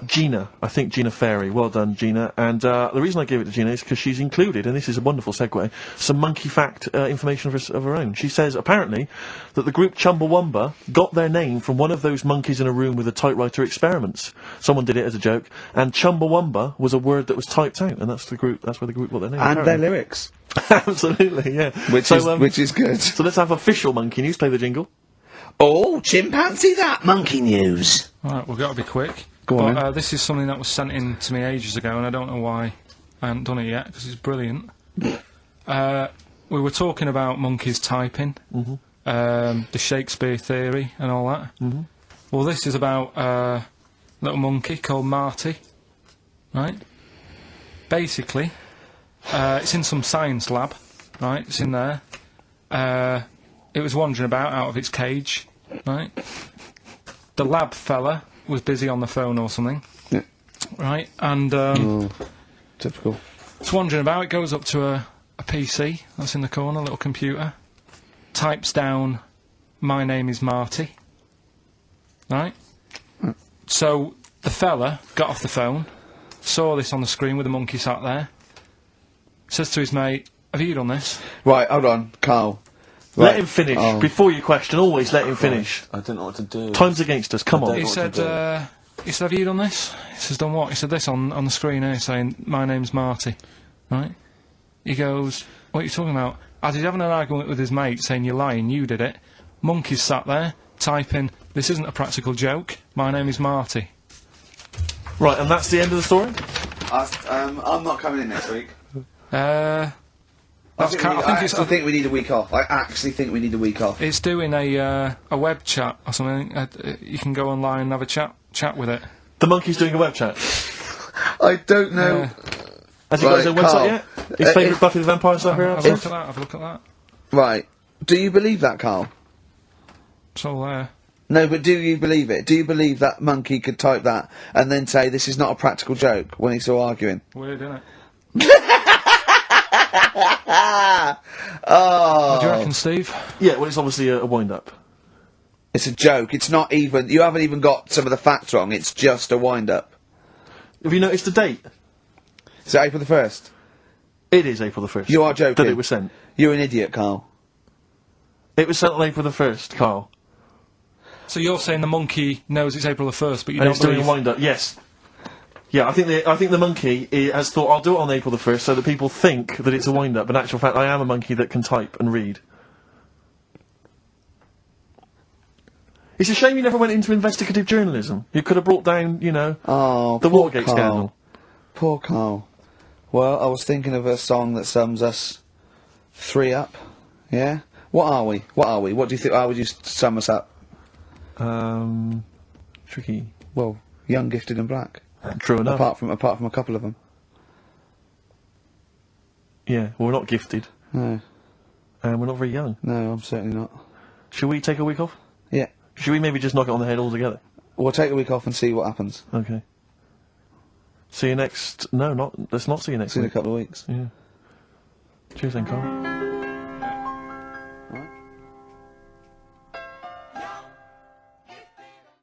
Gina. I think Gina Ferry. Well done, Gina. And the reason I gave it to Gina is because she's included, and this is a wonderful segue, some monkey fact information of her own. She says, apparently, that the group Chumbawamba got their name from one of those monkeys in a room with a typewriter experiments. Someone did it as a joke, and Chumbawamba was a word that was typed out, and that's where the group got their name. And their apparently. lyrics. Absolutely, yeah. Which is good. So let's have official monkey news. Play the jingle. Oh, chimpanzee that monkey news. Alright, we've got to be quick. Go on, But this is something that was sent in to me ages ago, and I don't know why I haven't done it yet, because it's brilliant. We were talking about monkeys typing, the Shakespeare theory and all that. Well, this is about a little monkey called Marty, right? Basically, it's in some science lab, right? It's in there. It was wandering about out of its cage, right? The lab fella was busy on the phone or something, Yeah. right? And Typical. it's wandering about. It goes up to a PC that's in the corner, a little computer, types down, "My name is Marty," right? So the fella got off the phone, saw this on the screen with the monkey sat there, says to his mate, have you done this? Right, hold on, Carl. Let Right. him finish. Oh. Before you question, always let him finish. I don't know what to do. Time's against us, come on. He said, have you done this? He says, done what? He said this on the screen here, saying, my name's Marty. Right? He goes, what are you talking about? As he's having an argument with his mate, saying, you're lying, you did it. Monkey's sat there, typing, this isn't a practical joke, my name is Marty. Right, and that's the end of the story? I'm not coming in next week. I think we need a week off. I actually think we need a week off. It's doing a web chat or something. You can go online and have a chat with it. The monkey's doing a web chat. I don't know. Has he got his own Right, website Carl. yet? His favourite Buffy the Vampire Slayer Have a episode? look at that, have a look at that. Right. Do you believe that, Carl? It's all there. No, but do you believe it? Do you believe that monkey could type that and then say this is not a practical joke when he's still arguing? Weird, isn't it? Oh. What do you reckon, Steve? Yeah, well, it's obviously a wind-up. It's a joke. It's not even. You haven't even got some of the facts wrong. It's just a wind-up. Have you noticed the date? Is it April the 1st? It is April the 1st. You are joking. That it was sent. You're an idiot, Carl. It was sent on April the 1st, Carl. So you're saying the monkey knows it's April the 1st, but you And don't it's doing believe... a wind-up, yes. Yeah, I think the monkey has thought, I'll do it on April the 1st so that people think that it's a wind-up, but in actual fact I am a monkey that can type and read. It's a shame you never went into investigative journalism. You could have brought down, you know, Oh, the poor Watergate Carl. scandal. Poor Carl. Well, I was thinking of a song that sums us 3 up. Yeah? What are we? What do you think? How would you sum us up? Tricky. Well, young, gifted and black. True enough. Apart from a couple of them. Yeah, well, we're not gifted, No, and we're not very young. no, I'm certainly not. Should we take a week off? Yeah. Should we maybe just knock it on the head altogether? We'll take a week off and see what happens. Okay. See you next... No, let's not see you next See you in a week. couple of weeks. Yeah. Cheers then, Carl.